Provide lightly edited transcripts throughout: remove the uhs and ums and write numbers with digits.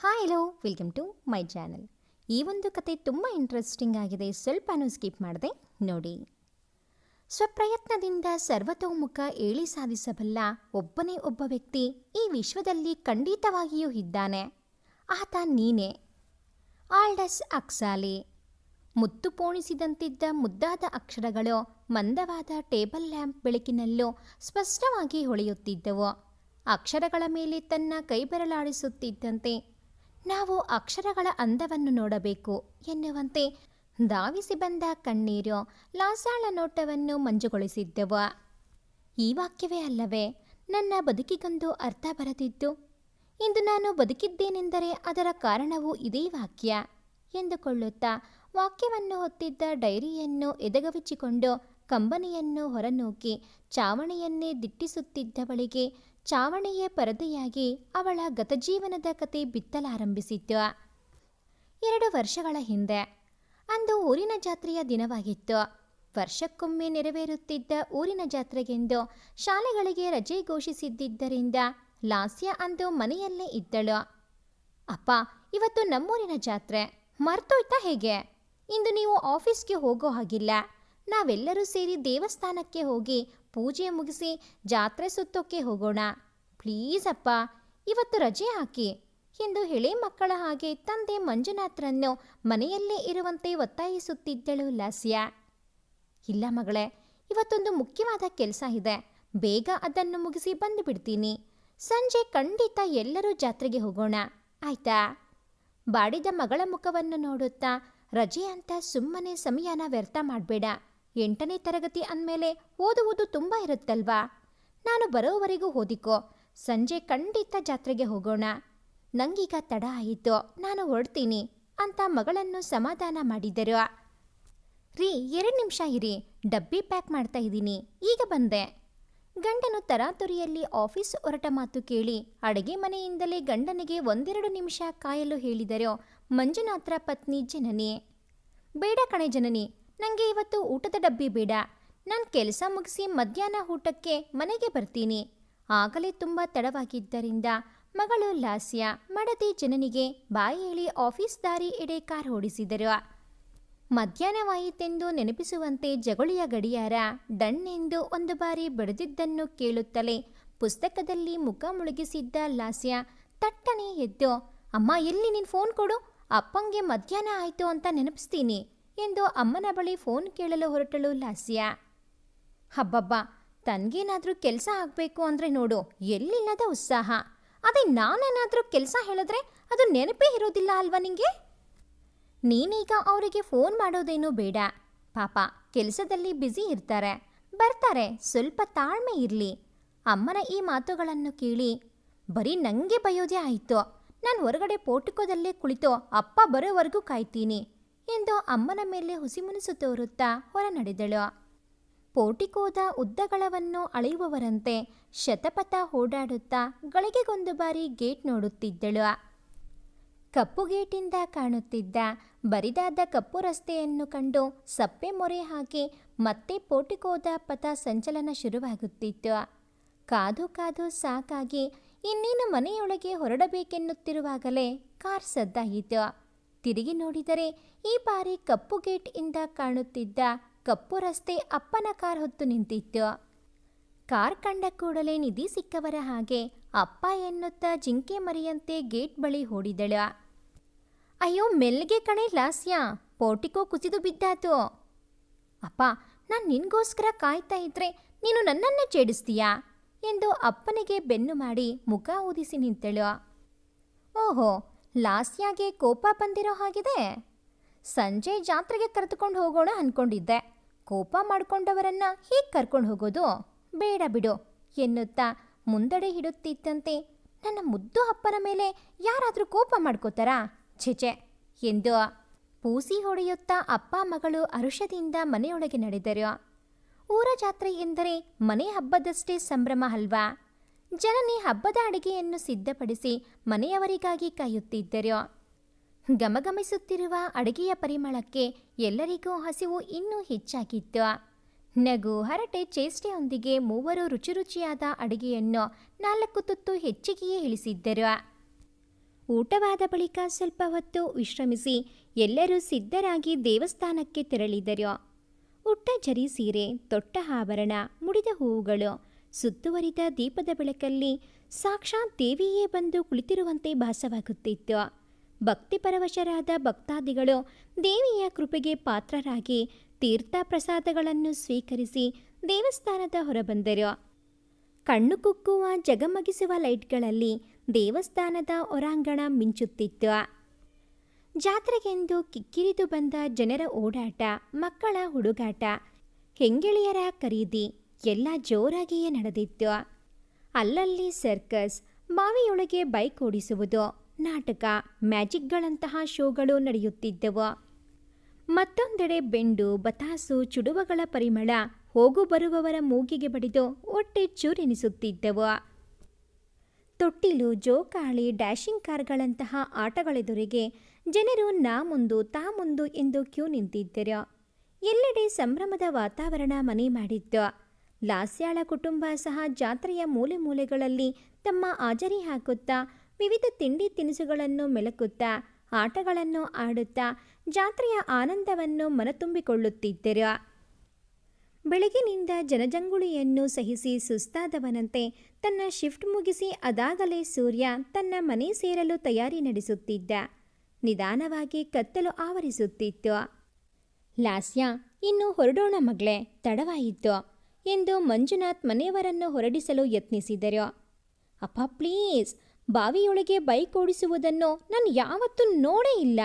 Hi hello welcome to my channel. ಈ ಒಂದು ಕತೆ ತುಂಬ ಇಂಟ್ರೆಸ್ಟಿಂಗ್ ಆಗಿದೆ, ಸ್ವಲ್ಪನೂ ಸ್ಕಿಪ್ ಮಾಡದೆ ನೋಡಿ. ಸ್ವಪ್ರಯತ್ನದಿಂದ ಸರ್ವತೋಮುಖ ಏಳಿ ಸಾಧಿಸಬಲ್ಲ ಒಬ್ಬನೇ ಒಬ್ಬ ವ್ಯಕ್ತಿ ಈ ವಿಶ್ವದಲ್ಲಿ ಖಂಡಿತವಾಗಿಯೂ ಇದ್ದಾನೆ. ಆತ ನೀನೇ. ಆಲ್ಡಸ್ ಅಕ್ಸಾಲಿ. ಮುತ್ತು ಪೋಣಿಸಿದಂತಿದ್ದ ಮುದ್ದಾದ ಅಕ್ಷರಗಳು ಮಂದವಾದ ಟೇಬಲ್ ಲ್ಯಾಂಪ್ ಬೆಳಕಿನಲ್ಲೂ ಸ್ಪಷ್ಟವಾಗಿ ಹೊಳೆಯುತ್ತಿದ್ದವು. ಅಕ್ಷರಗಳ ಮೇಲೆ ತನ್ನ ಕೈಬೆರಳಾಡಿಸುತ್ತಿದ್ದಂತೆ ನಾವು ಅಕ್ಷರಗಳ ಅಂದವನ್ನು ನೋಡಬೇಕು ಎನ್ನುವಂತೆ ಧಾವಿಸಿ ಬಂದ ಕಣ್ಣೀರು ಲಾಸಾಳ ನೋಟವನ್ನು ಮಂಜುಗೊಳಿಸಿದ್ದವು. ಈ ವಾಕ್ಯವೇ ಅಲ್ಲವೇ ನನ್ನ ಬದುಕಿಗೊಂದು ಅರ್ಥ ಬರದಿದ್ದು? ಇಂದು ನಾನು ಬದುಕಿದ್ದೇನೆಂದರೆ ಅದರ ಕಾರಣವು ಇದೇ ವಾಕ್ಯ ಎಂದುಕೊಳ್ಳುತ್ತಾ ವಾಕ್ಯವನ್ನು ಹೊತ್ತಿದ್ದ ಡೈರಿಯನ್ನು ಎದೆಗವಿಚಿಕೊಂಡು ಕಂಬನಿಯನ್ನು ಹೊರನೂಕಿ ಚಾವಣಿಯನ್ನೇ ದಿಟ್ಟಿಸುತ್ತಿದ್ದವಳಿಗೆ ಚಾವಣಿಯ ಪರದೆಯಾಗಿ ಅವಳ ಗತಜೀವನದ ಕತೆ ಬಿತ್ತಲಾರಂಭಿಸಿತ್ತು. 2 ವರ್ಷಗಳ ಹಿಂದೆ. ಅಂದು ಊರಿನ ಜಾತ್ರೆಯ ದಿನವಾಗಿತ್ತು. ವರ್ಷಕ್ಕೊಮ್ಮೆ ನೆರವೇರುತ್ತಿದ್ದ ಊರಿನ ಜಾತ್ರೆಗೆಂದು ಶಾಲೆಗಳಿಗೆ ರಜೆ ಘೋಷಿಸಿದ್ದರಿಂದ ಲಾಸ್ಯ ಅಂದು ಮನೆಯಲ್ಲೇ ಇದ್ದಳು. ಅಪ್ಪ, ಇವತ್ತು ನಮ್ಮೂರಿನ ಜಾತ್ರೆ, ಮರ್ತೋಯ್ತಾ ಹೇಗೆ? ಇಂದು ನೀವು ಆಫೀಸ್ಗೆ ಹೋಗೋ ಹಾಗಿಲ್ಲ. ನಾವೆಲ್ಲರೂ ಸೇರಿ ದೇವಸ್ಥಾನಕ್ಕೆ ಹೋಗಿ ಪೂಜೆ ಮುಗಿಸಿ ಜಾತ್ರೆ ಸುತ್ತೋಕ್ಕೆ ಹೋಗೋಣ. ಪ್ಲೀಸ್ ಅಪ್ಪ, ಇವತ್ತು ರಜೆ ಹಾಕಿ ಎಂದು ಎಳೆ ಮಕ್ಕಳ ಹಾಗೆ ತಂದೆ ಮಂಜುನಾಥ್ರನ್ನು ಮನೆಯಲ್ಲೇ ಇರುವಂತೆ ಒತ್ತಾಯಿಸುತ್ತಿದ್ದಳು ಲಾಸ್ಯ. ಇಲ್ಲ ಮಗಳೇ, ಇವತ್ತೊಂದು ಮುಖ್ಯವಾದ ಕೆಲಸ ಇದೆ, ಬೇಗ ಅದನ್ನು ಮುಗಿಸಿ ಬಂದು ಬಿಡ್ತೀನಿ. ಸಂಜೆ ಖಂಡಿತ ಎಲ್ಲರೂ ಜಾತ್ರೆಗೆ ಹೋಗೋಣ, ಆಯ್ತಾ? ಬಾಡಿದ ಮಗಳ ಮುಖವನ್ನು ನೋಡುತ್ತಾ, ರಜೆ ಅಂತ ಸುಮ್ಮನೆ ಸಮಯನ ವ್ಯರ್ಥ ಮಾಡಬೇಡ. 8ನೇ ತರಗತಿ ಅಂದಮೇಲೆ ಓದುವುದು ತುಂಬ ಇರುತ್ತಲ್ವಾ? ನಾನು ಬರೋವರೆಗೂ ಓದಿಕೋ. ಸಂಜೆ ಖಂಡಿತ ಜಾತ್ರೆಗೆ ಹೋಗೋಣ. ನಂಗೀಗ ತಡ ಆಯಿತು, ನಾನು ಹೊರಡ್ತೀನಿ ಅಂತ ಮಗಳನ್ನು ಸಮಾಧಾನ ಮಾಡಿದರು. ರೀ, 2 ನಿಮಿಷ ಇರಿ, ಡಬ್ಬಿ ಪ್ಯಾಕ್ ಮಾಡ್ತಾ ಇದ್ದೀನಿ, ಈಗ ಬಂದೆ. ಗಂಡನು ತರಾತುರಿಯಲ್ಲಿ ಆಫೀಸ್ ಹೊರಟ ಮಾತು ಕೇಳಿ ಅಡುಗೆ ಮನೆಯಿಂದಲೇ ಗಂಡನಿಗೆ 1-2 ನಿಮಿಷ ಕಾಯಲು ಹೇಳಿದರು ಮಂಜುನಾಥ್ರ ಪತ್ನಿ ಜನನಿ. ಬೇಡ ಕಣೆ ಜನನಿ, ನನಗೆ ಇವತ್ತು ಊಟದ ಡಬ್ಬಿ ಬೇಡ. ನಾನು ಕೆಲಸ ಮುಗಿಸಿ ಮಧ್ಯಾಹ್ನ ಊಟಕ್ಕೆ ಮನೆಗೆ ಬರ್ತೀನಿ. ಆಗಲೇ ತುಂಬ ತಡವಾಗಿದ್ದರಿಂದ ಮಗಳು ಲಾಸ್ಯ ಮಡದಿ ಜನನಿಗೆ ಬಾಯಿ ಹೇಳಿ ಆಫೀಸ್ ದಾರಿ ಎಡೆ ಕಾರ್ ಓಡಿಸಿದರು. ಮಧ್ಯಾಹ್ನವಾಯಿತೆಂದು ನೆನಪಿಸುವಂತೆ ಜಗುಳಿಯ ಗಡಿಯಾರ ಡಣ್ಣೆಂದು ಒಂದು ಬಾರಿ ಬಡಿದಿದ್ದನ್ನು ಕೇಳುತ್ತಲೇ ಪುಸ್ತಕದಲ್ಲಿ ಮುಖ ಮುಳುಗಿಸಿದ್ದ ಲಾಸ್ಯ ತಟ್ಟನೆ ಎದ್ದು, ಅಮ್ಮ ಎಲ್ಲಿ ನಿನ್ನ ಫೋನ್ ಕೊಡು, ಅಪ್ಪಂಗೆ ಮಧ್ಯಾಹ್ನ ಆಯಿತು ಅಂತ ನೆನಪಿಸ್ತೀನಿ ಎಂದು ಅಮ್ಮನ ಬಳಿ ಫೋನ್ ಕೇಳಲು ಹೊರಟಳು ಲಾಸ್ಯ. ಹಬ್ಬಬ್ಬ, ತನಗೇನಾದರೂ ಕೆಲಸ ಆಗಬೇಕು ಅಂದರೆ ನೋಡು, ಎಲ್ಲಿಲ್ಲದ ಉತ್ಸಾಹ. ಅದೇ ನಾನೇನಾದರೂ ಕೆಲಸ ಹೇಳಿದ್ರೆ ಅದು ನೆನಪೇ ಇರೋದಿಲ್ಲ ಅಲ್ವಾ ನಿಂಗೆ? ನೀನೀಗ ಅವರಿಗೆ ಫೋನ್ ಮಾಡೋದೇನೂ ಬೇಡ, ಪಾಪ ಕೆಲಸದಲ್ಲಿ ಬ್ಯುಸಿ ಇರ್ತಾರೆ, ಬರ್ತಾರೆ, ಸ್ವಲ್ಪ ತಾಳ್ಮೆ ಇರಲಿ. ಅಮ್ಮನ ಈ ಮಾತುಗಳನ್ನು ಕೇಳಿ ಬರೀ ನನಗೆ ಬಯೋದೇ ಆಯಿತು. ನಾನು ಹೊರಗಡೆ ಪೋರ್ಟಿಕೋದಲ್ಲೇ ಕುಳಿತು ಅಪ್ಪ ಬರೋವರೆಗೂ ಕಾಯ್ತೀನಿ ಎಂದು ಅಮ್ಮನ ಮೇಲೆ ಹುಸಿಮುನಿಸು ತೋರುತ್ತಾ ಹೊರ ನಡೆದಳು. ಪೋರ್ಟಿಕೋದ ಉದ್ದಗಳವನ್ನು ಅಳೆಯುವವರಂತೆ ಶತಪಥ ಓಡಾಡುತ್ತಾ ಗಳಿಗೆಗೊಂದು ಬಾರಿ ಗೇಟ್ ನೋಡುತ್ತಿದ್ದಳು. ಕಪ್ಪು ಗೇಟಿಂದ ಕಾಣುತ್ತಿದ್ದ ಬರಿದಾದ ಕಪ್ಪು ರಸ್ತೆಯನ್ನು ಕಂಡು ಸಪ್ಪೆ ಮೊರೆ ಹಾಕಿ ಮತ್ತೆ ಪೋರ್ಟಿಕೋದ ಪಥ ಸಂಚಲನ ಶುರುವಾಗುತ್ತಿತ್ತು. ಕಾದು ಕಾದು ಸಾಕಾಗಿ ಇನ್ನೇನು ಮನೆಯೊಳಗೆ ಹೊರಡಬೇಕೆನ್ನುತ್ತಿರುವಾಗಲೇ ಕಾರ್ ಸದ್ದಾಯಿತು. ತಿರುಗಿ ನೋಡಿದರೆ ಈ ಬಾರಿ ಕಪ್ಪು ಗೇಟ್ ಇಂದ ಕಾಣುತ್ತಿದ್ದ ಕಪ್ಪು ರಸ್ತೆ ಅಪ್ಪನ ಕಾರ್ ಹೊತ್ತು ನಿಂತಿತ್ತು. ಕಾರ್ ಕಂಡ ಕೂಡಲೇ ನಿಧಿ ಸಿಕ್ಕವರ ಹಾಗೆ ಅಪ್ಪ ಎನ್ನುತ್ತಾ ಜಿಂಕೆ ಮರಿಯಂತೆ ಗೇಟ್ ಬಳಿ ಓಡಿದಳು. ಅಯ್ಯೋ ಮೆಲ್ಗೆ ಕಣೆ ಲಾಸ್ಯ, ಪೋರ್ಟಿಕೋ ಕುಸಿದು ಬಿದ್ದಾತು. ಅಪ್ಪ, ನಾನು ನಿನಗೋಸ್ಕರ ಕಾಯ್ತಾ ಇದ್ರೆ ನೀನು ನನ್ನನ್ನೇ ಛೇಡಿಸ್ತೀಯಾ ಎಂದು ಅಪ್ಪನಿಗೆ ಬೆನ್ನು ಮಾಡಿ ಮುಖ ಊದಿಸಿ ನಿಂತಳು. ಓಹೋ, ಲಾಸ್ಯಾಗೆ ಕೋಪ ಬಂದಿರೋ ಹಾಗಿದೆ. ಸಂಜೆ ಜಾತ್ರೆಗೆ ಕರೆದುಕೊಂಡು ಹೋಗೋಣ ಅಂದ್ಕೊಂಡಿದ್ದೆ, ಕೋಪ ಮಾಡಿಕೊಂಡವರನ್ನ ಹೀಗೆ ಕರ್ಕೊಂಡು ಹೋಗೋದು ಬೇಡ ಬಿಡು ಎನ್ನುತ್ತಾ ಮುಂದಡೆ ಹಿಡುತ್ತಿದ್ದಂತೆ, ನನ್ನ ಮುದ್ದು ಅಪ್ಪನ ಮೇಲೆ ಯಾರಾದರೂ ಕೋಪ ಮಾಡ್ಕೋತಾರಾ? ಛೆಚೆ ಎಂದು ಪೂಸಿ ಹೊಡೆಯುತ್ತಾ ಅಪ್ಪ ಮಗಳು ಹರುಷದಿಂದ ಮನೆಯೊಳಗೆ ನಡೆದರು. ಊರ ಜಾತ್ರೆ ಎಂದರೆ ಮನೆ ಹಬ್ಬದಷ್ಟೇ ಸಂಭ್ರಮ ಅಲ್ವಾ? ಜನನಿ ಹಬ್ಬದ ಅಡಿಗೆಯನ್ನು ಸಿದ್ಧಪಡಿಸಿ ಮನೆಯವರಿಗಾಗಿ ಕಾಯುತ್ತಿದ್ದರು. ಗಮಗಮಿಸುತ್ತಿರುವ ಅಡುಗೆಯ ಪರಿಮಳಕ್ಕೆ ಎಲ್ಲರಿಗೂ ಹಸಿವು ಇನ್ನೂ ಹೆಚ್ಚಾಗಿತ್ತು. ನಗು ಹರಟೆ ಚೇಷ್ಟೆಯೊಂದಿಗೆ ಮೂವರು ರುಚಿಯಾದ ಅಡುಗೆಯನ್ನು 4 ತುತ್ತು ಹೆಚ್ಚಿಗೆಯೇ ಇಳಿಸಿದ್ದರು. ಊಟವಾದ ಬಳಿಕ ಸ್ವಲ್ಪ ಹೊತ್ತು ವಿಶ್ರಮಿಸಿ ಎಲ್ಲರೂ ಸಿದ್ಧರಾಗಿ ದೇವಸ್ಥಾನಕ್ಕೆ ತೆರಳಿದರು. ಉಟ್ಟ ಜರಿ ಸೀರೆ, ತೊಟ್ಟ ಆಭರಣ, ಮುಡಿದ ಹೂವುಗಳು, ಸುತ್ತುವರಿದ ದೀಪದ ಬೆಳಕಲ್ಲಿ ಸಾಕ್ಷಾತ್ ದೇವಿಯೇ ಬಂದು ಕುಳಿತಿರುವಂತೆ ಭಾಸವಾಗುತ್ತಿತ್ತು. ಭಕ್ತಿಪರವಶರಾದ ಭಕ್ತಾದಿಗಳು ದೇವಿಯ ಕೃಪೆಗೆ ಪಾತ್ರರಾಗಿ ತೀರ್ಥ ಪ್ರಸಾದಗಳನ್ನು ಸ್ವೀಕರಿಸಿ ದೇವಸ್ಥಾನದ ಹೊರಬಂದರು. ಕಣ್ಣು ಕುಕ್ಕುವ ಜಗಮಗಿಸುವ ಲೈಟ್ಗಳಲ್ಲಿ ದೇವಸ್ಥಾನದ ಹೊರಾಂಗಣ ಮಿಂಚುತ್ತಿತ್ತು. ಜಾತ್ರೆಗೆಂದು ಕಿಕ್ಕಿರಿದು ಬಂದ ಜನರ ಓಡಾಟ, ಮಕ್ಕಳ ಹುಡುಗಾಟ, ಹೆಂಗೆಳೆಯರ ಖರೀದಿ ಎಲ್ಲ ಜೋರಾಗಿಯೇ ನಡೆದಿತ್ತು. ಅಲ್ಲಲ್ಲಿ ಸರ್ಕಸ್, ಬಾವಿಯೊಳಗೆ ಬೈಕ್ ಓಡಿಸುವುದು, ನಾಟಕ, ಮ್ಯಾಜಿಕ್ಗಳಂತಹ ಶೋಗಳು ನಡೆಯುತ್ತಿದ್ದವು. ಮತ್ತೊಂದೆಡೆ ಬೆಂಡು, ಬತಾಸು, ಚುಡುವಗಳ ಪರಿಮಳ ಹೋಗು ಬರುವವರ ಮೂಗಿಗೆ ಬಡಿದು ಹೊಟ್ಟೆ ಚೂರೆನಿಸುತ್ತಿದ್ದವು. ತೊಟ್ಟಿಲು, ಜೋಕಾಳಿ, ಡ್ಯಾಶಿಂಗ್ ಕಾರ್ಗಳಂತಹ ಆಟಗಳೆದುರಿಗೆ ಜನರು ನಾ ಮುಂದು ತಾ ಮುಂದು ಎಂದು ಕ್ಯೂ ನಿಂತಿದ್ದರು. ಎಲ್ಲೆಡೆ ಸಂಭ್ರಮದ ವಾತಾವರಣ ಮನೆ ಮಾಡಿತ್ತು. ಲಾಸ್ಯಾಳ ಕುಟುಂಬ ಸಹ ಜಾತ್ರೆಯ ಮೂಲೆ ಮೂಲೆಗಳಲ್ಲಿ ತಮ್ಮ ಹಾಜರಿ ಹಾಕುತ್ತಾ ವಿವಿಧ ತಿಂಡಿ ತಿನಿಸುಗಳನ್ನು ಮೆಲಕುತ್ತಾ ಆಟಗಳನ್ನು ಆಡುತ್ತಾ ಜಾತ್ರೆಯ ಆನಂದವನ್ನು ಮನತುಂಬಿಕೊಳ್ಳುತ್ತಿದ್ದರು. ಬೆಳಗಿನಿಂದ ಜನಜಂಗುಳಿಯನ್ನು ಸಹಿಸಿ ಸುಸ್ತಾದವನಂತೆ ತನ್ನ ಶಿಫ್ಟ್ ಮುಗಿಸಿ ಅದಾಗಲೇ ಸೂರ್ಯ ತನ್ನ ಮನೆ ಸೇರಲು ತಯಾರಿ ನಡೆಸುತ್ತಿದ್ದ. ನಿಧಾನವಾಗಿ ಕತ್ತಲು ಆವರಿಸುತ್ತಿತ್ತು. ಲಾಸ್ಯ, ಇನ್ನು ಹೊರಡೋಣ ಮಗಳೇ, ತಡವಾಯಿತು ಎಂದು ಮಂಜುನಾಥ್ ಮನೆಯವರನ್ನು ಹೊರಡಿಸಲು ಯತ್ನಿಸಿದರು. ಅಪ್ಪ ಪ್ಲೀಸ್, ಬಾವಿಯೊಳಗೆ ಬೈಕ್ ಓಡಿಸುವುದನ್ನು ನಾನು ಯಾವತ್ತೂ ನೋಡೇ ಇಲ್ಲ,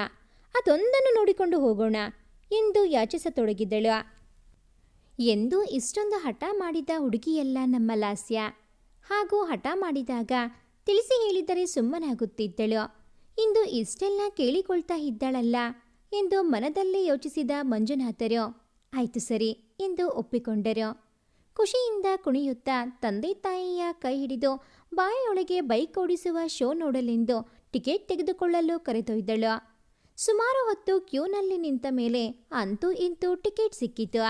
ಅದೊಂದನ್ನು ನೋಡಿಕೊಂಡು ಹೋಗೋಣ ಎಂದು ಯಾಚಿಸತೊಡಗಿದಳು. ಎಂದು ಇಷ್ಟೊಂದು ಹಠ ಮಾಡಿದ ಹುಡುಗಿಯಲ್ಲ ನಮ್ಮ ಲಾಸ್ಯ. ಹಾಗೂ ಹಠ ಮಾಡಿದಾಗ ತಿಳಿಸಿ ಹೇಳಿದರೆ ಸುಮ್ಮನಾಗುತ್ತಿದ್ದಳು. ಇಂದು ಇಷ್ಟೆಲ್ಲ ಕೇಳಿಕೊಳ್ತಾ ಇದ್ದಾಳಲ್ಲ ಎಂದು ಮನದಲ್ಲೇ ಯೋಚಿಸಿದ ಮಂಜುನಾಥರು ಆಯಿತು ಸರಿ ಎಂದು ಒಪ್ಪಿಕೊಂಡರು. ಖುಷಿಯಿಂದ ಕುಣಿಯುತ್ತಾ ತಂದೆ ತಾಯಿಯ ಕೈ ಹಿಡಿದು ಬಾಯಿಯೊಳಗೆ ಬೈಕ್ ಓಡಿಸುವ ಶೋ ನೋಡಲೆಂದು ಟಿಕೆಟ್ ತೆಗೆದುಕೊಳ್ಳಲು ಕರೆದೊಯ್ದಳು. ಸುಮಾರು ಹೊತ್ತು ಕ್ಯೂನಲ್ಲಿ ನಿಂತ ಮೇಲೆ ಅಂತೂ ಇಂತೂ ಟಿಕೆಟ್ ಸಿಕ್ಕಿತು.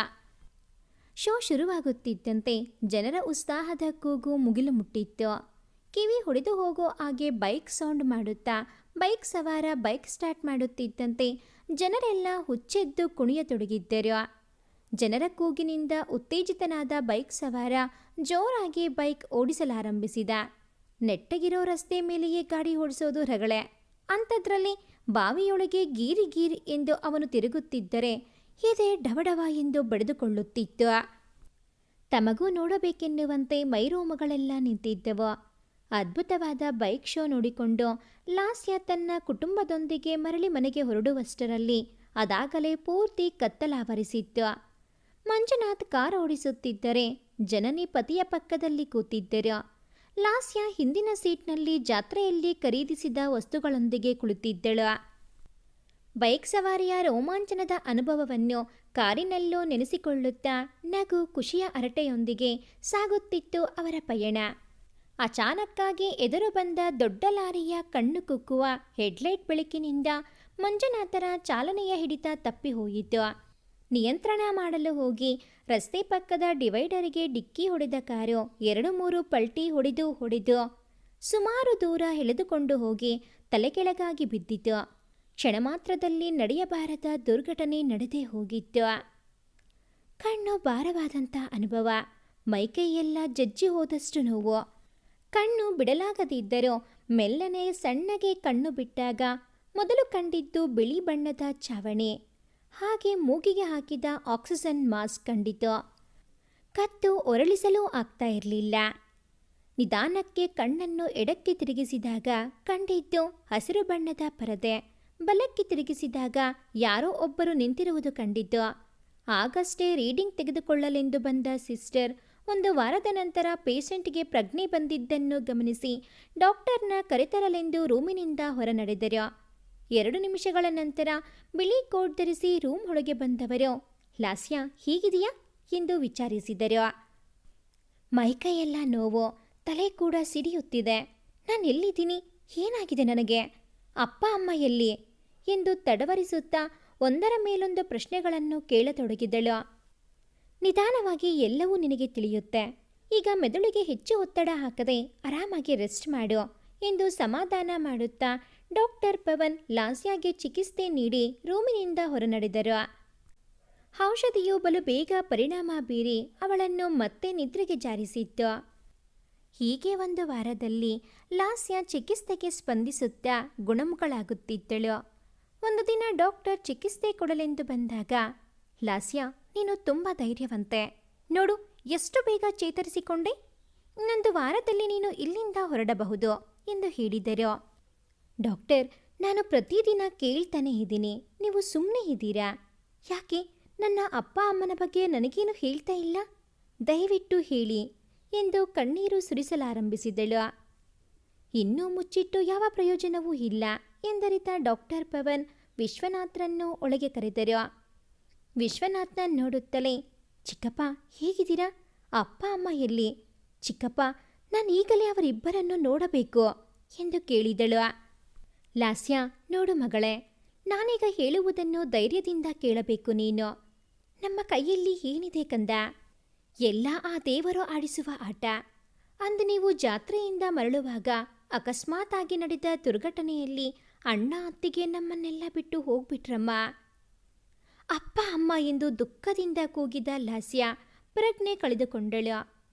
ಶೋ ಶುರುವಾಗುತ್ತಿದ್ದಂತೆ ಜನರ ಉತ್ಸಾಹದ ಕೂಗು ಮುಗಿಲು ಮುಟ್ಟಿತ್ತು. ಕಿವಿ ಹೊಡೆದು ಹೋಗೋ ಹಾಗೆ ಬೈಕ್ ಸೌಂಡ್ ಮಾಡುತ್ತಾ ಬೈಕ್ ಸವಾರ ಬೈಕ್ ಸ್ಟಾರ್ಟ್ ಮಾಡುತ್ತಿದ್ದಂತೆ ಜನರೆಲ್ಲ ಹುಚ್ಚೆದ್ದು ಕುಣಿಯತೊಡಗಿದ್ದರು. ಜನರ ಕೂಗಿನಿಂದ ಉತ್ತೇಜಿತನಾದ ಬೈಕ್ ಸವಾರ ಜೋರಾಗಿ ಬೈಕ್ ಓಡಿಸಲಾರಂಭಿಸಿದ. ನೆಟ್ಟಗಿರೋ ರಸ್ತೆ ಮೇಲೆಯೇ ಗಾಡಿ ಓಡಿಸೋದು ರಗಳೆ. ಅಂಥದ್ರಲ್ಲಿ ಬಾವಿಯೊಳಗೆ ಗೀರಿ ಗೀರಿ ಎಂದು ಅವನು ತಿರುಗುತ್ತಿದ್ದರೆ ಎದೆ ಡವಡವ ಎಂದು ಬಡಿದುಕೊಳ್ಳುತ್ತಿತ್ತು. ತಮಗೂ ನೋಡಬೇಕೆನ್ನುವಂತೆ ಮೈರೋಮಗಳೆಲ್ಲ ನಿಂತಿದ್ದವು. ಅದ್ಭುತವಾದ ಬೈಕ್ ಶೋ ನೋಡಿಕೊಂಡು ಲಾಸ್ಯ ತನ್ನ ಕುಟುಂಬದೊಂದಿಗೆ ಮರಳಿ ಮನೆಗೆ ಹೊರಡುವಷ್ಟರಲ್ಲಿ ಅದಾಗಲೇ ಪೂರ್ತಿ ಕತ್ತಲಾವರಿಸಿತ್ತು. ಮಂಜುನಾಥ್ ಕಾರ್ ಓಡಿಸುತ್ತಿದ್ದರೆ ಜನನಿ ಪತಿಯ ಪಕ್ಕದಲ್ಲಿ ಕೂತಿದ್ದರು. ಲಾಸ್ಯ ಹಿಂದಿನ ಸೀಟ್ನಲ್ಲಿ ಜಾತ್ರೆಯಲ್ಲಿ ಖರೀದಿಸಿದ ವಸ್ತುಗಳೊಂದಿಗೆ ಕುಳಿತಿದ್ದಳು. ಬೈಕ್ ಸವಾರಿಯ ರೋಮಾಂಚನದ ಅನುಭವವನ್ನು ಕಾರಿನಲ್ಲೂ ನೆನೆಸಿಕೊಳ್ಳುತ್ತಾ ನಗು ಖುಷಿಯ ಹರಟೆಯೊಂದಿಗೆ ಸಾಗುತ್ತಿತ್ತು ಅವರ ಪಯಣ. ಅಚಾನಕ್ಕಾಗಿ ಎದುರು ಬಂದ ದೊಡ್ಡ ಲಾರಿಯ ಕಣ್ಣು ಕುಕ್ಕುವ ಹೆಡ್ಲೈಟ್ ಬೆಳಕಿನಿಂದ ಮಂಜುನಾಥರ ಚಾಲನೆಯ ಹಿಡಿತ ತಪ್ಪಿ ಹೋಯಿತು. ನಿಯಂತ್ರಣ ಮಾಡಲು ಹೋಗಿ ರಸ್ತೆ ಪಕ್ಕದ ಡಿವೈಡರಿಗೆ ಡಿಕ್ಕಿ ಹೊಡೆದ ಕಾರು 2-3 ಪಲ್ಟಿ ಹೊಡೆದು ಸುಮಾರು ದೂರ ಎಳೆದುಕೊಂಡು ಹೋಗಿ ತಲೆಕೆಳಗಾಗಿ ಬಿದ್ದಿತು. ಕ್ಷಣ ಮಾತ್ರದಲ್ಲಿ ನಡೆಯಬಾರದ ದುರ್ಘಟನೆ ನಡೆದೇ ಹೋಗಿತ್ತು. ಕಣ್ಣು ಭಾರವಾದಂಥ ಅನುಭವ, ಮೈಕೈಯೆಲ್ಲ ಜಜ್ಜಿ ಹೋದಷ್ಟು ನೋವು. ಕಣ್ಣು ಬಿಡಲಾಗದಿದ್ದರೂ ಮೆಲ್ಲನೆ ಸಣ್ಣಗೆ ಕಣ್ಣು ಬಿಟ್ಟಾಗ ಮೊದಲು ಕಂಡಿದ್ದು ಬಿಳಿ ಬಣ್ಣದ ಚಾವಣಿ, ಹಾಗೆ ಮೂಗಿಗೆ ಹಾಕಿದ ಆಕ್ಸಿಜನ್ ಮಾಸ್ಕ್ ಕಂಡಿತು. ಕತ್ತು ಒರಳಿಸಲೂ ಆಗ್ತಾ ಇರಲಿಲ್ಲ. ನಿಧಾನಕ್ಕೆ ಕಣ್ಣನ್ನು ಎಡಕ್ಕೆ ತಿರುಗಿಸಿದಾಗ ಕಂಡಿದ್ದು ಹಸಿರು ಬಣ್ಣದ ಪರದೆ. ಬಲಕ್ಕೆ ತಿರುಗಿಸಿದಾಗ ಯಾರೋ ಒಬ್ಬರು ನಿಂತಿರುವುದು ಕಂಡಿದ್ದು. ಆಗಷ್ಟೇ ರೀಡಿಂಗ್ ತೆಗೆದುಕೊಳ್ಳಲೆಂದು ಬಂದ ಸಿಸ್ಟರ್ 1 ವಾರದ ನಂತರ ಪೇಷಂಟ್ಗೆ ಪ್ರಜ್ಞೆ ಬಂದಿದ್ದನ್ನು ಗಮನಿಸಿ ಡಾಕ್ಟರ್ನ ಕರೆತರಲೆಂದು ರೂಮಿನಿಂದ ಹೊರ ನಡೆದರು. 2 ನಿಮಿಷಗಳ ನಂತರ ಬಿಳಿ ಕೋಟ್ ಧರಿಸಿ ರೂಮ್ ಒಳಗೆ ಬಂದವರು ಲಾಸ್ಯ ಹೀಗಿದೆಯಾ ಎಂದು ವಿಚಾರಿಸಿದರು. ಮೈಕೈಯೆಲ್ಲ ನೋವು, ತಲೆ ಕೂಡ ಸಿಡಿಯುತ್ತಿದೆ. ನಾನು ಎಲ್ಲಿದ್ದೀನಿ, ಏನಾಗಿದೆ ನನಗೆ, ಅಪ್ಪ ಅಮ್ಮ ಎಲ್ಲಿ ಎಂದು ತಡವರಿಸುತ್ತಾ ಒಂದರ ಮೇಲೊಂದು ಪ್ರಶ್ನೆಗಳನ್ನು ಕೇಳತೊಡಗಿದಳು. ನಿಧಾನವಾಗಿ ಎಲ್ಲವೂ ನಿನಗೆ ತಿಳಿಯುತ್ತೆ. ಈಗ ಮೆದುಳಿಗೆ ಹೆಚ್ಚು ಒತ್ತಡ ಹಾಕದೆ ಆರಾಮಾಗಿ ರೆಸ್ಟ್ ಮಾಡು ಎಂದು ಸಮಾಧಾನ ಮಾಡುತ್ತಾ ಡಾಕ್ಟರ್ ಪವನ್ ಲಾಸ್ಯಾಗೆ ಚಿಕಿತ್ಸೆ ನೀಡಿ ರೂಮಿನಿಂದ ಹೊರನಡೆದರು. ಔಷಧಿಯು ಬಲು ಬೇಗ ಪರಿಣಾಮ ಬೀರಿ ಅವಳನ್ನು ಮತ್ತೆ ನಿದ್ರೆಗೆ ಜಾರಿಸಿತ್ತು. ಹೀಗೆ ಒಂದು ವಾರದಲ್ಲಿ ಲಾಸ್ಯ ಚಿಕಿತ್ಸೆಗೆ ಸ್ಪಂದಿಸುತ್ತಾ ಗುಣಮುಖಳಾಗುತ್ತಿದ್ದಳು. ಒಂದು ದಿನ ಡಾಕ್ಟರ್ ಚಿಕಿತ್ಸೆ ಕೊಡಲೆಂದು ಬಂದಾಗ, ಲಾಸ್ಯ, ನೀನು ತುಂಬ ಧೈರ್ಯವಂತೆ. ನೋಡು, ಎಷ್ಟು ಬೇಗ ಚೇತರಿಸಿಕೊಂಡೆ. ಇನ್ನೊಂದು ವಾರದಲ್ಲಿ ನೀನು ಇಲ್ಲಿಂದ ಹೊರಡಬಹುದು ಎಂದು ಹೇಳಿದರು. ಡಾಕ್ಟರ್, ನಾನು ಪ್ರತಿದಿನ ಕೇಳ್ತಾನೆ ಇದ್ದೀನಿ, ನೀವು ಸುಮ್ಮನೆ ಇದ್ದೀರಾ? ಯಾಕೆ ನನ್ನ ಅಪ್ಪ ಅಮ್ಮನ ಬಗ್ಗೆ ನನಗೇನು ಹೇಳ್ತಾ ಇಲ್ಲ? ದಯವಿಟ್ಟು ಹೇಳಿ ಎಂದು ಕಣ್ಣೀರು ಸುರಿಸಲಾರಂಭಿಸಿದಳು. ಇನ್ನೂ ಮುಚ್ಚಿಟ್ಟು ಯಾವ ಪ್ರಯೋಜನವೂ ಇಲ್ಲ ಎಂದರಿತ ಡಾಕ್ಟರ್ ಪವನ್ ವಿಶ್ವನಾಥ್ರನ್ನು ಒಳಗೆ ಕರೆದರು. ವಿಶ್ವನಾಥ್ನ ನೋಡುತ್ತಲೇ, ಚಿಕ್ಕಪ್ಪ ಹೇಗಿದ್ದೀರಾ? ಅಪ್ಪ ಅಮ್ಮ ಎಲ್ಲಿ? ಚಿಕ್ಕಪ್ಪ, ನಾನು ಈಗಲೇ ಅವರಿಬ್ಬರನ್ನು ನೋಡಬೇಕು ಎಂದು ಕೇಳಿದಳು. ಲಾಸ್ಯ, ನೋಡು ಮಗಳೇ, ನಾನೀಗ ಹೇಳುವುದನ್ನು ಧೈರ್ಯದಿಂದ ಕೇಳಬೇಕು ನೀನು. ನಮ್ಮ ಕೈಯಲ್ಲಿ ಏನಿದೆ ಕಂದ? ಎಲ್ಲ ಆ ದೇವರು ಆಡಿಸುವ ಆಟ. ಅಂದು ನೀವು ಜಾತ್ರೆಯಿಂದ ಮರಳುವಾಗ ಅಕಸ್ಮಾತಾಗಿ ನಡೆದ ದುರ್ಘಟನೆಯಲ್ಲಿ ಅಣ್ಣ ಅತ್ತಿಗೆ ನಮ್ಮನ್ನೆಲ್ಲ ಬಿಟ್ಟು ಹೋಗ್ಬಿಟ್ರಮ್ಮ. ಅಪ್ಪ ಅಮ್ಮ ಎಂದು ದುಃಖದಿಂದ ಕೂಗಿದ ಲಾಸ್ಯ ಪ್ರಜ್ಞೆ ಕಳೆದುಕೊಂಡಳು.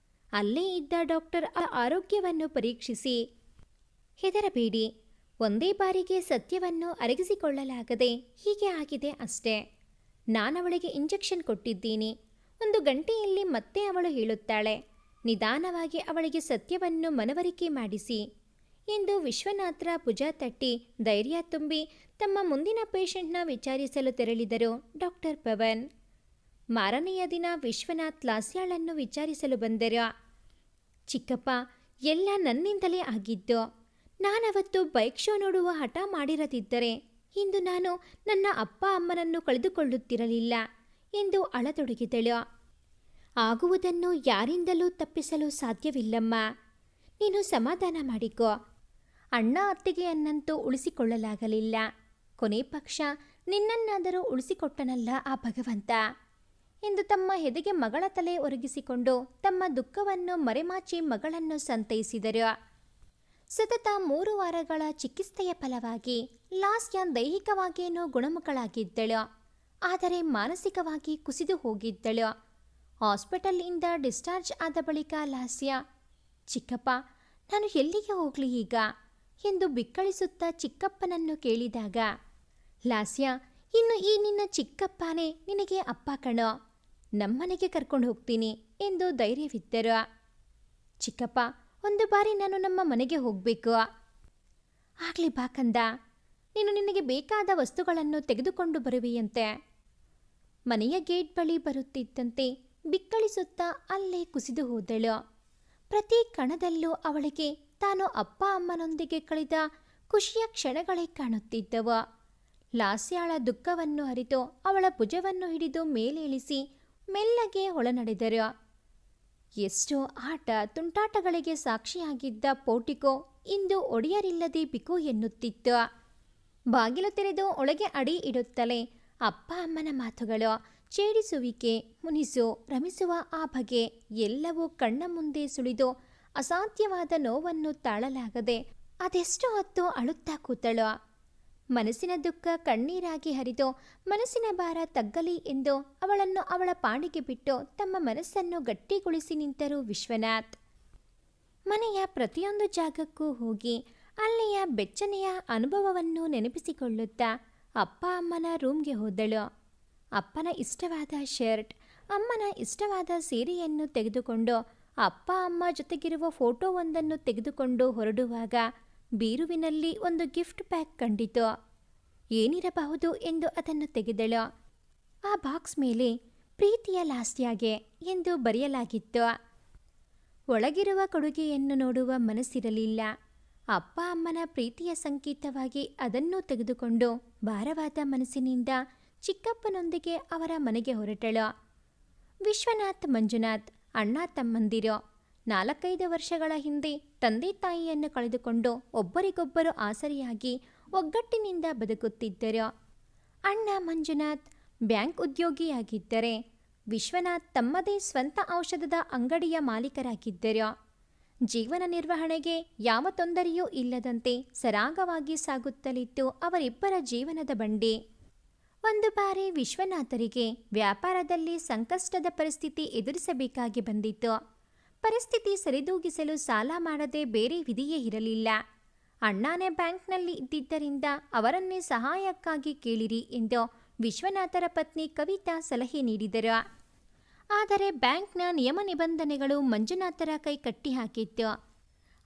ಅಲ್ಲೇ ಇದ್ದ ಡಾಕ್ಟರ್ ಆರೋಗ್ಯವನ್ನು ಪರೀಕ್ಷಿಸಿ, ಹೆದರಬೇಡಿ, ಒಂದೇ ಬಾರಿಗೆ ಸತ್ಯವನ್ನು ಅರಗಿಸಿಕೊಳ್ಳಲಾಗದೆ ಹೀಗೆ ಆಗಿದೆ ಅಷ್ಟೇ. ನಾನವಳಿಗೆ ಇಂಜೆಕ್ಷನ್ ಕೊಟ್ಟಿದ್ದೀನಿ. 1 ಗಂಟೆಯಲ್ಲಿ ಮತ್ತೆ ಅವಳು ಹೇಳುತ್ತಾಳೆ. ನಿಧಾನವಾಗಿ ಅವಳಿಗೆ ಸತ್ಯವನ್ನು ಮನವರಿಕೆ ಮಾಡಿಸಿ ಎಂದು ವಿಶ್ವನಾಥ್ರ ಭುಜ ತಟ್ಟಿ ಧೈರ್ಯ ತುಂಬಿ ತಮ್ಮ ಮುಂದಿನ ಪೇಷಂಟ್ನ ವಿಚಾರಿಸಲು ತೆರಳಿದರು ಡಾಕ್ಟರ್ ಪವನ್. ಮಾರನೆಯ ದಿನ ವಿಶ್ವನಾಥ್ ಲಾಸ್ಯಾಳನ್ನು ವಿಚಾರಿಸಲು ಬಂದರು. ಚಿಕ್ಕಪ್ಪ, ಎಲ್ಲ ನನ್ನಿಂದಲೇ ಆಗಿದ್ದು. ನಾನವತ್ತು ಬೈಕ್ ಶೋ ನೋಡುವ ಹಠ ಮಾಡಿರದಿದ್ದರೆ ಇಂದು ನಾನು ನನ್ನ ಅಪ್ಪ ಅಮ್ಮನನ್ನು ಕಳೆದುಕೊಳ್ಳುತ್ತಿರಲಿಲ್ಲ ಎಂದು ಅಳತೊಡಗಿದಳು. ಆಗುವುದನ್ನು ಯಾರಿಂದಲೂ ತಪ್ಪಿಸಲು ಸಾಧ್ಯವಿಲ್ಲಮ್ಮ. ನೀನು ಸಮಾಧಾನ ಮಾಡಿಕೋ. ಅಣ್ಣ ಅತ್ತಿಗೆಯನ್ನಂತೂ ಉಳಿಸಿಕೊಳ್ಳಲಾಗಲಿಲ್ಲ. ಕೊನೆ ಪಕ್ಷ ನಿನ್ನನ್ನಾದರೂ ಉಳಿಸಿಕೊಟ್ಟನಲ್ಲ ಆ ಭಗವಂತ ಎಂದು ತಮ್ಮ ಎದೆಗೆ ಮಗಳ ತಲೆ ಒರಗಿಸಿಕೊಂಡು ತಮ್ಮ ದುಃಖವನ್ನು ಮರೆಮಾಚಿ ಮಗಳನ್ನು ಸಂತೈಸಿದರು. ಸತತ 3 ವಾರಗಳ ಚಿಕಿತ್ಸೆಯ ಫಲವಾಗಿ ಲಾಸ್ಯ ದೈಹಿಕವಾಗಿಯೇನೋ ಗುಣಮುಖಳಾಗಿದ್ದಳು. ಆದರೆ ಮಾನಸಿಕವಾಗಿ ಕುಸಿದು ಹೋಗಿದ್ದಳು. ಹಾಸ್ಪಿಟಲ್ನಿಂದ ಡಿಸ್ಚಾರ್ಜ್ ಆದ ಬಳಿಕ ಲಾಸ್ಯ, ಚಿಕ್ಕಪ್ಪ, ನಾನು ಎಲ್ಲಿಗೆ ಹೋಗಲಿ ಈಗ ಎಂದು ಬಿಕ್ಕಳಿಸುತ್ತಾ ಚಿಕ್ಕಪ್ಪನನ್ನು ಕೇಳಿದಾಗ, ಲಾಸ್ಯ, ಇನ್ನು ಈ ನಿನ್ನ ಚಿಕ್ಕಪ್ಪನೇ ನಿನಗೆ ಅಪ್ಪ ಕಣೋ, ನಮ್ಮನೆಗೆ ಕರ್ಕೊಂಡು ಹೋಗ್ತೀನಿ ಎಂದು ಧೈರ್ಯವಿದ್ದರು. ಚಿಕ್ಕಪ್ಪ, ಒಂದು ಬಾರಿ ನಾನು ನಮ್ಮ ಮನೆಗೆ ಹೋಗಬೇಕು. ಆಗಲಿ ಬಾ ಕಂದ, ನೀನು ನಿನಗೆ ಬೇಕಾದ ವಸ್ತುಗಳನ್ನು ತೆಗೆದುಕೊಂಡು ಬರುವೆಯಂತೆ. ಮನೆಯ ಗೇಟ್ ಬಳಿ ಬರುತ್ತಿದ್ದಂತೆ ಬಿಕ್ಕಳಿಸುತ್ತಾ ಅಲ್ಲೇ ಕುಸಿದು ಹೋದಳು. ಪ್ರತಿ ಕಣದಲ್ಲೂ ಅವಳಿಗೆ ತಾನು ಅಪ್ಪ ಅಮ್ಮನೊಂದಿಗೆ ಕಳೆದ ಖುಷಿಯ ಕ್ಷಣಗಳೇ ಕಾಣುತ್ತಿದ್ದವು. ಲಾಸ್ಯಾಳ ದುಃಖವನ್ನು ಅರಿತು ಅವಳ ಭುಜವನ್ನು ಹಿಡಿದು ಮೇಲೇಳಿಸಿ ಮೆಲ್ಲಗೆ ಒಳನಡೆದರು. ಎಷ್ಟೋ ಆಟ ತುಂಟಾಟಗಳಿಗೆ ಸಾಕ್ಷಿಯಾಗಿದ್ದ ಪೋಟಿಕೋ ಇಂದು ಒಡೆಯರಿಲ್ಲದೆ ಬಿಕು ಎನ್ನುತ್ತಿತ್ತು. ಬಾಗಿಲು ತೆರೆದು ಒಳಗೆ ಅಡಿ ಇಡುತ್ತಲೇ ಅಪ್ಪ ಅಮ್ಮನ ಮಾತುಗಳು, ಛೇಡಿಸುವಿಕೆ, ಮುನಿಸು, ರಮಿಸುವ ಆ ಬಗೆ ಎಲ್ಲವೂ ಕಣ್ಣ ಮುಂದೆ ಸುಳಿದು ಅಸಾಧ್ಯವಾದ ನೋವನ್ನು ತಾಳಲಾಗದೆ ಅದೆಷ್ಟು ಹೊತ್ತು ಅಳುತ್ತಾ ಕೂತಳು. ಮನಸ್ಸಿನ ದುಃಖ ಕಣ್ಣೀರಾಗಿ ಹರಿದು ಮನಸ್ಸಿನ ಭಾರ ತಗ್ಗಲಿ ಎಂದು ಅವಳನ್ನು ಅವಳ ಪಾಡಿಗೆ ಬಿಟ್ಟು ತಮ್ಮ ಮನಸ್ಸನ್ನು ಗಟ್ಟಿಗೊಳಿಸಿ ನಿಂತರು ವಿಶ್ವನಾಥ್. ಮನೆಯ ಪ್ರತಿಯೊಂದು ಜಾಗಕ್ಕೂ ಹೋಗಿ ಅಲ್ಲಿಯ ಬೆಚ್ಚನೆಯ ಅನುಭವವನ್ನು ನೆನಪಿಸಿಕೊಳ್ಳುತ್ತಾ ಅಪ್ಪ ಅಮ್ಮನ ರೂಮ್ಗೆ ಹೋದಳು. ಅಪ್ಪನ ಇಷ್ಟವಾದ ಶರ್ಟ್, ಅಮ್ಮನ ಇಷ್ಟವಾದ ಸೀರೆಯನ್ನು ತೆಗೆದುಕೊಂಡು ಅಪ್ಪ ಅಮ್ಮ ಜೊತೆಗಿರುವ ಫೋಟೋವೊಂದನ್ನು ತೆಗೆದುಕೊಂಡು ಹೊರಡುವಾಗ ಬೀರುವಿನಲ್ಲಿ ಒಂದು ಗಿಫ್ಟ್ ಪ್ಯಾಕ್ ಕಂಡಿತು. ಏನಿರಬಹುದು ಎಂದು ಅದನ್ನು ತೆಗೆದಳು. ಆ ಬಾಕ್ಸ್ ಮೇಲೆ ಪ್ರೀತಿಯ ಲಾಸ್ಯಾಗೆ ಎಂದು ಬರೆಯಲಾಗಿತ್ತು. ಒಳಗಿರುವ ಕೊಡುಗೆಯನ್ನು ನೋಡುವ ಮನಸ್ಸಿರಲಿಲ್ಲ. ಅಪ್ಪ ಅಮ್ಮನ ಪ್ರೀತಿಯ ಸಂಕೇತವಾಗಿ ಅದನ್ನು ತೆಗೆದುಕೊಂಡು ಭಾರವಾದ ಮನಸ್ಸಿನಿಂದ ಚಿಕ್ಕಪ್ಪನೊಂದಿಗೆ ಅವರ ಮನೆಗೆ ಹೊರಟಳು. ವಿಶ್ವನಾಥ್, ಮಂಜುನಾಥ್ ಅಣ್ಣ ತಮ್ಮಂದಿರು 4-5 ವರ್ಷಗಳ ಹಿಂದೆ ತಂದೆ ತಾಯಿಯನ್ನು ಕಳೆದುಕೊಂಡು ಒಬ್ಬರಿಗೊಬ್ಬರು ಆಸರೆಯಾಗಿ ಒಗ್ಗಟ್ಟಿನಿಂದ ಬದುಕುತ್ತಿದ್ದರು. ಅಣ್ಣ ಮಂಜುನಾಥ್ ಬ್ಯಾಂಕ್ ಉದ್ಯೋಗಿಯಾಗಿದ್ದರೆ ವಿಶ್ವನಾಥ್ ತಮ್ಮದೇ ಸ್ವಂತ ಔಷಧದ ಅಂಗಡಿಯ ಮಾಲೀಕರಾಗಿದ್ದರು. ಜೀವನ ನಿರ್ವಹಣೆಗೆ ಯಾವ ತೊಂದರೆಯೂ ಇಲ್ಲದಂತೆ ಸರಾಗವಾಗಿ ಸಾಗುತ್ತಲಿತ್ತು ಅವರಿಬ್ಬರ ಜೀವನದ ಬಂಡಿ. ಒಂದು ಬಾರಿ ವಿಶ್ವನಾಥರಿಗೆ ವ್ಯಾಪಾರದಲ್ಲಿ ಸಂಕಷ್ಟದ ಪರಿಸ್ಥಿತಿ ಎದುರಿಸಬೇಕಾಗಿ ಬಂದಿತ್ತು. ಪರಿಸ್ಥಿತಿ ಸರಿದೂಗಿಸಲು ಸಾಲ ಮಾಡದೆ ಬೇರೆ ವಿಧಿಯೇ ಇರಲಿಲ್ಲ. ಅಣ್ಣನೇ ಬ್ಯಾಂಕ್ನಲ್ಲಿ ಇದ್ದಿದ್ದರಿಂದ ಅವರನ್ನೇ ಸಹಾಯಕ್ಕಾಗಿ ಕೇಳಿರಿ ಎಂದು ವಿಶ್ವನಾಥರ ಪತ್ನಿ ಕವಿತಾ ಸಲಹೆ ನೀಡಿದರು. ಆದರೆ ಬ್ಯಾಂಕ್ನ ನಿಯಮ ನಿಬಂಧನೆಗಳು ಮಂಜುನಾಥರ ಕೈ ಕಟ್ಟಿಹಾಕಿತ್ತು.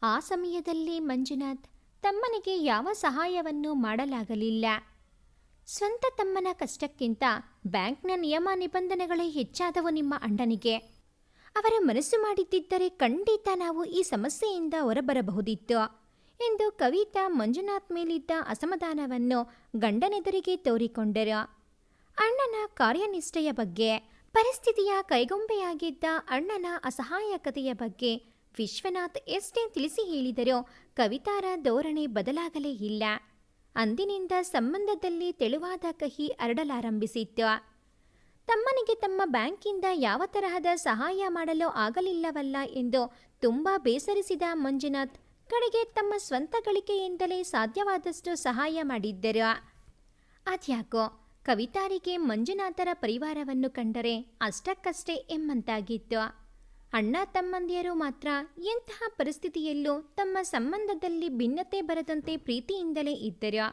ಆ ಸಮಯದಲ್ಲಿ ಮಂಜುನಾಥ್ ತಮ್ಮನಿಗೆ ಯಾವ ಸಹಾಯವನ್ನು ಮಾಡಲಾಗಲಿಲ್ಲ. ಸ್ವಂತ ತಮ್ಮನ ಕಷ್ಟಕ್ಕಿಂತ ಬ್ಯಾಂಕ್ನ ನಿಯಮ ನಿಬಂಧನೆಗಳೇ ಹೆಚ್ಚಾದವು ನಿಮ್ಮ ಅಣ್ಣನಿಗೆ. ಅವರ ಮನಸ್ಸು ಮಾಡಿದ್ದರೆ ಖಂಡಿತ ನಾವು ಈ ಸಮಸ್ಯೆಯಿಂದ ಹೊರಬರಬಹುದಿತ್ತು ಎಂದು ಕವಿತಾ ಮಂಜುನಾಥ್ ಮೇಲಿದ್ದ ಅಸಮಾಧಾನವನ್ನು ಗಂಡನೆದುರಿಗೆ ತೋರಿಕೊಂಡರು. ಅಣ್ಣನ ಕಾರ್ಯನಿಷ್ಠೆಯ ಬಗ್ಗೆ, ಪರಿಸ್ಥಿತಿಯ ಕೈಗೊಂಬೆಯಾಗಿದ್ದ ಅಣ್ಣನ ಅಸಹಾಯಕತೆಯ ಬಗ್ಗೆ ವಿಶ್ವನಾಥ್ ಎಷ್ಟೇ ತಿಳಿಸಿ ಹೇಳಿದರೂ ಕವಿತಾರ ಧೋರಣೆ ಬದಲಾಗಲೇ ಇಲ್ಲ. ಅಂದಿನಿಂದ ಸಂಬಂಧದಲ್ಲಿ ತೆಳುವಾದ ಕಹಿ ಹರಡಲಾರಂಭಿಸಿತ್ತು. ತಮ್ಮನಿಗೆ ತಮ್ಮ ಬ್ಯಾಂಕಿಂದ ಯಾವ ತರಹದ ಸಹಾಯ ಮಾಡಲು ಆಗಲಿಲ್ಲವಲ್ಲ ಎಂದು ತುಂಬ ಬೇಸರಿಸಿದ ಮಂಜುನಾಥ್ ಕಡೆಗೆ ತಮ್ಮ ಸ್ವಂತ ಗಳಿಕೆಯಿಂದಲೇ ಸಾಧ್ಯವಾದಷ್ಟು ಸಹಾಯ ಮಾಡಿದ್ದರು. ಅದ್ಯಾಕೋ ಕವಿತಾರಿಗೆ ಮಂಜುನಾಥರ ಪರಿವಾರವನ್ನು ಕಂಡರೆ ಅಷ್ಟಕ್ಕಷ್ಟೇ ಎಂಬಂತಾಗಿತ್ತು. ಅಣ್ಣ ತಮ್ಮಂದಿಯರು ಮಾತ್ರ ಎಂತಹ ಪರಿಸ್ಥಿತಿಯಲ್ಲೂ ತಮ್ಮ ಸಂಬಂಧದಲ್ಲಿ ಭಿನ್ನತೆ ಬರದಂತೆ ಪ್ರೀತಿಯಿಂದಲೇ ಇದ್ದರು.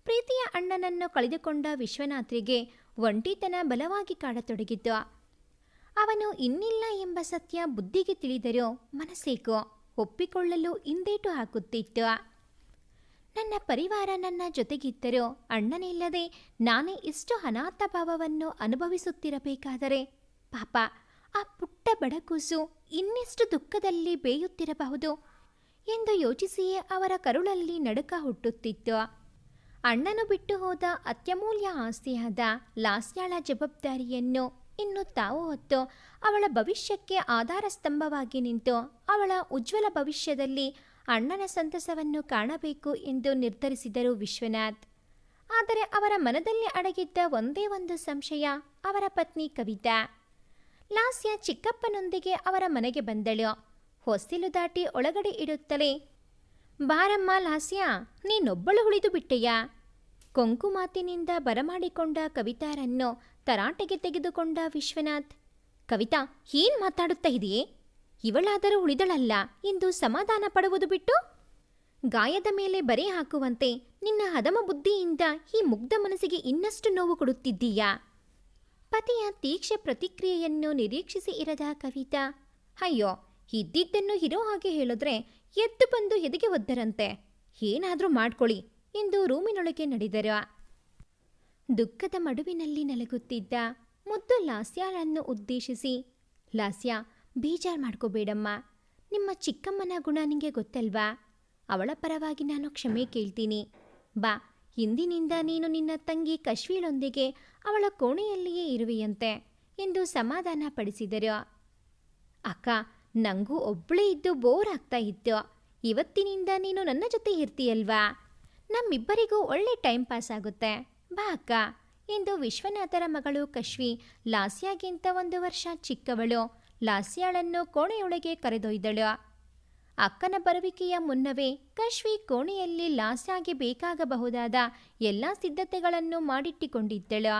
ಪ್ರೀತಿಯ ಅಣ್ಣನನ್ನು ಕಳೆದುಕೊಂಡ ವಿಶ್ವನಾಥರಿಗೆ ಒಂಟಿತನ ಬಲವಾಗಿ ಕಾಡತೊಡಗಿತು. ಅವನು ಇನ್ನಿಲ್ಲ ಎಂಬ ಸತ್ಯ ಬುದ್ಧಿಗೆ ತಿಳಿದರೂ ಮನಸ್ಸೇಕೋ ಒಪ್ಪಿಕೊಳ್ಳಲು ಹಿಂದೇಟು ಹಾಕುತ್ತಿತ್ತು. ನನ್ನ ಪರಿವಾರ ನನ್ನ ಜೊತೆಗಿದ್ದರೂ ಅಣ್ಣನಿಲ್ಲದೆ ನಾನೇ ಇಷ್ಟು ಅನಾಥ ಭಾವವನ್ನು ಅನುಭವಿಸುತ್ತಿರಬೇಕಾದರೆ ಪಾಪ ಆ ಪುಟ್ಟ ಬಡಕೂಸು ಇನ್ನೆಷ್ಟು ದುಃಖದಲ್ಲಿ ಬೇಯುತ್ತಿರಬಹುದು ಎಂದು ಯೋಚಿಸಿಯೇ ಅವರ ಕರುಳಲ್ಲಿ ನಡುಕ ಹುಟ್ಟುತ್ತಿತ್ತು. ಅಣ್ಣನು ಬಿಟ್ಟು ಹೋದ ಅತ್ಯಮೂಲ್ಯ ಆಸ್ತಿಯಾದ ಲಾಸ್ಯಾಳ ಜವಾಬ್ದಾರಿಯನ್ನು ಇನ್ನು ತಾವು ಹೊತ್ತು ಅವಳ ಭವಿಷ್ಯಕ್ಕೆ ಆಧಾರ ಸ್ತಂಭವಾಗಿ ನಿಂತು ಅವಳ ಉಜ್ವಲ ಭವಿಷ್ಯದಲ್ಲಿ ಅಣ್ಣನ ಸಂತಸವನ್ನು ಕಾಣಬೇಕು ಎಂದು ನಿರ್ಧರಿಸಿದರು ವಿಶ್ವನಾಥ್. ಆದರೆ ಅವರ ಮನದಲ್ಲಿ ಅಡಗಿದ್ದ ಒಂದೇ ಒಂದು ಸಂಶಯ ಅವರ ಪತ್ನಿ ಕವಿತಾ. ಲಾಸ್ಯ ಚಿಕ್ಕಪ್ಪನೊಂದಿಗೆ ಅವರ ಮನೆಗೆ ಬಂದಳು. ಹೊಸ್ತಿಲು ದಾಟಿ ಒಳಗಡೆ ಇಡುತ್ತಲೇ, ಬಾರಮ್ಮ ಲಾಸ್ಯ, ನೀನೊಬ್ಬಳು ಉಳಿದು ಬಿಟ್ಟೆಯಾ? ಕೊಂಕು ಮಾತಿನಿಂದ ಬರಮಾಡಿಕೊಂಡ ಕವಿತಾರನ್ನು ತರಾಟೆಗೆ ತೆಗೆದುಕೊಂಡ ವಿಶ್ವನಾಥ್, ಕವಿತಾ ಏನ್ ಮಾತಾಡುತ್ತಾ ಇದೆಯೇ? ಇವಳಾದರೂ ಉಳಿದಳಲ್ಲ ಎಂದು ಸಮಾಧಾನ ಪಡುವುದು ಬಿಟ್ಟು ಗಾಯದ ಮೇಲೆ ಬರೆ ಹಾಕುವಂತೆ ನಿನ್ನ ಹದಮ ಬುದ್ಧಿಯಿಂದ ಈ ಮುಗ್ಧ ಮನಸ್ಸಿಗೆ ಇನ್ನಷ್ಟು ನೋವು ಕೊಡುತ್ತಿದ್ದೀಯಾ? ಪತಿಯ ತೀಕ್ಷ್ಣ ಪ್ರತಿಕ್ರಿಯೆಯನ್ನು ನಿರೀಕ್ಷಿಸಿ ಇರದ ಕವಿತಾ, ಅಯ್ಯೋ ಇದ್ದಿದ್ದನ್ನು ಇರೋ ಹಾಗೆ ಹೇಳಿದ್ರೆ ಎದ್ದು ಬಂದು ಎದೆಗೆ ಒದ್ದರಂತೆ, ಏನಾದರೂ ಮಾಡ್ಕೊಳ್ಳಿ ಎಂದು ರೂಮಿನೊಳಗೆ ನಡೆದರು. ದುಃಖದ ಮಡುವಿನಲ್ಲಿ ನಲಗುತ್ತಿದ್ದ ಮುದ್ದು ಲಾಸ್ಯಾಳನ್ನು ಉದ್ದೇಶಿಸಿ, ಲಾಸ್ಯ ಬೇಜಾರು ಮಾಡ್ಕೋಬೇಡಮ್ಮ, ನಿಮ್ಮ ಚಿಕ್ಕಮ್ಮನ ಗುಣ ನಿಮಗೆ ಗೊತ್ತಲ್ವಾ? ಅವಳ ಪರವಾಗಿ ನಾನು ಕ್ಷಮೆ ಕೇಳ್ತೀನಿ. ಬಾ, ಇಂದಿನಿಂದ ನೀನು ನಿನ್ನ ತಂಗಿ ಕಶ್ವೀಳೊಂದಿಗೆ ಅವಳ ಕೋಣೆಯಲ್ಲಿಯೇ ಇರುವೆಯಂತೆ ಎಂದು ಸಮಾಧಾನ ಪಡಿಸಿದರು. ಅಕ್ಕ, ನನಗೂ ಒಬ್ಬಳೇ ಇದ್ದು ಬೋರ್ ಆಗ್ತಾ ಇತ್ತು. ಇವತ್ತಿನಿಂದ ನೀನು ನನ್ನ ಜೊತೆ ಇರ್ತೀಯಲ್ವಾ? ನಮ್ಮಿಬ್ಬರಿಗೂ ಒಳ್ಳೆ ಟೈಮ್ ಪಾಸ್ ಆಗುತ್ತೆ. ಬಾ ಅಕ್ಕ ಎಂದು ವಿಶ್ವನಾಥರ ಮಗಳು ಕಶ್ವಿ, ಲಾಸ್ಯಾಗಿಂತ 1 ವರ್ಷ ಚಿಕ್ಕವಳು, ಲಾಸ್ಯಾಳನ್ನು ಕೋಣೆಯೊಳಗೆ ಕರೆದೊಯ್ದಳು. ಅಕ್ಕನ ಬರುವಿಕೆಯ ಮುನ್ನವೇ ಕಶ್ವಿ ಕೋಣೆಯಲ್ಲಿ ಲಾಸ್ಯಾಗೆ ಬೇಕಾಗಬಹುದಾದ ಎಲ್ಲ ಸಿದ್ಧತೆಗಳನ್ನು ಮಾಡಿಟ್ಟಿಕೊಂಡಿದ್ದಳು.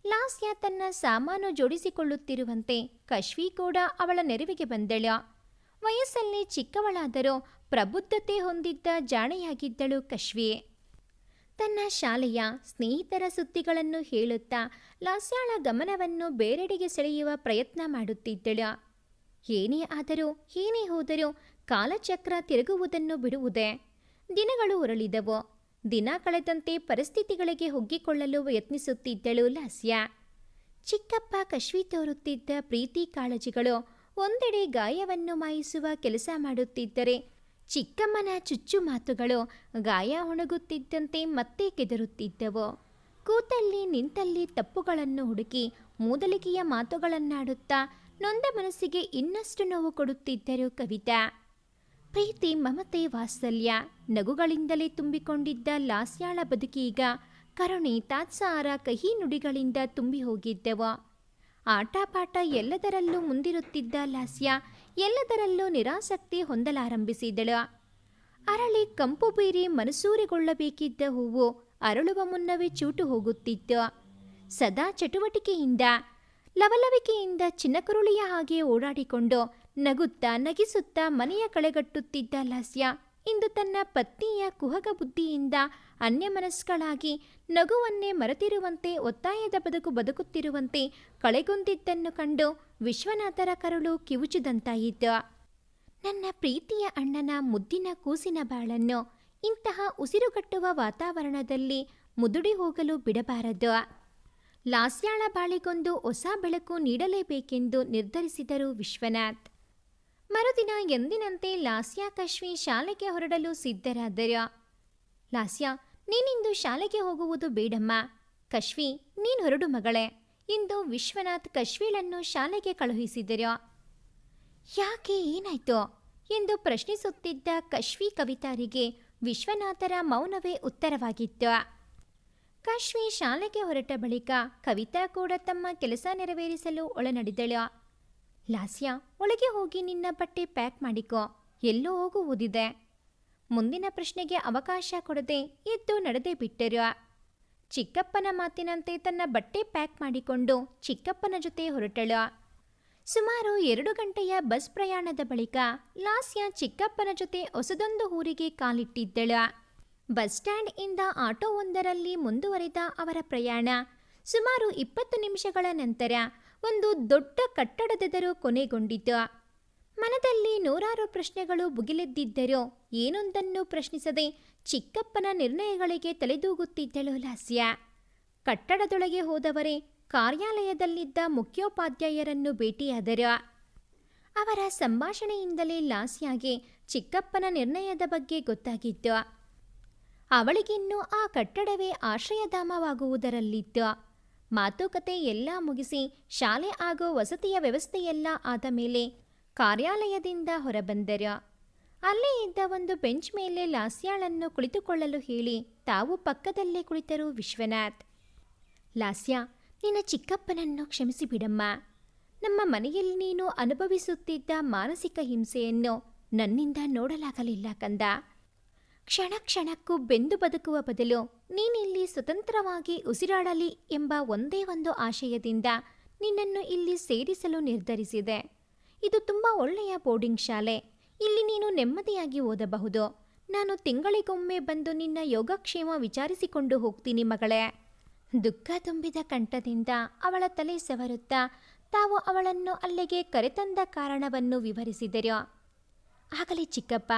ಲಾಸ್ಯ ತನ್ನ ಸಾಮಾನು ಜೋಡಿಸಿಕೊಳ್ಳುತ್ತಿರುವಂತೆ ಕಶ್ವಿ ಕೂಡ ಅವಳ ನೆರವಿಗೆ ಬಂದಳು. ವಯಸ್ಸಲ್ಲಿ ಚಿಕ್ಕವಳಾದರೂ ಪ್ರಬುದ್ಧತೆ ಹೊಂದಿದ್ದ ಜಾಣೆಯಾಗಿದ್ದಳು ಕಶ್ವಿ. ತನ್ನ ಶಾಲೆಯ ಸ್ನೇಹಿತರ ಸುದ್ದಿಗಳನ್ನು ಹೇಳುತ್ತಾ ಲಾಸ್ಯಾಳ ಗಮನವನ್ನು ಬೇರೆಡೆಗೆ ಸೆಳೆಯುವ ಪ್ರಯತ್ನ ಮಾಡುತ್ತಿದ್ದಳು. ಏನೇ ಆದರೂ ಏನೇ ಹೋದರೂ ಕಾಲಚಕ್ರ ತಿರುಗುವುದನ್ನು ಬಿಡುವುದೇ. ದಿನಗಳು ಉರುಳಿದವು. ದಿನ ಕಳೆದಂತೆ ಪರಿಸ್ಥಿತಿಗಳಿಗೆ ಒಗ್ಗಿಕೊಳ್ಳಲು ಯತ್ನಿಸುತ್ತಿದ್ದಳು ಲಾಸ್ಯ. ಚಿಕ್ಕಪ್ಪ ಕಶ್ವಿ ತೋರುತ್ತಿದ್ದ ಪ್ರೀತಿ ಕಾಳಜಿಗಳು ಒಂದೆಡೆ ಗಾಯವನ್ನು ಮಾಯಿಸುವ ಕೆಲಸ ಮಾಡುತ್ತಿದ್ದರೆ, ಚಿಕ್ಕಮ್ಮನ ಚುಚ್ಚು ಮಾತುಗಳು ಗಾಯ ಒಣಗುತ್ತಿದ್ದಂತೆ ಮತ್ತೆ ಕೆದರುತ್ತಿದ್ದವು. ಕೂತಲ್ಲಿ ನಿಂತಲ್ಲಿ ತಪ್ಪುಗಳನ್ನು ಹುಡುಕಿ ಮೂದಲಿಕೆಯ ಮಾತುಗಳನ್ನಾಡುತ್ತಾ ನೊಂದ ಮನಸ್ಸಿಗೆ ಇನ್ನಷ್ಟು ನೋವು ಕೊಡುತ್ತಿದ್ದರು ಕವಿತಾ. ಪ್ರೀತಿ, ಮಮತೆ, ವಾತ್ಸಲ್ಯ, ನಗುಗಳಿಂದಲೇ ತುಂಬಿಕೊಂಡಿದ್ದ ಲಾಸ್ಯಾಳ ಬದುಕೀಗ ಕರುಣೆ, ತಾತ್ಸಾರ, ಕಹಿ ನುಡಿಗಳಿಂದ ತುಂಬಿ ಹೋಗಿದ್ದವು. ಆಟಪಾಠ ಎಲ್ಲದರಲ್ಲೂ ಮುಂದಿರುತ್ತಿದ್ದ ಲಾಸ್ಯ ಎಲ್ಲದರಲ್ಲೂ ನಿರಾಸಕ್ತಿ ಹೊಂದಲಾರಂಭಿಸಿದಳು. ಅರಳಿ ಕಂಪು ಬೀರಿ ಮನಸೂರೆಗೊಳ್ಳಬೇಕಿದ್ದ ಹೂವು ಅರಳುವ ಮುನ್ನವೇ ಚೂಟು ಹೋಗುತ್ತಿತ್ತು. ಸದಾ ಚಟುವಟಿಕೆಯಿಂದ ಲವಲವಿಕೆಯಿಂದ ಚಿನ್ನಕರುಳಿಯ ಹಾಗೆ ಓಡಾಡಿಕೊಂಡು ನಗುತ್ತಾ ನಗಿಸುತ್ತಾ ಮನೆಯ ಕಳೆಗಟ್ಟುತ್ತಿದ್ದ ಲಾಸ್ಯ ಇಂದು ತನ್ನ ಪತ್ನಿಯ ಕುಹಕ ಬುದ್ಧಿಯಿಂದ ಅನ್ಯಮನಸ್ಕಳಾಗಿ ನಗುವನ್ನೇ ಮರೆತಿರುವಂತೆ ಒತ್ತಾಯದ ಬದುಕು ಬದುಕುತ್ತಿರುವಂತೆ ಕಳೆಗುಂದಿದ್ದನ್ನು ಕಂಡು ವಿಶ್ವನಾಥರ ಕರುಳು ಕಿವುಚಿದಂತಾಯಿತು. ನನ್ನ ಪ್ರೀತಿಯ ಅಣ್ಣನ ಮುದ್ದಿನ ಕೂಸಿನ ಬಾಳನ್ನು ಇಂತಹ ಉಸಿರುಗಟ್ಟುವ ವಾತಾವರಣದಲ್ಲಿ ಮುದುಡಿ ಹೋಗಲು ಬಿಡಬಾರದು. ಲಾಸ್ಯಾಳ ಬಾಳಿಗೊಂದು ಹೊಸ ಬೆಳಕು ನೀಡಲೇಬೇಕೆಂದು ನಿರ್ಧರಿಸಿದರು ವಿಶ್ವನಾಥ್. ಮರುದಿನ ಎಂದಿನಂತೆ ಲಾಸ್ಯ ಕಶ್ವಿ ಶಾಲೆಗೆ ಹೊರಡಲು ಸಿದ್ಧರಾದರು. ಲಾಸ್ಯ, ನೀನಿಂದು ಶಾಲೆಗೆ ಹೋಗುವುದು ಬೇಡಮ್ಮ. ಕಶ್ವಿ, ನೀನು ಹೊರಡು ಮಗಳೇ. ಇಂದು ವಿಶ್ವನಾಥ್ ಕಶ್ವೀಳನ್ನು ಶಾಲೆಗೆ ಕಳುಹಿಸಿದರು. ಯಾಕೆ, ಏನಾಯ್ತು ಎಂದು ಪ್ರಶ್ನಿಸುತ್ತಿದ್ದ ಕಶ್ವಿ ಕವಿತಾರಿಗೆ ವಿಶ್ವನಾಥರ ಮೌನವೇ ಉತ್ತರವಾಗಿತ್ತು. ಕಶ್ವಿ ಶಾಲೆಗೆ ಹೊರಟ ಬಳಿಕ ಕವಿತಾ ಕೂಡ ತಮ್ಮ ಕೆಲಸ ನೆರವೇರಿಸಲು ಒಳನಡೆದಳು. ಲಾಸ್ಯ, ಒಳಗೆ ಹೋಗಿ ನಿನ್ನ ಬಟ್ಟೆ ಪ್ಯಾಕ್ ಮಾಡಿಕೊ, ಎಲ್ಲೋ ಹೋಗುವುದಿದೆ. ಮುಂದಿನ ಪ್ರಶ್ನೆಗೆ ಅವಕಾಶ ಕೊಡದೆ ಎದ್ದು ನಡೆದೇ ಬಿಟ್ಟರು. ಚಿಕ್ಕಪ್ಪನ ಮಾತಿನಂತೆ ತನ್ನ ಬಟ್ಟೆ ಪ್ಯಾಕ್ ಮಾಡಿಕೊಂಡು ಚಿಕ್ಕಪ್ಪನ ಜೊತೆ ಹೊರಟಳು. ಸುಮಾರು 2 ಗಂಟೆಯ ಬಸ್ ಪ್ರಯಾಣದ ಬಳಿಕ ಲಾಸ್ಯ ಚಿಕ್ಕಪ್ಪನ ಜೊತೆ ಹೊಸದೊಂದು ಊರಿಗೆ ಕಾಲಿಟ್ಟಿದ್ದಳು. ಬಸ್ ಸ್ಟ್ಯಾಂಡ್ ಇಂದ ಆಟೋವೊಂದರಲ್ಲಿ ಮುಂದುವರಿದ ಅವರ ಪ್ರಯಾಣ ಸುಮಾರು 20 ನಿಮಿಷಗಳ ನಂತರ ಒಂದು ದೊಡ್ಡ ಕಟ್ಟಡದೆದುರು ಕೊನೆಗೊಂಡಿತು. ಮನದಲ್ಲಿ ನೂರಾರು ಪ್ರಶ್ನೆಗಳು ಭುಗಿಲೆದ್ದಿದ್ದರೂ ಏನೊಂದನ್ನು ಪ್ರಶ್ನಿಸದೆ ಚಿಕ್ಕಪ್ಪನ ನಿರ್ಣಯಗಳಿಗೆ ತಲೆದೂಗುತ್ತಿದ್ದಳು ಲಾಸ್ಯ. ಕಟ್ಟಡದೊಳಗೆ ಹೋದವರೇ ಕಾರ್ಯಾಲಯದಲ್ಲಿದ್ದ ಮುಖ್ಯೋಪಾಧ್ಯಾಯರನ್ನು ಭೇಟಿಯಾದರು. ಅವರ ಸಂಭಾಷಣೆಯಿಂದಲೇ ಲಾಸ್ಯಾಗೆ ಚಿಕ್ಕಪ್ಪನ ನಿರ್ಣಯದ ಬಗ್ಗೆ ಗೊತ್ತಾಗಿತ್ತು. ಅವಳಿಗಿನ್ನೂ ಆ ಕಟ್ಟಡವೇ ಆಶ್ರಯಧಾಮವಾಗುವುದರಲ್ಲಿತ್ತು. ಮಾತುಕತೆ ಎಲ್ಲ ಮುಗಿಸಿ ಶಾಲೆ ಹಾಗೂ ವಸತಿಯ ವ್ಯವಸ್ಥೆಯೆಲ್ಲ ಆದ ಮೇಲೆ ಕಾರ್ಯಾಲಯದಿಂದ ಹೊರಬಂದರು. ಅಲ್ಲೇ ಇದ್ದ ಒಂದು ಬೆಂಚ್ ಮೇಲೆ ಲಾಸ್ಯಾಳನ್ನು ಕುಳಿತುಕೊಳ್ಳಲು ಹೇಳಿ ತಾವು ಪಕ್ಕದಲ್ಲೇ ಕುಳಿತರು ವಿಶ್ವನಾಥ್. ಲಾಸ್ಯ, ನಿನ್ನ ಚಿಕ್ಕಪ್ಪನನ್ನು ಕ್ಷಮಿಸಿಬಿಡಮ್ಮ. ನಮ್ಮ ಮನೆಯಲ್ಲಿ ನೀನು ಅನುಭವಿಸುತ್ತಿದ್ದ ಮಾನಸಿಕ ಹಿಂಸೆಯನ್ನು ನನ್ನಿಂದ ನೋಡಲಾಗಲಿಲ್ಲ ಕಂದ. ಕ್ಷಣ ಕ್ಷಣಕ್ಕೂ ಬೆಂದು ಬದುಕುವ ಬದಲು ನೀನಿಲ್ಲಿ ಸ್ವತಂತ್ರವಾಗಿ ಉಸಿರಾಡಲಿ ಎಂಬ ಒಂದೇ ಒಂದು ಆಶಯದಿಂದ ನಿನ್ನನ್ನು ಇಲ್ಲಿ ಸೇರಿಸಲು ನಿರ್ಧರಿಸಿದೆ. ಇದು ತುಂಬ ಒಳ್ಳೆಯ ಬೋರ್ಡಿಂಗ್ ಶಾಲೆ. ಇಲ್ಲಿ ನೀನು ನೆಮ್ಮದಿಯಾಗಿ ಓದಬಹುದು. ನಾನು ತಿಂಗಳಿಗೊಮ್ಮೆ ಬಂದು ನಿನ್ನ ಯೋಗಕ್ಷೇಮ ವಿಚಾರಿಸಿಕೊಂಡು ಹೋಗ್ತೀನಿ ಮಗಳೇ. ದುಃಖ ತುಂಬಿದ ಕಂಠದಿಂದ ಅವಳ ತಲೆ ಸವರುತ್ತಾ ತಾವು ಅವಳನ್ನು ಅಲ್ಲಿಗೆ ಕರೆತಂದ ಕಾರಣವನ್ನು ವಿವರಿಸಿದರು. ಆಗಲಿ ಚಿಕ್ಕಪ್ಪ,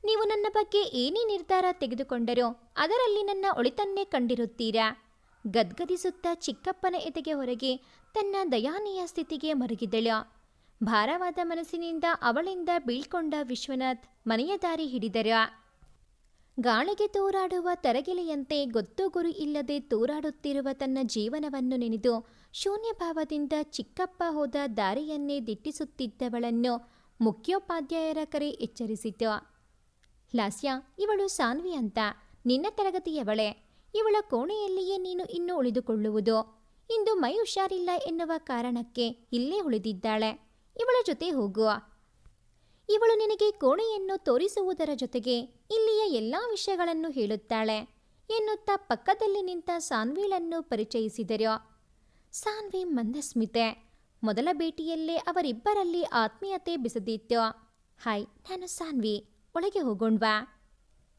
ನೀವು ನನ್ನ ಬಗ್ಗೆ ಏನೇ ನಿರ್ಧಾರ ತೆಗೆದುಕೊಂಡರೋ ಅದರಲ್ಲಿ ನನ್ನ ಒಳಿತನ್ನೇ ಕಂಡಿರುತ್ತೀರಾ. ಗದ್ಗದಿಸುತ್ತಾ ಚಿಕ್ಕಪ್ಪನ ಎದೆಗೆ ಹೊರಗೆ ತನ್ನ ದಯಾನೀಯ ಸ್ಥಿತಿಗೆ ಮರುಗಿದಳು. ಭಾರವಾದ ಮನಸ್ಸಿನಿಂದ ಅವಳಿಂದ ಬೀಳ್ಕೊಂಡ ವಿಶ್ವನಾಥ್ ಮನೆಯ ದಾರಿ ಹಿಡಿದರು. ಗಾಳಿಗೆ ತೂರಾಡುವ ತರಗೆಲೆಯಂತೆ ಗೊತ್ತು ಗುರಿ ಇಲ್ಲದೆ ತೂರಾಡುತ್ತಿರುವ ತನ್ನ ಜೀವನವನ್ನು ನೆನೆದು ಶೂನ್ಯ ಭಾವದಿಂದ ಚಿಕ್ಕಪ್ಪ ಹೋದ ದಾರಿಯನ್ನೇ ದಿಟ್ಟಿಸುತ್ತಿದ್ದವಳನ್ನು ಮುಖ್ಯೋಪಾಧ್ಯಾಯರ ಕರೆ ಎಚ್ಚರಿಸಿತು. ಲಾಸ್ಯ, ಇವಳು ಸಾನ್ವಿ ಅಂತ, ನಿನ್ನ ತರಗತಿಯವಳೆ. ಇವಳ ಕೋಣೆಯಲ್ಲಿಯೇ ನೀನು ಇನ್ನೂ ಉಳಿದುಕೊಳ್ಳುವುದು. ಇಂದು ಮೈ ಹುಷಾರಿಲ್ಲ ಎನ್ನುವ ಕಾರಣಕ್ಕೆ ಇಲ್ಲೇ ಉಳಿದಿದ್ದಾಳೆ. ಇವಳ ಜೊತೆ ಹೋಗುವ. ಇವಳು ನಿನಗೆ ಕೋಣೆಯನ್ನು ತೋರಿಸುವುದರ ಜೊತೆಗೆ ಇಲ್ಲಿಯ ಎಲ್ಲ ವಿಷಯಗಳನ್ನು ಹೇಳುತ್ತಾಳೆ ಎನ್ನುತ್ತಾ ಪಕ್ಕದಲ್ಲಿ ನಿಂತ ಸಾನ್ವಿಳನ್ನು ಪರಿಚಯಿಸಿದರು. ಸಾನ್ವಿ ಮಂದಸ್ಮಿತೆ. ಮೊದಲ ಭೇಟಿಯಲ್ಲೇ ಅವರಿಬ್ಬರಲ್ಲಿ ಆತ್ಮೀಯತೆ ಬೆಸೆದಿತ್ತು. ಹಾಯ್, ನಾನು ಸಾನ್ವಿ, ಒಳಗೆ ಹೋಗೋಣವಾ?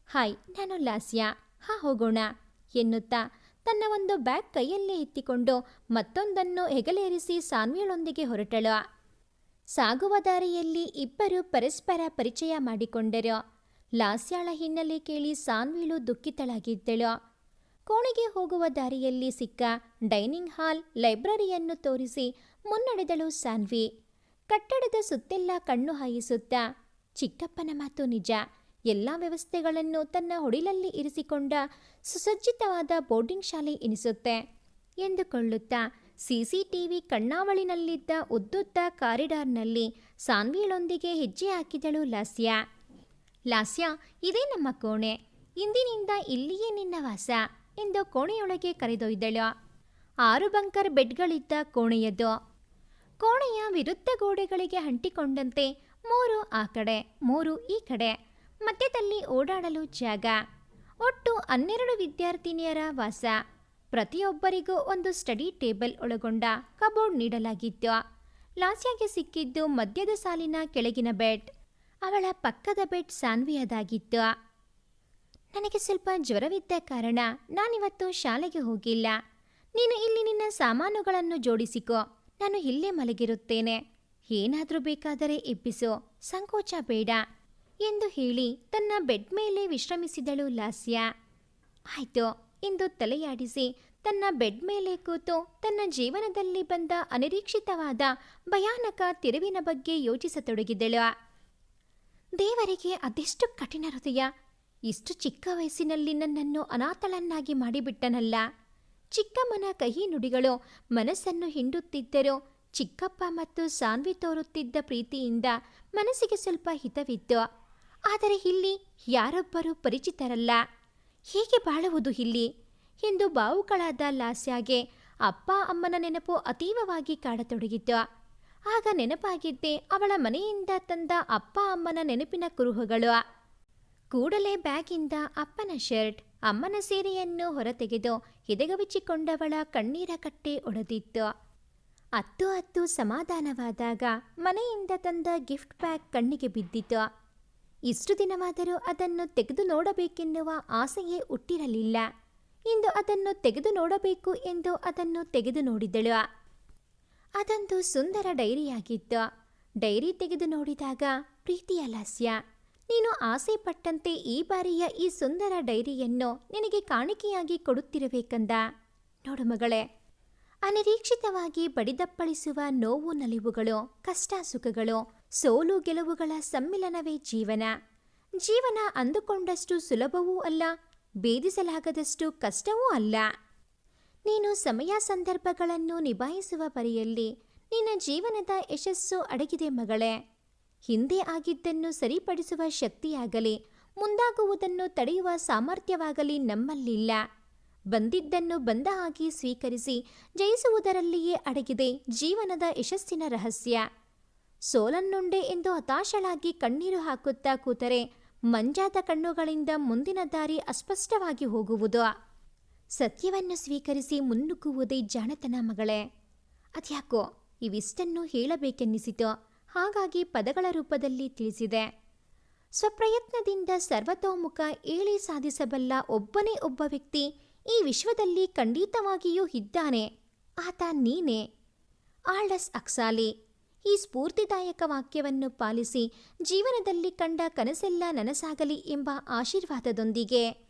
ಹಾಯ್, ನಾನು ಲಾಸ್ಯ, ಹಾ ಹೋಗೋಣ ಎನ್ನುತ್ತಾ ತನ್ನ ಒಂದು ಬ್ಯಾಗ್ ಕೈಯಲ್ಲೇ ಎತ್ತಿಕೊಂಡು ಮತ್ತೊಂದನ್ನು ಹೆಗಲೇರಿಸಿ ಸಾನ್ವಿಯಳೊಂದಿಗೆ ಹೊರಟಳು. ಸಾಗುವ ದಾರಿಯಲ್ಲಿ ಇಬ್ಬರು ಪರಸ್ಪರ ಪರಿಚಯ ಮಾಡಿಕೊಂಡರು. ಲಾಸ್ಯಾಳ ಹಿನ್ನೆಲೆ ಕೇಳಿ ಸಾನ್ವಿಳು ದುಃಖಿತಳಾಗಿದ್ದಳು. ಕೋಣೆಗೆ ಹೋಗುವ ದಾರಿಯಲ್ಲಿ ಸಿಕ್ಕ ಡೈನಿಂಗ್ ಹಾಲ್, ಲೈಬ್ರರಿಯನ್ನು ತೋರಿಸಿ ಮುನ್ನಡೆದಳು ಸಾನ್ವಿ. ಕಟ್ಟಡದ ಸುತ್ತೆಲ್ಲ ಕಣ್ಣು ಹಾಯಿಸುತ್ತಾ, ಚಿಕ್ಕಪ್ಪನ ಮಾತು ನಿಜ, ಎಲ್ಲ ವ್ಯವಸ್ಥೆಗಳನ್ನು ತನ್ನ ಹೊಡಿಲಲ್ಲಿ ಇರಿಸಿಕೊಂಡ ಸುಸಜ್ಜಿತವಾದ ಬೋರ್ಡಿಂಗ್ ಶಾಲೆ ಎನಿಸುತ್ತೆ ಎಂದುಕೊಳ್ಳುತ್ತಾ CCTV ಕಣ್ಣಾವಳಿನಲ್ಲಿದ್ದ ಉದ್ದುದ್ದ ಕಾರಿಡಾರ್ನಲ್ಲಿ ಸಾನ್ವಿಳೊಂದಿಗೆ ಹೆಜ್ಜೆ ಹಾಕಿದಳು ಲಾಸ್ಯ. ಲಾಸ್ಯ, ಇದೇ ನಮ್ಮ ಕೋಣೆ. ಇಂದಿನಿಂದ ಇಲ್ಲಿಯೇ ನಿನ್ನ ವಾಸ ಎಂದು ಕೋಣೆಯೊಳಗೆ ಕರೆದೊಯ್ದಳು. 6 ಬಂಕರ್ ಬೆಡ್ಗಳಿದ್ದ ಕೋಣೆಯದು. ಕೋಣೆಯ ವಿರುದ್ಧ ಗೋಡೆಗಳಿಗೆ ಅಂಟಿಕೊಂಡಂತೆ ಮೂರು ಆ ಕಡೆ, ಮೂರು ಈ ಕಡೆ, ಮಧ್ಯದಲ್ಲಿ ಓಡಾಡಲು ಜಾಗ. ಒಟ್ಟು 12 ವಿದ್ಯಾರ್ಥಿನಿಯರ ವಾಸ. ಪ್ರತಿಯೊಬ್ಬರಿಗೂ ಒಂದು ಸ್ಟಡಿ ಟೇಬಲ್ ಒಳಗೊಂಡ ಕಬೋರ್ಡ್ ನೀಡಲಾಗಿತ್ತು. ಲಾಸ್ಯಾಗೆ ಸಿಕ್ಕಿದ್ದು ಮಧ್ಯದ ಸಾಲಿನ ಕೆಳಗಿನ ಬೆಡ್. ಅವಳ ಪಕ್ಕದ ಬೆಡ್ ಸಾನ್ವಿಯದಾಗಿತ್ತು. ನನಗೆ ಸ್ವಲ್ಪ ಜ್ವರವಿದ್ದ ಕಾರಣ ನಾನಿವತ್ತು ಶಾಲೆಗೆ ಹೋಗಿಲ್ಲ. ನೀನು ಇಲ್ಲಿ ನಿನ್ನ ಸಾಮಾನುಗಳನ್ನು ಜೋಡಿಸಿಕೋ, ನಾನು ಇಲ್ಲೇ ಮಲಗಿರುತ್ತೇನೆ. ಏನಾದರೂ ಬೇಕಾದರೆ ಎಬ್ಬಿಸು, ಸಂಕೋಚ ಬೇಡ ಎಂದು ಹೇಳಿ ತನ್ನ ಬೆಡ್ ಮೇಲೆ ವಿಶ್ರಮಿಸಿದಳು ಲಾಸ್ಯ. ಆಯ್ತು ಎಂದು ತಲೆಯಾಡಿಸಿ ತನ್ನ ಬೆಡ್ ಮೇಲೆ ಕೂತು ತನ್ನ ಜೀವನದಲ್ಲಿ ಬಂದ ಅನಿರೀಕ್ಷಿತವಾದ ಭಯಾನಕ ತಿರುವಿನ ಬಗ್ಗೆ ಯೋಚಿಸತೊಡಗಿದಳು. ದೇವರಿಗೆ ಅದೆಷ್ಟು ಕಠಿಣ ಹೃದಯ! ಇಷ್ಟು ಚಿಕ್ಕ ವಯಸ್ಸಿನಲ್ಲಿ ನನ್ನನ್ನು ಅನಾಥಳನ್ನಾಗಿ ಮಾಡಿಬಿಟ್ಟನಲ್ಲ. ಚಿಕ್ಕಮ್ಮನ ಕಹಿ ನುಡಿಗಳು ಮನಸ್ಸನ್ನು ಹಿಂಡುತ್ತಿದ್ದರೂ ಚಿಕ್ಕಪ್ಪ ಮತ್ತು ಸಾನ್ವಿ ತೋರುತ್ತಿದ್ದ ಪ್ರೀತಿಯಿಂದ ಮನಸ್ಸಿಗೆ ಸ್ವಲ್ಪ ಹಿತವಿತ್ತು. ಆದರೆ ಇಲ್ಲಿ ಯಾರೊಬ್ಬರೂ ಪರಿಚಿತರಲ್ಲ. ಹೇಗೆ ಬಾಳುವುದು ಇಲ್ಲಿ ಎಂದು ಬಾವುಗಳಾದ ಲಾಸ್ಯಾಗೆ ಅಪ್ಪ ಅಮ್ಮನ ನೆನಪು ಅತೀವವಾಗಿ ಕಾಡತೊಡಗಿತು. ಆಗ ನೆನಪಾಗಿದ್ದೇ ಅವಳ ಮನೆಯಿಂದ ತಂದ ಅಪ್ಪ ಅಮ್ಮನ ನೆನಪಿನ ಕುರುಹುಗಳು. ಕೂಡಲೇ ಬ್ಯಾಗಿಂದ ಅಪ್ಪನ ಶರ್ಟ್, ಅಮ್ಮನ ಸೀರೆಯನ್ನು ಹೊರತೆಗೆದು ಎದೆಗವಿಚಿಕೊಂಡವಳ ಕಣ್ಣೀರ ಕಟ್ಟೆ ಒಡೆದಿತ್ತು. ಅತ್ತು ಸಮಾಧಾನವಾದಾಗ ಮನೆಯಿಂದ ತಂದ ಗಿಫ್ಟ್ ಬ್ಯಾಗ್ ಕಣ್ಣಿಗೆ ಬಿದ್ದಿತು. ಇಷ್ಟು ದಿನವಾದರೂ ಅದನ್ನು ತೆಗೆದು ನೋಡಬೇಕೆನ್ನುವ ಆಸೆಯೇ ಹುಟ್ಟಿರಲಿಲ್ಲ. ಇಂದು ಅದನ್ನು ತೆಗೆದು ನೋಡಬೇಕು ಎಂದು ಅದನ್ನು ತೆಗೆದು ನೋಡಿದಳು. ಅದೊಂದು ಸುಂದರ ಡೈರಿಯಾಗಿತ್ತು. ಡೈರಿ ತೆಗೆದು ನೋಡಿದಾಗ, ಪ್ರೀತಿಯ ಲಾಸ್ಯ, ನೀನು ಆಸೆ ಪಟ್ಟಂತೆ ಈ ಬಾರಿಯ ಈ ಸುಂದರ ಡೈರಿಯನ್ನು ನಿನಗೆ ಕಾಣಿಕೆಯಾಗಿ ಕೊಡುತ್ತಿರಬೇಕಂದ. ನೋಡು ಮಗಳೇ, ಅನಿರೀಕ್ಷಿತವಾಗಿ ಬಡಿದಪ್ಪಳಿಸುವ ನೋವು ನಲಿವುಗಳು, ಕಷ್ಟ ಸುಖಗಳು, ಸೋಲು ಗೆಲುವುಗಳ ಸಮ್ಮಿಲನವೇ ಜೀವನ. ಜೀವನ ಅಂದುಕೊಂಡಷ್ಟು ಸುಲಭವೂ ಅಲ್ಲ, ಭೇದಿಸಲಾಗದಷ್ಟು ಕಷ್ಟವೂ ಅಲ್ಲ. ನೀನು ಸಮಯ ಸಂದರ್ಭಗಳನ್ನು ನಿಭಾಯಿಸುವ ಪರಿಯಲ್ಲಿ ನಿನ್ನ ಜೀವನದ ಯಶಸ್ಸು ಅಡಗಿದೆ ಮಗಳೇ. ಹಿಂದೆ ಆಗಿದ್ದನ್ನು ಸರಿಪಡಿಸುವ ಶಕ್ತಿಯಾಗಲಿ ಮುಂದಾಗುವುದನ್ನು ತಡೆಯುವ ಸಾಮರ್ಥ್ಯವಾಗಲಿ ನಮ್ಮಲ್ಲಿಲ್ಲ. ಬಂದಿದ್ದನ್ನು ಬಂದ ಹಾಗೆ ಸ್ವೀಕರಿಸಿ ಜಯಿಸುವುದರಲ್ಲಿಯೇ ಅಡಗಿದೆ ಜೀವನದ ಯಶಸ್ಸಿನ ರಹಸ್ಯ. ಸೋಲನ್ನುಂಡೆ ಎಂದು ಹತಾಶಳಾಗಿ ಕಣ್ಣೀರು ಹಾಕುತ್ತಾ ಕೂತರೆ ಮಂಜಾದ ಕಣ್ಣುಗಳಿಂದ ಮುಂದಿನ ದಾರಿ ಅಸ್ಪಷ್ಟವಾಗಿ ಹೋಗುವುದು. ಸತ್ಯವನ್ನು ಸ್ವೀಕರಿಸಿ ಮುನ್ನುಗ್ಗುವುದೇ ಜಾಣತನ ಮಗಳೇ. ಅದ್ಯಾಕೋ ಇವಿಷ್ಟನ್ನು ಹೇಳಬೇಕೆನ್ನಿಸಿತು. ಹಾಗಾಗಿ ಪದಗಳ ರೂಪದಲ್ಲಿ ತಿಳಿಸಿದೆ. ಸ್ವಪ್ರಯತ್ನದಿಂದ ಸರ್ವತೋಮುಖ ಏಳಿ ಸಾಧಿಸಬಲ್ಲ ಒಬ್ಬನೇ ಒಬ್ಬ ವ್ಯಕ್ತಿ ಈ ವಿಶ್ವದಲ್ಲಿ ಖಂಡಿತವಾಗಿಯೂ ಇದ್ದಾನೆ. ಆತ ನೀನೇ. ಆಲ್ಡಸ್ ಅಕ್ಸಾಲಿ. ಈ ಸ್ಫೂರ್ತಿದಾಯಕ ವಾಕ್ಯವನ್ನು ಪಾಲಿಸಿ ಜೀವನದಲ್ಲಿ ಕಂಡ ಕನಸೆಲ್ಲ ನನಸಾಗಲಿ ಎಂಬ ಆಶೀರ್ವಾದದೊಂದಿಗೆ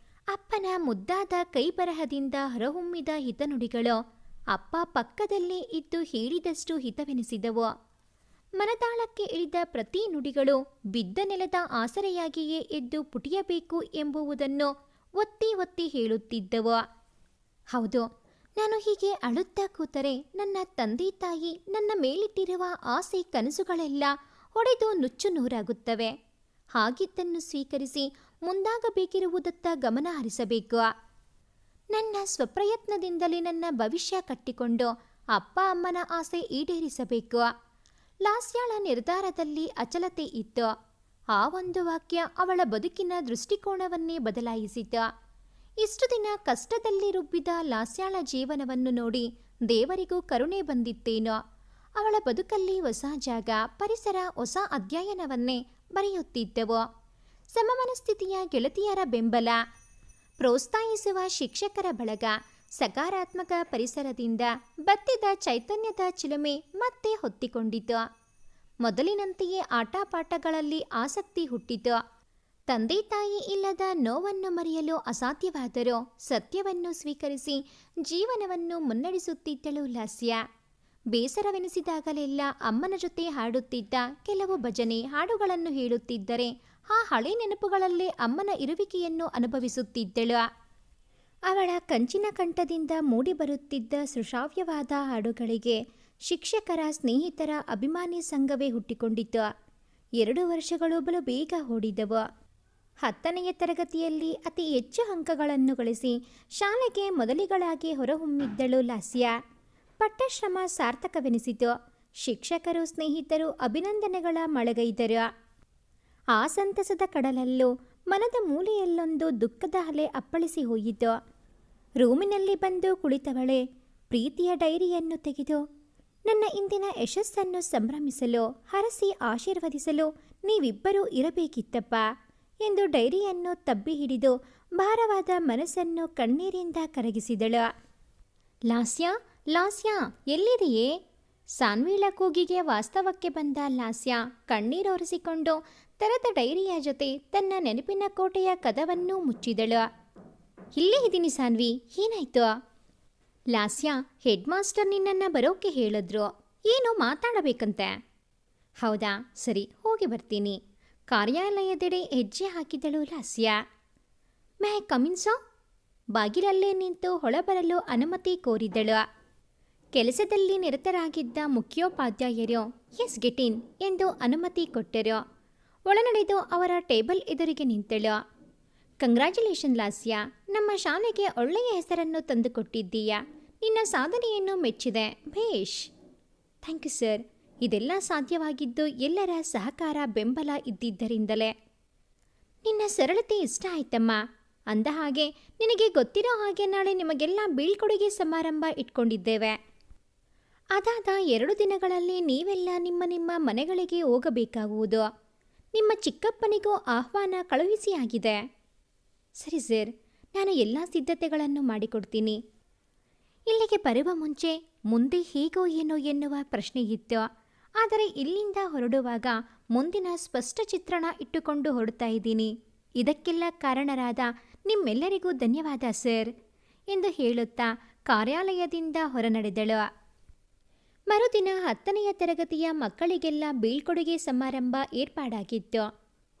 ಅಪ್ಪನ ಮುದ್ದಾದ ಕೈಬರಹದಿಂದ ಹೊರಹೊಮ್ಮಿದ ಹಿತನುಡಿಗಳು ಅಪ್ಪ ಪಕ್ಕದಲ್ಲೇ ಇದ್ದು ಹೇಳಿದಷ್ಟು ಹಿತವೆನಿಸಿದವು. ಮನದಾಳಕ್ಕೆ ಇಳಿದ ಪ್ರತಿ ನುಡಿಗಳು ಬಿದ್ದ ನೆಲದ ಆಸರೆಯಾಗಿಯೇ ಎದ್ದು ಪುಟಿಯಬೇಕು ಎಂಬುವುದನ್ನು ಒತ್ತಿ ಒತ್ತಿ ಹೇಳುತ್ತಿದ್ದವು. ಹೌದು, ನಾನು ಹೀಗೆ ಅಳುತ್ತಾ ಕೂತರೆ ನನ್ನ ತಂದೆ ತಾಯಿ ನನ್ನ ಮೇಲಿಟ್ಟಿರುವ ಆಸೆ ಕನಸುಗಳೆಲ್ಲ ಹೊಡೆದು ನುಚ್ಚು ನೂರಾಗುತ್ತವೆ. ಹಾಗಿದ್ದನ್ನು ಸ್ವೀಕರಿಸಿ ಮುಂದಾಗಬೇಕಿರುವುದತ್ತ ಗಮನ ಹರಿಸಬೇಕು. ನನ್ನ ಸ್ವಪ್ರಯತ್ನದಿಂದಲೇ ನನ್ನ ಭವಿಷ್ಯ ಕಟ್ಟಿಕೊಂಡು ಅಪ್ಪ ಅಮ್ಮನ ಆಸೆ ಈಡೇರಿಸಬೇಕು. ಲಾಸ್ಯಾಳ ನಿರ್ಧಾರದಲ್ಲಿ ಅಚಲತೆ ಇತ್ತು. ಆ ಒಂದು ವಾಕ್ಯ ಅವಳ ಬದುಕಿನ ದೃಷ್ಟಿಕೋನವನ್ನೇ ಬದಲಾಯಿಸಿತು. ಇಷ್ಟು ದಿನ ಕಷ್ಟದಲ್ಲಿ ರುಬ್ಬಿದ ಲಾಸ್ಯಾಳ ಜೀವನವನ್ನು ನೋಡಿ ದೇವರಿಗೂ ಕರುಣೆ ಬಂದಿತ್ತೇನೋ. ಅವಳ ಬದುಕಲ್ಲಿ ಹೊಸ ಜಾಗ, ಪರಿಸರ, ಹೊಸ ಅಧ್ಯಯನವನ್ನೇ ಬರೆಯುತ್ತಿದ್ದವು. ಸಮಮನಸ್ಥಿತಿಯ ಗೆಳತಿಯರ ಬೆಂಬಲ, ಪ್ರೋತ್ಸಾಹಿಸುವ ಶಿಕ್ಷಕರ ಬಳಗ, ಸಕಾರಾತ್ಮಕ ಪರಿಸರದಿಂದ ಬತ್ತಿದ ಚೈತನ್ಯದ ಚಿಲುಮೆ ಮತ್ತೆ ಹೊತ್ತಿಕೊಂಡಿತು. ಮೊದಲಿನಂತೆಯೇ ಆಟಪಾಠಗಳಲ್ಲಿ ಆಸಕ್ತಿ ಹುಟ್ಟಿತು. ತಂದೆ ತಾಯಿ ಇಲ್ಲದ ನೋವನ್ನು ಮರೆಯಲು ಅಸಾಧ್ಯವಾದರೂ ಸತ್ಯವನ್ನು ಸ್ವೀಕರಿಸಿ ಜೀವನವನ್ನು ಮುನ್ನಡೆಸುತ್ತಿದ್ದಳು ಲಾಸ್ಯ. ಬೇಸರವೆನಿಸಿದಾಗಲೆಲ್ಲ ಅಮ್ಮನ ಜೊತೆ ಹಾಡುತ್ತಿದ್ದ ಕೆಲವು ಭಜನೆ ಹಾಡುಗಳನ್ನು ಹೇಳುತ್ತಿದ್ದರೆ ಆ ಹಳೆ ನೆನಪುಗಳಲ್ಲೇ ಅಮ್ಮನ ಇರುವಿಕೆಯನ್ನು ಅನುಭವಿಸುತ್ತಿದ್ದಳು. ಅವಳ ಕಂಚಿನ ಕಂಠದಿಂದ ಮೂಡಿಬರುತ್ತಿದ್ದ ಸುಶ್ರಾವ್ಯವಾದ ಹಾಡುಗಳಿಗೆ ಶಿಕ್ಷಕರ, ಸ್ನೇಹಿತರ ಅಭಿಮಾನಿ ಸಂಘವೇ ಹುಟ್ಟಿಕೊಂಡಿತು. 2 ವರ್ಷಗಳು ಬಲು ಬೇಗ ಓಡಿದವು. 10ನೆಯ ತರಗತಿಯಲ್ಲಿ ಅತಿ ಹೆಚ್ಚು ಅಂಕಗಳನ್ನು ಗಳಿಸಿ ಶಾಲೆಗೆ ಮೊದಲಿಗಳಾಗಿ ಹೊರಹೊಮ್ಮಿದ್ದಳು ಲಾಸ್ಯ. ಪಟ್ಟಶ್ರಮ ಸಾರ್ಥಕವೆನಿಸಿತು. ಶಿಕ್ಷಕರು ಸ್ನೇಹಿತರು ಅಭಿನಂದನೆಗಳ ಮಳೆಗೈದರು. ಆ ಸಂತಸದ ಕಡಲಲ್ಲೂ ಮನದ ಮೂಲೆಯಲ್ಲೊಂದು ದುಃಖದ ಅಲೆ ಅಪ್ಪಳಿಸಿ ಹೋಯಿತು. ರೂಮಿನಲ್ಲಿ ಬಂದು ಕುಳಿತವಳೆ ಪ್ರೀತಿಯ ಡೈರಿಯನ್ನು ತೆಗೆದು, ನನ್ನ ಇಂದಿನ ಯಶಸ್ಸನ್ನು ಸಂಭ್ರಮಿಸಲು ಹರಸಿ ಆಶೀರ್ವದಿಸಲು ನೀವಿಬ್ಬರೂ ಇರಬೇಕಿತ್ತಪ್ಪ ಎಂದು ಡೈರಿಯನ್ನು ತಬ್ಬಿ ಹಿಡಿದು ಭಾರವಾದ ಮನಸ್ಸನ್ನು ಕಣ್ಣೀರಿಂದ ಕರಗಿಸಿದಳು. ಲಾಸ್ಯ, ಲಾಸ್ಯ, ಎಲ್ಲಿದೆಯೇ? ಸಾನ್ವಿಳ ಕೂಗಿಗೆ ವಾಸ್ತವಕ್ಕೆ ಬಂದ ಲಾಸ್ಯ ಕಣ್ಣೀರೊರೆಸಿಕೊಂಡು ತೆರೆದ ಡೈರಿಯ ಜೊತೆ ತನ್ನ ನೆನಪಿನ ಕೋಟೆಯ ಕದವನ್ನೂ ಮುಚ್ಚಿದಳು. ಇಲ್ಲೇ ಇದ್ದೀನಿ ಸಾನ್ವಿ, ಏನಾಯ್ತು? ಲಾಸ್ಯ, ಹೆಡ್ ಮಾಸ್ಟರ್ ನಿನ್ನನ್ನು ಬರೋಕ್ಕೆ ಹೇಳಿದ್ರು, ಏನೋ ಮಾತಾಡಬೇಕಂತೆ. ಹೌದಾ, ಸರಿ, ಹೋಗಿ ಬರ್ತೀನಿ. ಕಾರ್ಯಾಲಯದೆಡೆ ಹೆಜ್ಜೆ ಹಾಕಿದಳು Lasya. May I come in sir? ಬಾಗಿಲಲ್ಲೇ ನಿಂತು ಹೊಳಬರಲು ಅನುಮತಿ ಕೋರಿದಳು. ಕೆಲಸದಲ್ಲಿ ನಿರತರಾಗಿದ್ದ ಮುಖ್ಯೋಪಾಧ್ಯಾಯರು ಎಸ್ ಗೆಟ್ ಇನ್ ಎಂದು ಅನುಮತಿ ಕೊಟ್ಟರು. ಒಳನಡೆದು ಅವರ ಟೇಬಲ್ ಎದುರಿಗೆ ನಿಂತಳು. ಕಂಗ್ರ್ಯಾಚುಲೇಷನ್ ಲಾಸ್ಯ, ನಮ್ಮ ಶಾಲೆಗೆ ಒಳ್ಳೆಯ ಹೆಸರನ್ನು ತಂದುಕೊಟ್ಟಿದ್ದೀಯಾ. ನಿನ್ನ ಸಾಧನೆಯನ್ನು ಮೆಚ್ಚಿದೆ. ಭೇಷ್. Thank you sir. ಇದೆಲ್ಲ ಸಾಧ್ಯವಾಗಿದ್ದು ಎಲ್ಲರ ಸಹಕಾರ ಬೆಂಬಲ ಇದ್ದಿದ್ದರಿಂದಲೇ. ನಿನ್ನ ಸರಳತೆ ಇಷ್ಟ ಆಯ್ತಮ್ಮ. ಅಂದ ಹಾಗೆ ನಿನಗೆ ಗೊತ್ತಿರೋ ಹಾಗೆ ನಾಳೆ ನಿಮಗೆಲ್ಲ ಬೀಳ್ಕೊಡುಗೆ ಸಮಾರಂಭ ಇಟ್ಕೊಂಡಿದ್ದೇವೆ. ಅದಾದ 2 ದಿನಗಳಲ್ಲಿ ನೀವೆಲ್ಲ ನಿಮ್ಮ ನಿಮ್ಮ ಮನೆಗಳಿಗೆ ಹೋಗಬೇಕಾಗುವುದು. ನಿಮ್ಮ ಚಿಕ್ಕಪ್ಪನಿಗೂ ಆಹ್ವಾನ ಕಳುಹಿಸಿ ಆಗಿದೆ. ಸರಿ ಸರ್, ನಾನು ಎಲ್ಲ ಸಿದ್ಧತೆಗಳನ್ನು ಮಾಡಿಕೊಡ್ತೀನಿ. ಇಲ್ಲಿಗೆ ಬರುವ ಮುಂದೆ ಹೇಗೋ ಏನೋ ಎನ್ನುವ ಪ್ರಶ್ನೆಯಿತ್ತು. ಆದರೆ ಇಲ್ಲಿಂದ ಹೊರಡುವಾಗ ಮುಂದಿನ ಸ್ಪಷ್ಟ ಚಿತ್ರಣ ಇಟ್ಟುಕೊಂಡು ಹೊರಡ್ತಾ ಇದ್ದೀನಿ. ಇದಕ್ಕೆಲ್ಲ ಕಾರಣರಾದ ನಿಮ್ಮೆಲ್ಲರಿಗೂ ಧನ್ಯವಾದ ಸರ್ ಎಂದು ಹೇಳುತ್ತಾ ಕಾರ್ಯಾಲಯದಿಂದ ಹೊರನಡೆದಳು. ಮರುದಿನ 10ನೇ ತರಗತಿಯ ಮಕ್ಕಳಿಗೆಲ್ಲ ಬೀಳ್ಕೊಡುಗೆ ಸಮಾರಂಭ ಏರ್ಪಾಡಾಗಿತ್ತು.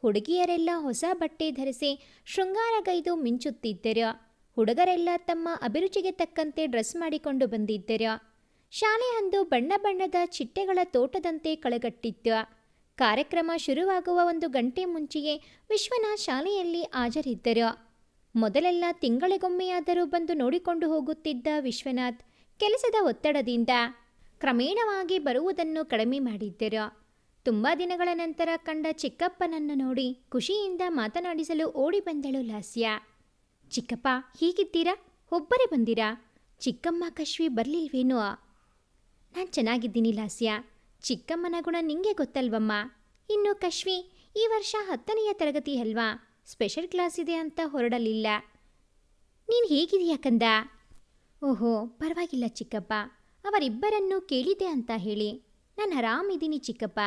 ಹುಡುಗಿಯರೆಲ್ಲ ಹೊಸ ಬಟ್ಟೆ ಧರಿಸಿ ಶೃಂಗಾರಗೈದು ಮಿಂಚುತ್ತಿದ್ದರು. ಹುಡುಗರೆಲ್ಲ ತಮ್ಮ ಅಭಿರುಚಿಗೆ ತಕ್ಕಂತೆ ಡ್ರೆಸ್ ಮಾಡಿಕೊಂಡು ಬಂದಿದ್ದರು. ಶಾಲೆ ಅಂದು ಬಣ್ಣ ಬಣ್ಣದ ಚಿಟ್ಟೆಗಳ ತೋಟದಂತೆ ಕಳೆಗಟ್ಟಿತ್ತು. ಕಾರ್ಯಕ್ರಮ ಶುರುವಾಗುವ 1 ಗಂಟೆ ಮುಂಚೆಯೇ ವಿಶ್ವನಾಥ್ ಶಾಲೆಯಲ್ಲಿ ಹಾಜರಿದ್ದರು. ಮೊದಲೆಲ್ಲ ತಿಂಗಳಿಗೊಮ್ಮೆಯಾದರೂ ಬಂದು ನೋಡಿಕೊಂಡು ಹೋಗುತ್ತಿದ್ದ ವಿಶ್ವನಾಥ್ ಕೆಲಸದ ಒತ್ತಡದಿಂದ ಕ್ರಮೇಣವಾಗಿ ಬರುವುದನ್ನು ಕಡಿಮೆ ಮಾಡಿದ್ದರು. ತುಂಬ ದಿನಗಳ ನಂತರ ಕಂಡ ಚಿಕ್ಕಪ್ಪನನ್ನು ನೋಡಿ ಖುಷಿಯಿಂದ ಮಾತನಾಡಿಸಲು ಓಡಿ ಬಂದಳು ಲಾಸ್ಯ. ಚಿಕ್ಕಪ್ಪ, ಹೀಗಿದ್ದೀರಾ? ಒಬ್ಬರೇ ಬಂದಿರಾ? ಚಿಕ್ಕಮ್ಮ ಕಶ್ವಿ ಬರಲಿಲ್ವೇನೋ? ನಾನು ಚೆನ್ನಾಗಿದ್ದೀನಿ ಲಾಸ್ಯ. ಚಿಕ್ಕಮ್ಮನ ಗುಣ ನಿಂಗೆ ಗೊತ್ತಲ್ವಮ್ಮ. ಇನ್ನು ಕಶ್ವಿ ಈ ವರ್ಷ 10ನೇ ತರಗತಿ ಅಲ್ವಾ, ಸ್ಪೆಷಲ್ ಕ್ಲಾಸ್ ಇದೆ ಅಂತ ಹೊರಡಲಿಲ್ಲ. ನೀನು ಹೇಗಿದೆಯಾ ಕಂದ? ಓಹೋ, ಪರವಾಗಿಲ್ಲ ಚಿಕ್ಕಪ್ಪ. ಅವರಿಬ್ಬರನ್ನು ಕೇಳಿದೆ ಅಂತ ಹೇಳಿ. ನಾನು ಆರಾಮಿದ್ದೀನಿ ಚಿಕ್ಕಪ್ಪ.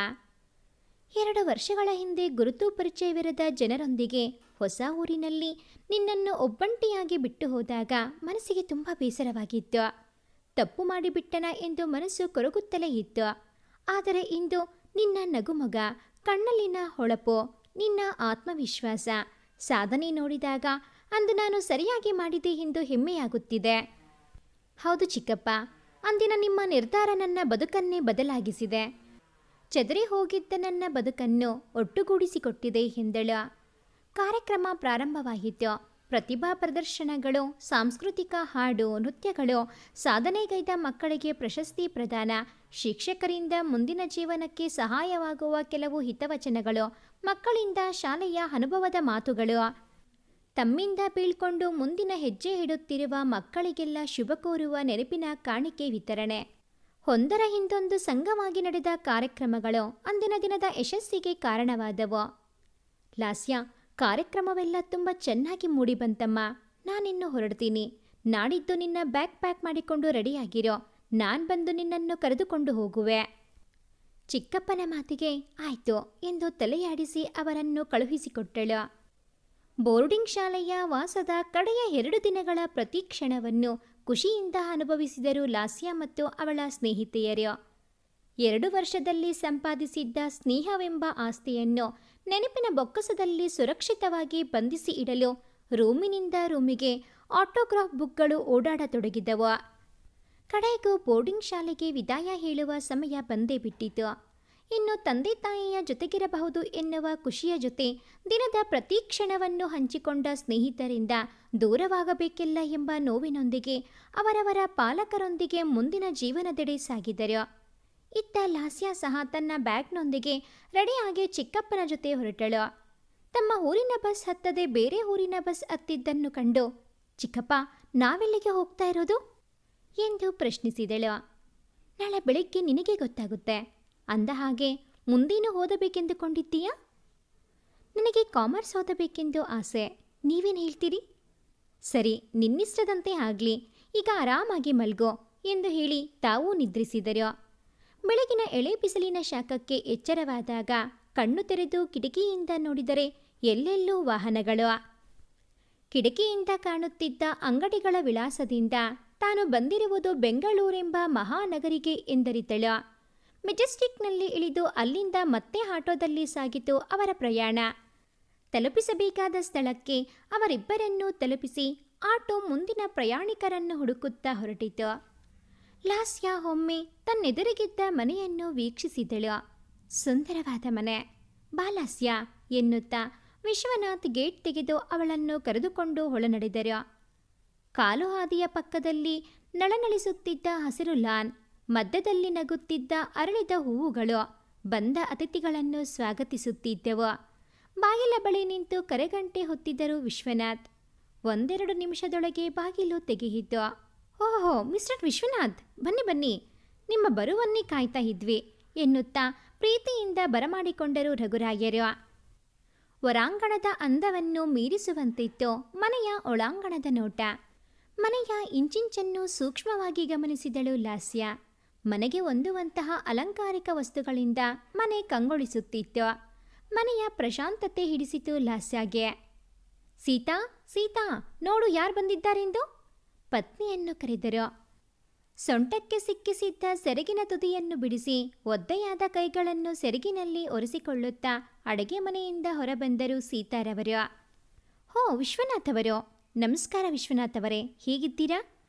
2 ವರ್ಷಗಳ ಹಿಂದೆ ಗುರುತು ಪರಿಚಯವಿರದ ಜನರೊಂದಿಗೆ ಹೊಸ ಊರಿನಲ್ಲಿ ನಿನ್ನನ್ನು ಒಬ್ಬಂಟಿಯಾಗಿ ಬಿಟ್ಟು ಹೋದಾಗ ಮನಸ್ಸಿಗೆ ತುಂಬ ಬೇಸರವಾಗಿತ್ತು. ತಪ್ಪು ಮಾಡಿಬಿಟ್ಟನ ಎಂದು ಮನಸ್ಸು ಕೊರಗುತ್ತಲೇ ಇತ್ತು. ಆದರೆ ಇಂದು ನಿನ್ನ ನಗುಮೊಗ, ಕಣ್ಣಲ್ಲಿನ ಹೊಳಪು, ನಿನ್ನ ಆತ್ಮವಿಶ್ವಾಸ, ಸಾಧನೆ ನೋಡಿದಾಗ ಅಂದು ನಾನು ಸರಿಯಾಗಿ ಮಾಡಿದೆ ಎಂದು ಹೆಮ್ಮೆಯಾಗುತ್ತಿದೆ. ಹೌದು ಚಿಕ್ಕಪ್ಪ, ಅಂದಿನ ನಿಮ್ಮ ನಿರ್ಧಾರ ನನ್ನ ಬದುಕನ್ನೇ ಬದಲಾಗಿಸಿದೆ. ಚದರಿ ಹೋಗಿದ್ದ ನನ್ನ ಬದುಕನ್ನು ಒಟ್ಟುಗೂಡಿಸಿಕೊಟ್ಟಿದೆ ಎಂದಳು. ಕಾರ್ಯಕ್ರಮ ಪ್ರಾರಂಭವಾಯಿತು. ಪ್ರತಿಭಾ ಪ್ರದರ್ಶನಗಳು, ಸಾಂಸ್ಕೃತಿಕ ಹಾಡು, ನೃತ್ಯಗಳು, ಸಾಧನೆಗೈದ ಮಕ್ಕಳಿಗೆ ಪ್ರಶಸ್ತಿ ಪ್ರದಾನ, ಶಿಕ್ಷಕರಿಂದ ಮುಂದಿನ ಜೀವನಕ್ಕೆ ಸಹಾಯವಾಗುವ ಕೆಲವು ಹಿತವಚನಗಳು, ಮಕ್ಕಳಿಂದ ಶಾಲೆಯ ಅನುಭವದ ಮಾತುಗಳು, ತಮ್ಮಿಂದ ಬೀಳ್ಕೊಂಡು ಮುಂದಿನ ಹೆಜ್ಜೆ ಇಡುತ್ತಿರುವ ಮಕ್ಕಳಿಗೆಲ್ಲ ಶುಭ ಕೋರುವ ನೆನಪಿನ ಕಾಣಿಕೆ ವಿತರಣೆ. ಒಂದರ ಹಿಂದೊಂದು ಸಂಘವಾಗಿ ನಡೆದ ಕಾರ್ಯಕ್ರಮಗಳು ಅಂದಿನ ದಿನದ ಯಶಸ್ಸಿಗೆ ಕಾರಣವಾದವು. ಲಾಸ್ಯ, ಕಾರ್ಯಕ್ರಮವೆಲ್ಲ ತುಂಬ ಚೆನ್ನಾಗಿ ಮೂಡಿಬಂತಮ್ಮ. ನಾನಿನ್ನು ಹೊರಡ್ತೀನಿ. ನಾಡಿದ್ದು ನಿನ್ನ ಬ್ಯಾಗ್ ಪ್ಯಾಕ್ ಮಾಡಿಕೊಂಡು ರೆಡಿಯಾಗಿರೋ. ನಾನು ಬಂದು ನಿನ್ನನ್ನು ಕರೆದುಕೊಂಡು ಹೋಗುವೆ. ಚಿಕ್ಕಪ್ಪನ ಮಾತಿಗೆ ಆಯ್ತು ಎಂದು ತಲೆಯಾಡಿಸಿ ಅವರನ್ನು ಕಳುಹಿಸಿಕೊಟ್ಟಳು. ಬೋರ್ಡಿಂಗ್ ಶಾಲೆಯ ವಾಸದ ಕಡೆಯ 2 ದಿನಗಳ ಪ್ರತೀಕ್ಷಣವನ್ನು ಖುಷಿಯಿಂದ ಅನುಭವಿಸಿದರು ಲಾಸ್ಯ ಮತ್ತು ಅವಳ ಸ್ನೇಹಿತೆಯರು. 2 ವರ್ಷದಲ್ಲಿ ಸಂಪಾದಿಸಿದ್ದ ಸ್ನೇಹವೆಂಬ ಆಸ್ತಿಯನ್ನು ನೆನಪಿನ ಬೊಕ್ಕಸದಲ್ಲಿ ಸುರಕ್ಷಿತವಾಗಿ ಬಂಧಿಸಿ ಇಡಲು ರೂಮಿನಿಂದ ರೂಮಿಗೆ ಆಟೋಗ್ರಾಫ್ ಬುಕ್ಗಳು ಓಡಾಡತೊಡಗಿದವು. ಕಡೆಗೂ ಬೋರ್ಡಿಂಗ್ ಶಾಲೆಗೆ ವಿದಾಯ ಹೇಳುವ ಸಮಯ ಬಂದೇ ಬಿಟ್ಟಿತು. ಇನ್ನು ತಂದೆ ತಾಯಿಯ ಜೊತೆಗಿರಬಹುದು ಎನ್ನುವ ಖುಷಿಯ ಜೊತೆ ದಿನದ ಪ್ರತಿ ಕ್ಷಣವನ್ನು ಹಂಚಿಕೊಂಡ ಸ್ನೇಹಿತರಿಂದ ದೂರವಾಗಬೇಕಿಲ್ಲ ಎಂಬ ನೋವಿನೊಂದಿಗೆ ಅವರವರ ಪಾಲಕರೊಂದಿಗೆ ಮುಂದಿನ ಜೀವನದೆಡೆ ಸಾಗಿದರು. ಇತ್ತ ಲಾಸ್ಯ ಸಹ ತನ್ನ ಬ್ಯಾಗ್ನೊಂದಿಗೆ ರೆಡಿಯಾಗಿ ಚಿಕ್ಕಪ್ಪನ ಜೊತೆ ಹೊರಟಳು. ತಮ್ಮ ಊರಿನ ಬಸ್ ಹತ್ತದೆ ಬೇರೆ ಊರಿನ ಬಸ್ ಹತ್ತಿದ್ದನ್ನು ಕಂಡು, ಚಿಕ್ಕಪ್ಪ, ನಾವೆಲ್ಲಿಗೆ ಹೋಗ್ತಾ ಇರೋದು ಎಂದು ಪ್ರಶ್ನಿಸಿದಳು. ನಾಳೆ ಬೆಳಿಗ್ಗೆ ನಿನಗೆ ಗೊತ್ತಾಗುತ್ತೆ. ಅಂದ ಹಾಗೆ ಮುಂದೇನು ಓದಬೇಕೆಂದುಕೊಂಡಿದ್ದೀಯಾ? ನನಗೆ ಕಾಮರ್ಸ್ ಓದಬೇಕೆಂದು ಆಸೆ. ನೀವೇನು ಹೇಳ್ತೀರಿ? ಸರಿ, ನಿನ್ನಿಷ್ಟದಂತೆ ಆಗಲಿ. ಈಗ ಆರಾಮಾಗಿ ಮಲ್ಗೋ ಎಂದು ಹೇಳಿ ತಾವೂ ನಿದ್ರಿಸಿದರು. ಬೆಳಗಿನ ಎಳೆ ಬಿಸಿಲಿನ ಶಾಖಕ್ಕೆ ಎಚ್ಚರವಾದಾಗ ಕಣ್ಣು ತೆರೆದು ಕಿಟಕಿಯಿಂದ ನೋಡಿದರೆ ಎಲ್ಲೆಲ್ಲೂ ವಾಹನಗಳು. ಕಿಟಕಿಯಿಂದ ಕಾಣುತ್ತಿದ್ದ ಅಂಗಡಿಗಳ ವಿಳಾಸದಿಂದ ತಾನು ಬಂದಿರುವುದು ಬೆಂಗಳೂರೆಂಬ ಮಹಾನಗರಿಗೆ ಎಂದರಿತಳು. ಮೆಜೆಸ್ಟಿಕ್ನಲ್ಲಿ ಇಳಿದು ಅಲ್ಲಿಂದ ಮತ್ತೆ ಆಟೋದಲ್ಲಿ ಸಾಗಿತು ಅವರ ಪ್ರಯಾಣ. ತಲುಪಿಸಬೇಕಾದ ಸ್ಥಳಕ್ಕೆ ಅವರಿಬ್ಬರನ್ನೂ ತಲುಪಿಸಿ ಆಟೋ ಮುಂದಿನ ಪ್ರಯಾಣಿಕರನ್ನು ಹುಡುಕುತ್ತಾ ಹೊರಟಿತು. ಲಾಸ್ಯ ಒಮ್ಮೆ ತನ್ನೆದುರಿಗಿದ್ದ ಮನೆಯನ್ನು ವೀಕ್ಷಿಸಿದಳು. ಸುಂದರವಾದ ಮನೆ. ಬಾ ಲಾಸ್ಯ ಎನ್ನುತ್ತಾ ವಿಶ್ವನಾಥ್ ಗೇಟ್ ತೆಗೆದು ಅವಳನ್ನು ಕರೆದುಕೊಂಡು ಹೊಳನಡೆದರು. ಕಾಲು ಹಾದಿಯ ಪಕ್ಕದಲ್ಲಿ ನಳನಳಿಸುತ್ತಿದ್ದ ಹಸಿರು ಲಾನ್, ಮಧ್ಯದಲ್ಲಿ ನಗುತ್ತಿದ್ದ ಅರಳಿದ ಹೂವುಗಳು ಬಂದ ಅತಿಥಿಗಳನ್ನು ಸ್ವಾಗತಿಸುತ್ತಿದ್ದವು. ಬಾಗಿಲ ಬಳಿ ನಿಂತು ಕರೆಗಂಟೆ ಹೊತ್ತಿದ್ದರು ವಿಶ್ವನಾಥ್. 1-2 ನಿಮಿಷದೊಳಗೆ ಬಾಗಿಲು ತೆಗೆಯಿತು. ಓಹೋ, ಮಿಸ್ಟರ್ ವಿಶ್ವನಾಥ್, ಬನ್ನಿ ಬನ್ನಿ, ನಿಮ್ಮ ಬರುವನ್ನೇ ಕಾಯ್ತಾ ಇದ್ವಿ ಎನ್ನುತ್ತಾ ಪ್ರೀತಿಯಿಂದ ಬರಮಾಡಿಕೊಂಡರು ರಘುರಾಯರು. ಹೊರಾಂಗಣದ ಅಂದವನ್ನು ಮೀರಿಸುವಂತಿತ್ತು ಮನೆಯ ಒಳಾಂಗಣದ ನೋಟ. ಮನೆಯ ಇಂಚಿಂಚನ್ನು ಸೂಕ್ಷ್ಮವಾಗಿ ಗಮನಿಸಿದಳು ಲಾಸ್ಯ. ಮನೆಗೆ ಹೊಂದುವಂತಹ ಅಲಂಕಾರಿಕ ವಸ್ತುಗಳಿಂದ ಮನೆ ಕಂಗೊಳಿಸುತ್ತಿತ್ತು. ಮನೆಯ ಪ್ರಶಾಂತತೆ ಹಿಡಿಸಿತು ಲಾಸ್ಯಾಗೆ. ಸೀತಾ, ಸೀತಾ, ನೋಡು ಯಾರು ಬಂದಿದ್ದಾರೆಂದು ಪತ್ನಿಯನ್ನು ಕರೆದರು. ಸೊಂಟಕ್ಕೆ ಸಿಕ್ಕಿಸಿದ್ದ ಸೆರಗಿನ ತುದಿಯನ್ನು ಬಿಡಿಸಿ ಒದ್ದೆಯಾದ ಕೈಗಳನ್ನು ಸೆರಗಿನಲ್ಲಿ ಒರೆಸಿಕೊಳ್ಳುತ್ತಾ ಅಡುಗೆ ಮನೆಯಿಂದ ಹೊರಬಂದರು ಸೀತಾರವರು. ಹೋ, ವಿಶ್ವನಾಥ್ ಅವರು. ನಮಸ್ಕಾರ ವಿಶ್ವನಾಥ್ ಅವರೇ, ಹೇಗಿದ್ದೀರಾ?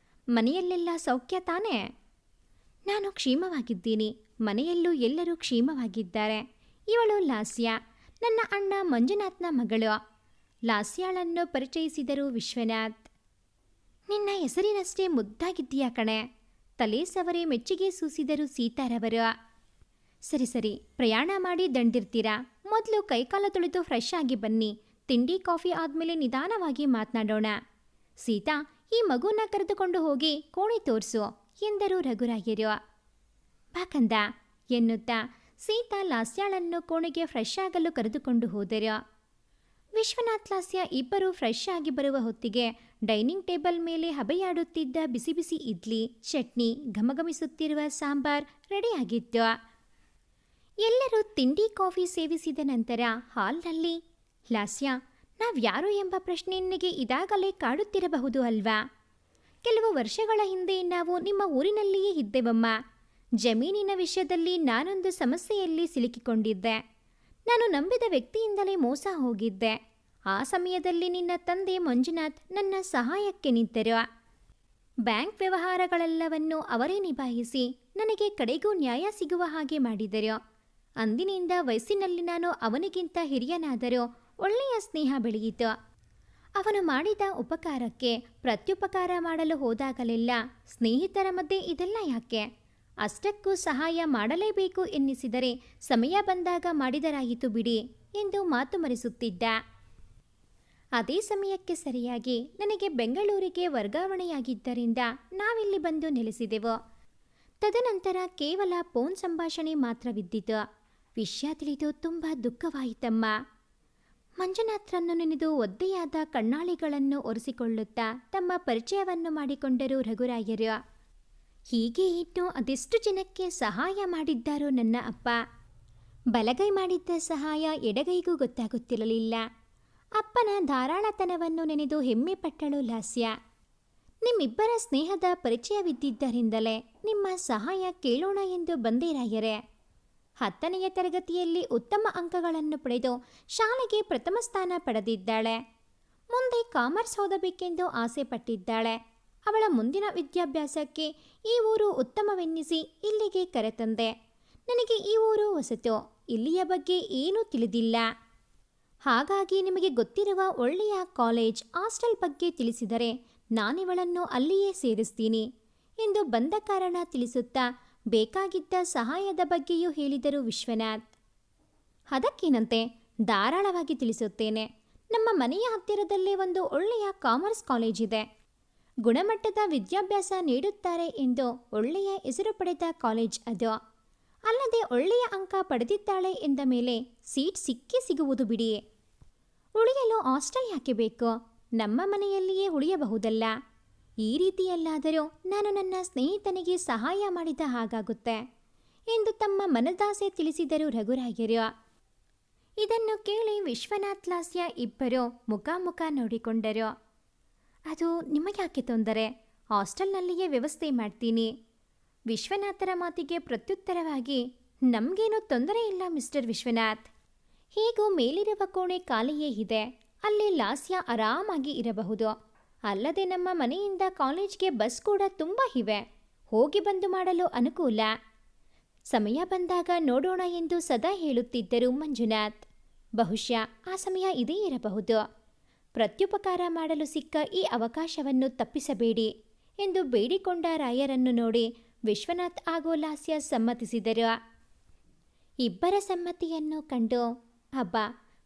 ಮನೆಯಲ್ಲೆಲ್ಲ ಸೌಖ್ಯ ತಾನೇ? ನಾನು ಕ್ಷೇಮವಾಗಿದ್ದೀನಿ. ಮನೆಯಲ್ಲೂ ಎಲ್ಲರೂ ಕ್ಷೇಮವಾಗಿದ್ದಾರೆ. ಇವಳು ಲಾಸ್ಯ, ನನ್ನ ಅಣ್ಣ ಮಂಜುನಾಥ್ನ ಮಗಳು. ಲಾಸ್ಯಾಳನ್ನು ಪರಿಚಯಿಸಿದರು ವಿಶ್ವನಾಥ್. ನಿನ್ನ ಹೆಸರಿನಷ್ಟೇ ಮುದ್ದಾಗಿದ್ದೀಯಾ ಕಣೆ. ತಲೆ ಸವರಿ ಮೆಚ್ಚುಗೆ ಸೂಸಿದರು ಸೀತಾರವರು. ಸರಿ ಸರಿ, ಪ್ರಯಾಣ ಮಾಡಿ ದಂಡಿರ್ತೀರಾ. ಮೊದಲು ಕೈಕಾಲ ತೊಳೆದು ಫ್ರೆಶ್ ಆಗಿ ಬನ್ನಿ. ತಿಂಡಿ ಕಾಫಿ ಆದಮೇಲೆ ನಿಧಾನವಾಗಿ ಮಾತನಾಡೋಣ. ಸೀತಾ, ಈ ಮಗುನ ಕರೆದುಕೊಂಡು ಹೋಗಿ ಕೋಣೆ ತೋರಿಸು ಎಂದರು ರಘುರಾಯರು. ಬಾಕಂದ ಎನ್ನುತ್ತಾ ಸೀತಾ ಲಾಸ್ಯಾಳನ್ನು ಕೋಣೆಗೆ ಫ್ರೆಶ್ ಆಗಲು ಕರೆದುಕೊಂಡು ಹೋದರು. ವಿಶ್ವನಾಥ್ ಲಾಸ್ಯ ಇಬ್ಬರು ಫ್ರೆಶ್ ಆಗಿ ಬರುವ ಹೊತ್ತಿಗೆ ಡೈನಿಂಗ್ ಟೇಬಲ್ ಮೇಲೆ ಹಬೆಯಾಡುತ್ತಿದ್ದ ಬಿಸಿ ಬಿಸಿ ಇಡ್ಲಿ, ಚಟ್ನಿ, ಘಮಘಮಿಸುತ್ತಿರುವ ಸಾಂಬಾರ್ ರೆಡಿಯಾಗಿತ್ತು. ಎಲ್ಲರೂ ತಿಂಡಿ ಕಾಫಿ ಸೇವಿಸಿದ ನಂತರ ಹಾಲ್ನಲ್ಲಿ, ಲಾಸ್ಯ, ನಾವ್ಯಾರು ಎಂಬ ಪ್ರಶ್ನೆ ನಿನಗೆ ಇದಾಗಲೇ ಕಾಡುತ್ತಿರಬಹುದು ಅಲ್ವಾ? ಕೆಲವು ವರ್ಷಗಳ ಹಿಂದೆ ನಾವು ನಿಮ್ಮ ಊರಿನಲ್ಲಿಯೇ ಇದ್ದೆವಮ್ಮ. ಜಮೀನಿನ ವಿಷಯದಲ್ಲಿ ನಾನೊಂದು ಸಮಸ್ಯೆಯಲ್ಲಿ ಸಿಲುಕಿಕೊಂಡಿದ್ದೆ. ನಾನು ನಂಬಿದ ವ್ಯಕ್ತಿಯಿಂದಲೇ ಮೋಸ ಹೋಗಿದ್ದೆ. ಆ ಸಮಯದಲ್ಲಿ ನಿನ್ನ ತಂದೆ ಮಂಜುನಾಥ್ ನನ್ನ ಸಹಾಯಕ್ಕೆ ನಿಂತರು. ಬ್ಯಾಂಕ್ ವ್ಯವಹಾರಗಳೆಲ್ಲವನ್ನು ಅವರೇ ನಿಭಾಯಿಸಿ ನನಗೆ ಕಡೆಗೂ ನ್ಯಾಯ ಸಿಗುವ ಹಾಗೆ ಮಾಡಿದರು. ಅಂದಿನಿಂದ ವಯಸ್ಸಿನಲ್ಲಿ ನಾನು ಅವನಿಗಿಂತ ಹಿರಿಯನಾದರೂ ಒಳ್ಳೆಯ ಸ್ನೇಹ ಬೆಳೆಯಿತು. ಅವನು ಮಾಡಿದ ಉಪಕಾರಕ್ಕೆ ಪ್ರತ್ಯುಪಕಾರ ಮಾಡಲು ಹೋದಾಗಲೆಲ್ಲ ಸ್ನೇಹಿತರ ಮಧ್ಯೆ ಇದೆಲ್ಲ ಯಾಕೆ? ಅಷ್ಟಕ್ಕೂ ಸಹಾಯ ಮಾಡಲೇಬೇಕು ಎನ್ನಿಸಿದರೆ ಸಮಯ ಬಂದಾಗ ಮಾಡಿದರಾಯಿತು ಬಿಡಿ ಎಂದು ಮಾತು ಮರೆಸುತ್ತಿದ್ದ. ಅದೇ ಸಮಯಕ್ಕೆ ಸರಿಯಾಗಿ ನನಗೆ ಬೆಂಗಳೂರಿಗೆ ವರ್ಗಾವಣೆಯಾಗಿದ್ದರಿಂದ ನಾವಿಲ್ಲಿ ಬಂದು ನೆಲೆಸಿದೆವು. ತದನಂತರ ಕೇವಲ ಫೋನ್ ಸಂಭಾಷಣೆ ಮಾತ್ರವಿದ್ದಿತು. ವಿಷಯ ತಿಳಿದು ತುಂಬ ದುಃಖವಾಯಿತಮ್ಮ. ಮಂಜುನಾಥ್ರನ್ನು ನೆನೆದು ಒದ್ದೆಯಾದ ಕಣ್ಣಾಳಿಗಳನ್ನು ಒರೆಸಿಕೊಳ್ಳುತ್ತಾ ತಮ್ಮ ಪರಿಚಯವನ್ನು ಮಾಡಿಕೊಂಡರು ರಘುರಾಯರು. ಹೀಗೆ ಇನ್ನು ಅದೆಷ್ಟು ಜನಕ್ಕೆ ಸಹಾಯ ಮಾಡಿದ್ದಾರೋ ನನ್ನ ಅಪ್ಪ. ಬಲಗೈ ಮಾಡಿದ್ದ ಸಹಾಯ ಎಡಗೈಗೂ ಗೊತ್ತಾಗುತ್ತಿರಲಿಲ್ಲ. ಅಪ್ಪನ ಧಾರಾಳತನವನ್ನು ನೆನೆದು ಹೆಮ್ಮೆ ಪಟ್ಟಳು ಲಾಸ್ಯ. ನಿಮ್ಮಿಬ್ಬರ ಸ್ನೇಹದ ಪರಿಚಯವಿದ್ದಿದ್ದರಿಂದಲೇ ನಿಮ್ಮ ಸಹಾಯ ಕೇಳೋಣ ಎಂದು ಬಂದೆ ರಾಯರೇ. 10ನೆಯ ತರಗತಿಯಲ್ಲಿ ಉತ್ತಮ ಅಂಕಗಳನ್ನು ಪಡೆದು ಶಾಲೆಗೆ ಪ್ರಥಮ ಸ್ಥಾನ ಪಡೆದಿದ್ದಾಳೆ. ಮುಂದೆ ಕಾಮರ್ಸ್ ಓದಬೇಕೆಂದು ಆಸೆ ಪಟ್ಟಿದ್ದಾಳೆ. ಅವಳ ಮುಂದಿನ ವಿದ್ಯಾಭ್ಯಾಸಕ್ಕೆ ಈ ಊರು ಉತ್ತಮವೆನ್ನಿಸಿ ಇಲ್ಲಿಗೆ ಕರೆತಂದೆ. ನನಗೆ ಈ ಊರು ಹೊಸತು, ಇಲ್ಲಿಯ ಬಗ್ಗೆ ಏನೂ ತಿಳಿದಿಲ್ಲ. ಹಾಗಾಗಿ ನಿಮಗೆ ಗೊತ್ತಿರುವ ಒಳ್ಳೆಯ ಕಾಲೇಜ್, ಹಾಸ್ಟೆಲ್ ಬಗ್ಗೆ ತಿಳಿಸಿದರೆ ನಾನಿವಳನ್ನು ಅಲ್ಲಿಯೇ ಸೇರಿಸ್ತೀನಿ ಎಂದು ಬಂದ ಕಾರಣ ತಿಳಿಸುತ್ತಾ ಬೇಕಾಗಿದ್ದ ಸಹಾಯದ ಬಗ್ಗೆಯೂ ಹೇಳಿದರು ವಿಶ್ವನಾಥ್. ಅದಕ್ಕೇನಂತೆ, ಧಾರಾಳವಾಗಿ ತಿಳಿಸುತ್ತೇನೆ. ನಮ್ಮ ಮನೆಯ ಹತ್ತಿರದಲ್ಲೇ ಒಂದು ಒಳ್ಳೆಯ ಕಾಮರ್ಸ್ ಕಾಲೇಜ್ ಇದೆ. ಗುಣಮಟ್ಟದ ವಿದ್ಯಾಭ್ಯಾಸ ನೀಡುತ್ತಾರೆ ಎಂದು ಒಳ್ಳೆಯ ಹೆಸರು ಪಡೆದ ಕಾಲೇಜ್ ಅದು. ಅಲ್ಲದೆ ಒಳ್ಳೆಯ ಅಂಕ ಪಡೆದಿದ್ದಾಳೆ ಎಂದ ಮೇಲೆ ಸೀಟ್ ಸಿಕ್ಕೇ ಸಿಗುವುದು ಬಿಡಿ. ಉಳಿಯಲು ಹಾಸ್ಟೆಲ್ ಯಾಕೆ ಬೇಕು? ನಮ್ಮ ಮನೆಯಲ್ಲಿಯೇ ಉಳಿಯಬಹುದಲ್ಲ. ಈ ರೀತಿಯಲ್ಲಾದರೂ ನಾನು ನನ್ನ ಸ್ನೇಹಿತನಿಗೆ ಸಹಾಯ ಮಾಡಿದ ಹಾಗಾಗುತ್ತೆ ಎಂದು ತಮ್ಮ ಮನದಾಸೆ ತಿಳಿಸಿದರು ರಘುರಾಯರು. ಇದನ್ನು ಕೇಳಿ ವಿಶ್ವನಾಥ್ ಲಾಸ್ಯ ಇಬ್ಬರು ಮುಖಾಮುಖ ನೋಡಿಕೊಂಡರು. ಅದು ನಿಮಗ್ಯಾಕೆ ತೊಂದರೆ? ಹಾಸ್ಟೆಲ್ನಲ್ಲಿಯೇ ವ್ಯವಸ್ಥೆ ಮಾಡ್ತೀನಿ. ವಿಶ್ವನಾಥರ ಮಾತಿಗೆ ಪ್ರತ್ಯುತ್ತರವಾಗಿ, ನಮಗೇನೂ ತೊಂದರೆ ಇಲ್ಲ ಮಿಸ್ಟರ್ ವಿಶ್ವನಾಥ್. ಹೀಗೂ ಮೇಲಿರುವ ಕೋಣೆ ಖಾಲಿಯೇ ಇದೆ. ಅಲ್ಲಿ ಲಾಸ್ಯ ಆರಾಮಾಗಿ ಇರಬಹುದು. ಅಲ್ಲದೆ ನಮ್ಮ ಮನೆಯಿಂದ ಕಾಲೇಜ್ಗೆ ಬಸ್ ಕೂಡ ತುಂಬ ಇವೆ. ಹೋಗಿ ಬಂದು ಮಾಡಲು ಅನುಕೂಲ. ಸಮಯ ಬಂದಾಗ ನೋಡೋಣ ಎಂದು ಸದಾ ಹೇಳುತ್ತಿದ್ದರು ಮಂಜುನಾಥ್. ಬಹುಶಃ ಆ ಸಮಯ ಇದೇ ಇರಬಹುದು. ಪ್ರತ್ಯುಪಕಾರ ಮಾಡಲು ಸಿಕ್ಕ ಈ ಅವಕಾಶವನ್ನು ತಪ್ಪಿಸಬೇಡಿ ಎಂದು ಬೇಡಿಕೊಂಡ ರಾಯರನ್ನು ನೋಡಿ ವಿಶ್ವನಾಥ್ ಹಾಗೂ ಲಾಸ್ಯ ಸಮ್ಮತಿಸಿದರು. ಇಬ್ಬರ ಸಮ್ಮತಿಯನ್ನು ಕಂಡು, ಹಬ್ಬ,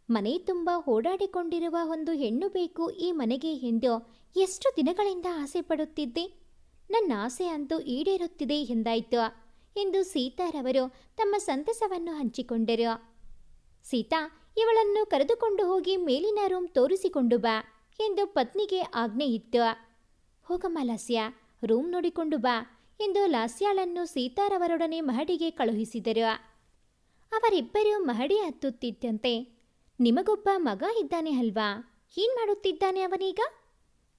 ಮನೆ ತುಂಬ ಓಡಾಡಿಕೊಂಡಿರುವ ಒಂದು ಹೆಣ್ಣು ಬೇಕು ಈ ಮನೆಗೆ ಎಂದು ಎಷ್ಟು ದಿನಗಳಿಂದ ಆಸೆ ಪಡುತ್ತಿದ್ದೆ. ನನ್ನ ಆಸೆ ಅಂತೂ ಈಡೇರುತ್ತಿದೆ ಎಂದಾಯಿತು ಎಂದು ಸೀತಾರವರು ತಮ್ಮ ಸಂತಸವನ್ನು ಹಂಚಿಕೊಂಡರು. ಸೀತಾ, ಇವಳನ್ನು ಕರೆದುಕೊಂಡು ಹೋಗಿ ಮೇಲಿನ ರೂಮ್ ತೋರಿಸಿಕೊಂಡು ಬಾ ಎಂದು ಪತ್ನಿಗೆ ಆಜ್ಞೆ ಇತ್ತು. ಹೋಗಮ್ಮ ಲಾಸ್ಯ, ರೂಮ್ ನೋಡಿಕೊಂಡು ಬಾ ಎಂದು ಲಾಸ್ಯಾಳನ್ನು ಸೀತಾರವರೊಡನೆ ಮಹಡಿಗೆ ಕಳುಹಿಸಿದರು. ಅವರಿಬ್ಬರೂ ಮಹಡಿ ಹತ್ತುತ್ತಿದ್ದಂತೆ, ನಿಮಗೊಬ್ಬ ಮಗ ಇದ್ದಾನೆ ಅಲ್ವಾ? ಏನ್ ಮಾಡುತ್ತಿದ್ದಾನೆ ಅವನೀಗ?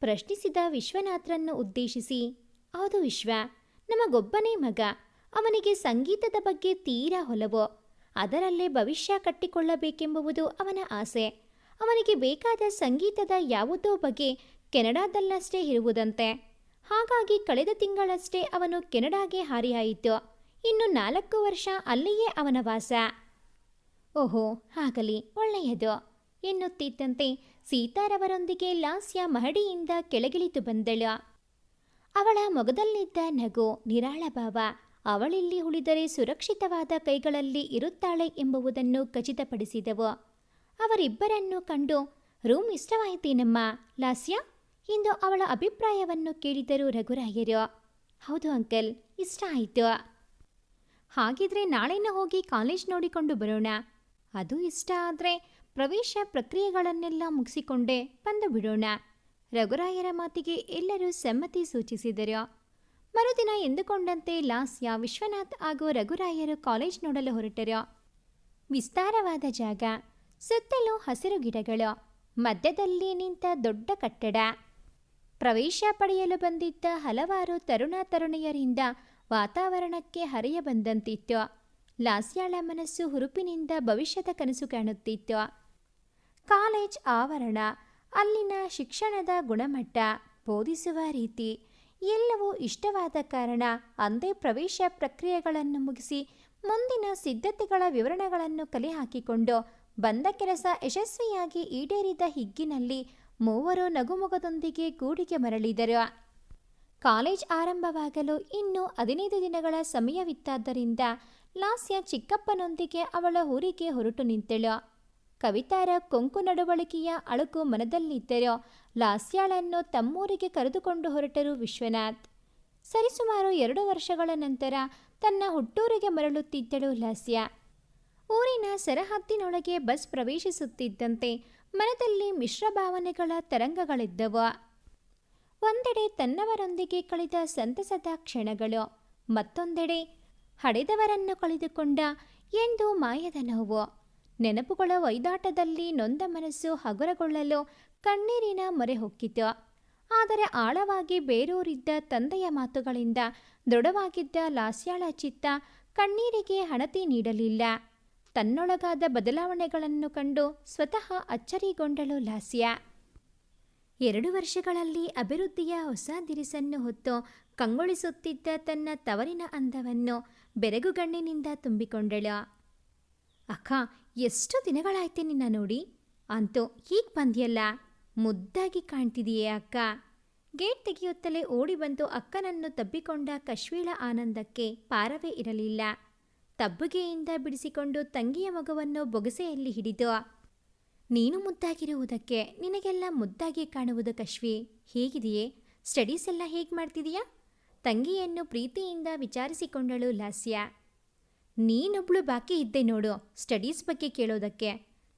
ಪ್ರಶ್ನಿಸಿದ ವಿಶ್ವನಾಥ್ರನ್ನು ಉದ್ದೇಶಿಸಿ, ಹೌದು ವಿಶ್ವ, ನಮಗೊಬ್ಬನೇ ಮಗ. ಅವನಿಗೆ ಸಂಗೀತದ ಬಗ್ಗೆ ತೀರಾ ಒಲವು. ಅದರಲ್ಲೇ ಭವಿಷ್ಯ ಕಟ್ಟಿಕೊಳ್ಳಬೇಕೆಂಬುದು ಅವನ ಆಸೆ. ಅವನಿಗೆ ಬೇಕಾದ ಸಂಗೀತದ ಯಾವುದೋ ಬಗ್ಗೆ ಕೆನಡಾದಲ್ಲಷ್ಟೇ ಇರುವುದಂತೆ. ಹಾಗಾಗಿ ಕಳೆದ ತಿಂಗಳಷ್ಟೇ ಅವನು ಕೆನಡಾಗೆ ಹಾರಿಯಾಯಿತು. ಇನ್ನು 4 ವರ್ಷ ಅಲ್ಲಿಯೇ ಅವನ ವಾಸ. ಓಹೋ, ಆಗಲಿ, ಒಳ್ಳೆಯದು ಎನ್ನುತ್ತಿದ್ದಂತೆ ಸೀತಾರವರೊಂದಿಗೆ ಲಾಸ್ಯ ಮಹಡಿಯಿಂದ ಕೆಳಗಿಳಿದು ಬಂದಳು. ಅವಳ ಮೊಗದಲ್ಲಿದ್ದ ನಗು, ನಿರಾಳ ಭಾವ ಅವಳಿಲ್ಲಿ ಉಳಿದರೆ ಸುರಕ್ಷಿತವಾದ ಕೈಗಳಲ್ಲಿ ಇರುತ್ತಾಳೆ ಎಂಬುದನ್ನು ಖಚಿತಪಡಿಸಿದವು. ಅವರಿಬ್ಬರನ್ನು ಕಂಡು, ರೂಮ್ ಇಷ್ಟವಾಯಿತೇನಮ್ಮ ಲಾಸ್ಯ ಎಂದು ಅವಳ ಅಭಿಪ್ರಾಯವನ್ನು ಕೇಳಿದರು ರಘುರಾಯರು. ಹೌದು ಅಂಕಲ್, ಇಷ್ಟ ಆಯಿತು. ಹಾಗಿದ್ರೆ ನಾಳೆನ ಹೋಗಿ ಕಾಲೇಜ್ ನೋಡಿಕೊಂಡು ಬರೋಣ. ಅದು ಇಷ್ಟ ಆದರೆ ಪ್ರವೇಶ ಪ್ರಕ್ರಿಯೆಗಳನ್ನೆಲ್ಲ ಮುಗಿಸಿಕೊಂಡೇ ಬಂದು ಬಿಡೋಣ. ರಘುರಾಯರ ಮಾತಿಗೆ ಎಲ್ಲರೂ ಸಮ್ಮತಿ ಸೂಚಿಸಿದರು. ಮರುದಿನ ಎಂದುಕೊಂಡಂತೆ ಲಾಸ್ಯ, ವಿಶ್ವನಾಥ್ ಹಾಗೂ ರಘುರಾಯರು ಕಾಲೇಜ್ ನೋಡಲು ಹೊರಟರು. ವಿಸ್ತಾರವಾದ ಜಾಗ, ಸುತ್ತಲೂ ಹಸಿರು ಗಿಡಗಳು, ಮಧ್ಯದಲ್ಲಿ ನಿಂತ ದೊಡ್ಡ ಕಟ್ಟಡ. ಪ್ರವೇಶ ಪಡೆಯಲು ಬಂದಿದ್ದ ಹಲವಾರು ತರುಣ ತರುಣಿಯರಿಂದ ವಾತಾವರಣಕ್ಕೆ ಹರಿಯ ಬಂದಂತಿತ್ತು. ಲಾಸ್ಯಾಳ ಮನಸ್ಸು ಹುರುಪಿನಿಂದ ಭವಿಷ್ಯದ ಕನಸು ಕಾಣುತ್ತಿತ್ತು. ಕಾಲೇಜ್ ಆವರಣ, ಅಲ್ಲಿನ ಶಿಕ್ಷಣದ ಗುಣಮಟ್ಟ, ಬೋಧಿಸುವ ರೀತಿ ಎಲ್ಲವೂ ಇಷ್ಟವಾದ ಕಾರಣ ಅಂದೇ ಪ್ರವೇಶ ಪ್ರಕ್ರಿಯೆಗಳನ್ನು ಮುಗಿಸಿ ಮುಂದಿನ ಸಿದ್ಧತೆಗಳ ವಿವರಣೆಗಳನ್ನು ಕಲೆ ಹಾಕಿಕೊಂಡು ಬಂದ ಕೆಲಸ ಯಶಸ್ವಿಯಾಗಿ ಈಡೇರಿದ ಹಿಗ್ಗಿನಲ್ಲಿ ಮೂವರು ನಗುಮೊಗದೊಂದಿಗೆ ಗೂಡಿಗೆ ಮರಳಿದರು. ಕಾಲೇಜ್ ಆರಂಭವಾಗಲು ಇನ್ನೂ 15 ದಿನಗಳ ಸಮಯವಿತ್ತಾದ್ದರಿಂದ ಲಾಸ್ಯ ಚಿಕ್ಕಪ್ಪನೊಂದಿಗೆ ಅವಳ ಊರಿಗೆ ಹೊರಟು ನಿಂತಳು. ಕವಿತಾರ ಕೊಂಕು ನಡವಳಿಕೆಯ ಅಳುಕು ಮನದಲ್ಲಿದ್ದರೂ ಲಾಸ್ಯಾಳನ್ನು ತಮ್ಮೂರಿಗೆ ಕರೆದುಕೊಂಡು ಹೊರಟರು ವಿಶ್ವನಾಥ್. ಸರಿಸುಮಾರು 2 ವರ್ಷಗಳ ನಂತರ ತನ್ನ ಹುಟ್ಟೂರಿಗೆ ಮರಳುತ್ತಿದ್ದಳು ಲಾಸ್ಯ. ಊರಿನ ಸರಹದ್ದಿನೊಳಗೆ ಬಸ್ ಪ್ರವೇಶಿಸುತ್ತಿದ್ದಂತೆ ಮನದಲ್ಲಿ ಮಿಶ್ರ ಭಾವನೆಗಳ ತರಂಗಗಳಿದ್ದವು. ಒಂದೆಡೆ ತನ್ನವರೊಂದಿಗೆ ಕಳೆದ ಸಂತಸದ ಕ್ಷಣಗಳು, ಮತ್ತೊಂದೆಡೆ ಹಡೆದವರನ್ನು ಕಳೆದುಕೊಂಡ ಎಂದು ಮಾಯದ ನೋವು. ನೆನಪುಗಳ ಒಯ್ದಾಟದಲ್ಲಿ ನೊಂದ ಮನಸ್ಸು ಹಗುರಗೊಳ್ಳಲು ಕಣ್ಣೀರಿನ ಮೊರೆ ಹೊಕ್ಕಿತು. ಆದರೆ ಆಳವಾಗಿ ಬೇರೂರಿದ್ದ ತಂದೆಯ ಮಾತುಗಳಿಂದ ದೃಢವಾಗಿದ್ದ ಲಾಸ್ಯಾಳ ಚಿತ್ತ ಕಣ್ಣೀರಿಗೆ ಹಣತೆ ನೀಡಲಿಲ್ಲ. ತನ್ನೊಳಗಾದ ಬದಲಾವಣೆಗಳನ್ನು ಕಂಡು ಸ್ವತಃ ಅಚ್ಚರಿಗೊಂಡಳು ಲಾಸ್ಯ. 2 ವರ್ಷಗಳಲ್ಲಿ ಅಭಿವೃದ್ಧಿಯ ಹೊಸ ದಿರಿಸನ್ನು ಹೊತ್ತು ಕಂಗೊಳಿಸುತ್ತಿದ್ದ ತನ್ನ ತವರಿನ ಅಂದವನ್ನು ಬೆರಗುಗಣ್ಣಿನಿಂದ ತುಂಬಿಕೊಂಡಳು. ಅಕ್ಕ, ಎಷ್ಟು ದಿನಗಳಾಯ್ತೆ ನಿನ್ನ ನೋಡಿ. ಅಂತೂ ಈಗ ಬಂದ್ಯಲ್ಲ, ಮುದ್ದಾಗಿ ಕಾಣ್ತಿದೆಯೇ ಅಕ್ಕ ಗೇಟ್ ತೆಗೆಯುತ್ತಲೇ ಓಡಿ ಬಂದು ಅಕ್ಕನನ್ನು ತಬ್ಬಿಕೊಂಡ ಕಶ್ವೀಳ ಆನಂದಕ್ಕೆ ಪಾರವೇ ಇರಲಿಲ್ಲ. ತಬ್ಬುಗೆಯಿಂದ ಬಿಡಿಸಿಕೊಂಡು ತಂಗಿಯ ಮಗುವನ್ನು ಬೊಗಸೆಯಲ್ಲಿ ಹಿಡಿದು, ನೀನು ಮುದ್ದಾಗಿರುವುದಕ್ಕೆ ನಿನಗೆಲ್ಲ ಮುದ್ದಾಗಿ ಕಾಣುವುದು ಕಶ್ವಿ. ಹೇಗಿದೆಯೇ? ಸ್ಟಡೀಸ್ ಎಲ್ಲ ಹೇಗೆ ಮಾಡ್ತಿದೀಯಾ? ತಂಗಿಯನ್ನು ಪ್ರೀತಿಯಿಂದ ವಿಚಾರಿಸಿಕೊಂಡಳು ಲಾಸ್ಯ. ನೀನೊಬ್ಳು ಬಾಕಿ ಇದ್ದೆ ನೋಡು ಸ್ಟಡೀಸ್ ಬಗ್ಗೆ ಕೇಳೋದಕ್ಕೆ.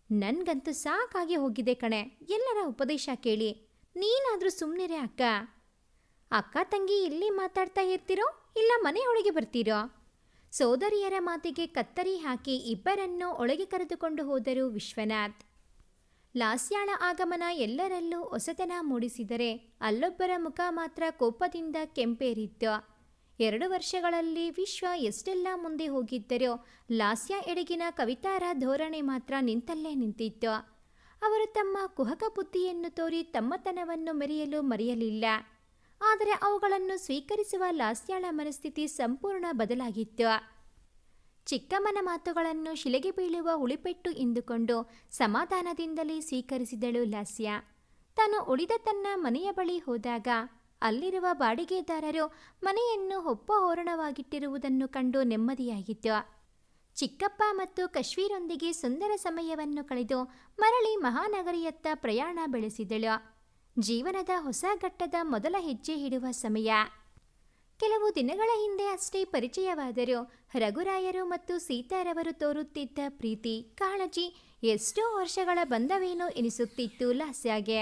ನನ್ಗಂತೂ ಸಾಕಾಗಿ ಹೋಗಿದೆ ಕಣೆ ಎಲ್ಲರ ಉಪದೇಶ ಕೇಳಿ. ನೀನಾದರೂ ಸುಮ್ಮನಿರೇ ಅಕ್ಕ. ಅಕ್ಕ ತಂಗಿ ಇಲ್ಲಿ ಮಾತಾಡ್ತಾ ಇರ್ತೀರೋ ಇಲ್ಲ ಮನೆ ಒಳಗೆ ಬರ್ತೀರೋ? ಸೋದರಿಯರ ಮಾತಿಗೆ ಕತ್ತರಿ ಹಾಕಿ ಇಬ್ಬರನ್ನೂ ಒಳಗೆ ಕರೆದುಕೊಂಡು ಹೋದರು ವಿಶ್ವನಾಥ್. ಲಾಸ್ಯಾಳ ಆಗಮನ ಎಲ್ಲರಲ್ಲೂ ಹೊಸತನ ಮೂಡಿಸಿದರೆ ಅಲ್ಲೊಬ್ಬರ ಮುಖ ಮಾತ್ರ ಕೋಪದಿಂದ ಕೆಂಪೇರಿತ್ತು. 2 ವರ್ಷಗಳಲ್ಲಿ ವಿಶ್ವ ಎಷ್ಟೆಲ್ಲ ಮುಂದೆ ಹೋಗಿದ್ದರೋ ಲಾಸ್ಯ ಎಡೆಗಿನ ಕವಿತಾರ ಧೋರಣೆ ಮಾತ್ರ ನಿಂತಲ್ಲೇ ನಿಂತಿತ್ತು. ಅವರು ತಮ್ಮ ಕುಹಕ ಬುದ್ಧಿಯನ್ನು ತೋರಿ ತಮ್ಮತನವನ್ನು ಮೆರೆಯಲು ಮರೆಯಲಿಲ್ಲ. ಆದರೆ ಅವುಗಳನ್ನು ಸ್ವೀಕರಿಸುವ ಲಾಸ್ಯಾಳ ಮನಸ್ಥಿತಿ ಸಂಪೂರ್ಣ ಬದಲಾಗಿತ್ತು. ಚಿಕ್ಕಮ್ಮನ ಮಾತುಗಳನ್ನು ಶಿಲೆಗೆ ಬೀಳುವ ಉಳಿಪೆಟ್ಟು ಎಂದುಕೊಂಡು ಸಮಾಧಾನದಿಂದಲೇ ಸ್ವೀಕರಿಸಿದಳು ಲಾಸ್ಯ. ತಾನು ಉಳಿದ ತನ್ನ ಮನೆಯ ಬಳಿ ಹೋದಾಗ ಅಲ್ಲಿರುವ ಬಾಡಿಗೆದಾರರು ಮನೆಯನ್ನು ಹೊಪ್ಪ ಹೋರಣವಾಗಿಟ್ಟಿರುವುದನ್ನು ಕಂಡು ನೆಮ್ಮದಿಯಾಗಿತ್ತು. ಚಿಕ್ಕಪ್ಪ ಮತ್ತು ಕಶ್ವೀರೊಂದಿಗೆ ಸುಂದರ ಸಮಯವನ್ನು ಕಳೆದು ಮರಳಿ ಮಹಾನಗರಿಯತ್ತ ಪ್ರಯಾಣ ಬೆಳೆಸಿದಳು. ಜೀವನದ ಹೊಸ ಘಟ್ಟದ ಮೊದಲ ಹೆಜ್ಜೆ ಇಡುವ ಸಮಯ. ಕೆಲವು ದಿನಗಳ ಹಿಂದೆ ಅಷ್ಟೇ ಪರಿಚಯವಾದರೂ ರಘುರಾಯರು ಮತ್ತು ಸೀತಾರವರು ತೋರುತ್ತಿದ್ದ ಪ್ರೀತಿ ಕಾಳಜಿ ಎಷ್ಟೋ ವರ್ಷಗಳ ಬಂಧವೇನೋ ಎನಿಸುತ್ತಿತ್ತು ಲಾಸ್ಯಾಗೆ.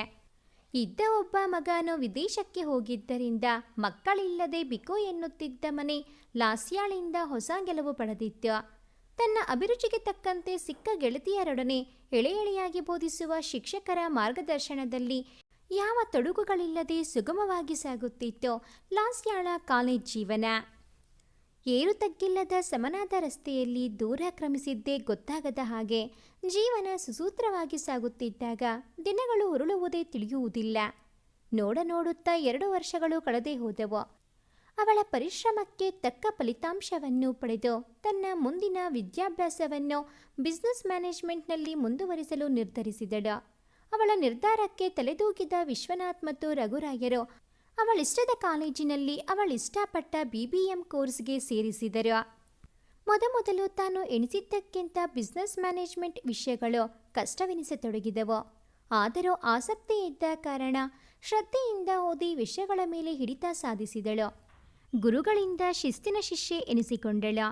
ಇದ್ದ ಒಬ್ಬ ಮಗನು ವಿದೇಶಕ್ಕೆ ಹೋಗಿದ್ದರಿಂದ ಮಕ್ಕಳಿಲ್ಲದೆ ಬಿಕೋ ಎನ್ನುತ್ತಿದ್ದ ಮನೆ ಲಾಸ್ಯಾಳಿಂದ ಹೊಸ ಗೆಲುವು ಪಡೆದಿತ್ತು. ತನ್ನ ಅಭಿರುಚಿಗೆ ತಕ್ಕಂತೆ ಸಿಕ್ಕ ಗೆಳತಿಯರೊಡನೆ ಎಳೆ ಎಳೆಯಾಗಿ ಬೋಧಿಸುವ ಶಿಕ್ಷಕರ ಮಾರ್ಗದರ್ಶನದಲ್ಲಿ ಯಾವ ತೊಡಗುಗಳಿಲ್ಲದೆ ಸುಗಮವಾಗಿ ಸಾಗುತ್ತಿತ್ತು ಲಾಸ್ಯಾಳ ಕಾಲೇಜ್ ಜೀವನ. ಏರು ತಗ್ಗಿಲ್ಲದ ಸಮನಾದ ರಸ್ತೆಯಲ್ಲಿ ದೂರ ಕ್ರಮಿಸಿದ್ದೇ ಗೊತ್ತಾಗದ ಹಾಗೆ ಜೀವನ ಸುಸೂತ್ರವಾಗಿ ಸಾಗುತ್ತಿದ್ದಾಗ ದಿನಗಳು ಉರುಳುವುದೇ ತಿಳಿಯುವುದಿಲ್ಲ. ನೋಡುತ್ತಾ 2 ವರ್ಷಗಳು ಕಳೆದೇ ಹೋದವು. ಅವಳ ಪರಿಶ್ರಮಕ್ಕೆ ತಕ್ಕ ಫಲಿತಾಂಶವನ್ನು ಪಡೆದು ತನ್ನ ಮುಂದಿನ ವಿದ್ಯಾಭ್ಯಾಸವನ್ನು ಬಿಸ್ನೆಸ್ ಮ್ಯಾನೇಜ್ಮೆಂಟ್ನಲ್ಲಿ ಮುಂದುವರಿಸಲು ನಿರ್ಧರಿಸಿದಳು. ಅವಳ ನಿರ್ಧಾರಕ್ಕೆ ತಲೆದೂಗಿದ ವಿಶ್ವನಾಥ್ ಮತ್ತು ರಘುರಾಯರು ಅವಳಿಷ್ಟದ ಕಾಲೇಜಿನಲ್ಲಿ ಅವಳಿಷ್ಟಪಟ್ಟ BBM ಕೋರ್ಸ್ಗೆ ಸೇರಿಸಿದರು. ಮೊದಮೊದಲು ತಾನು ಎಣಿಸಿದ್ದಕ್ಕಿಂತ ಬಿಸ್ನೆಸ್ ಮ್ಯಾನೇಜ್ಮೆಂಟ್ ವಿಷಯಗಳು ಕಷ್ಟವೆನಿಸತೊಡಗಿದವು. ಆದರೂ ಆಸಕ್ತಿ ಇದ್ದ ಕಾರಣ ಶ್ರದ್ಧೆಯಿಂದ ಓದಿ ವಿಷಯಗಳ ಮೇಲೆ ಹಿಡಿತ ಸಾಧಿಸಿದಳು. ಗುರುಗಳಿಂದ ಶಿಸ್ತಿನ ಶಿಷ್ಯೆ ಎನಿಸಿಕೊಂಡಳು.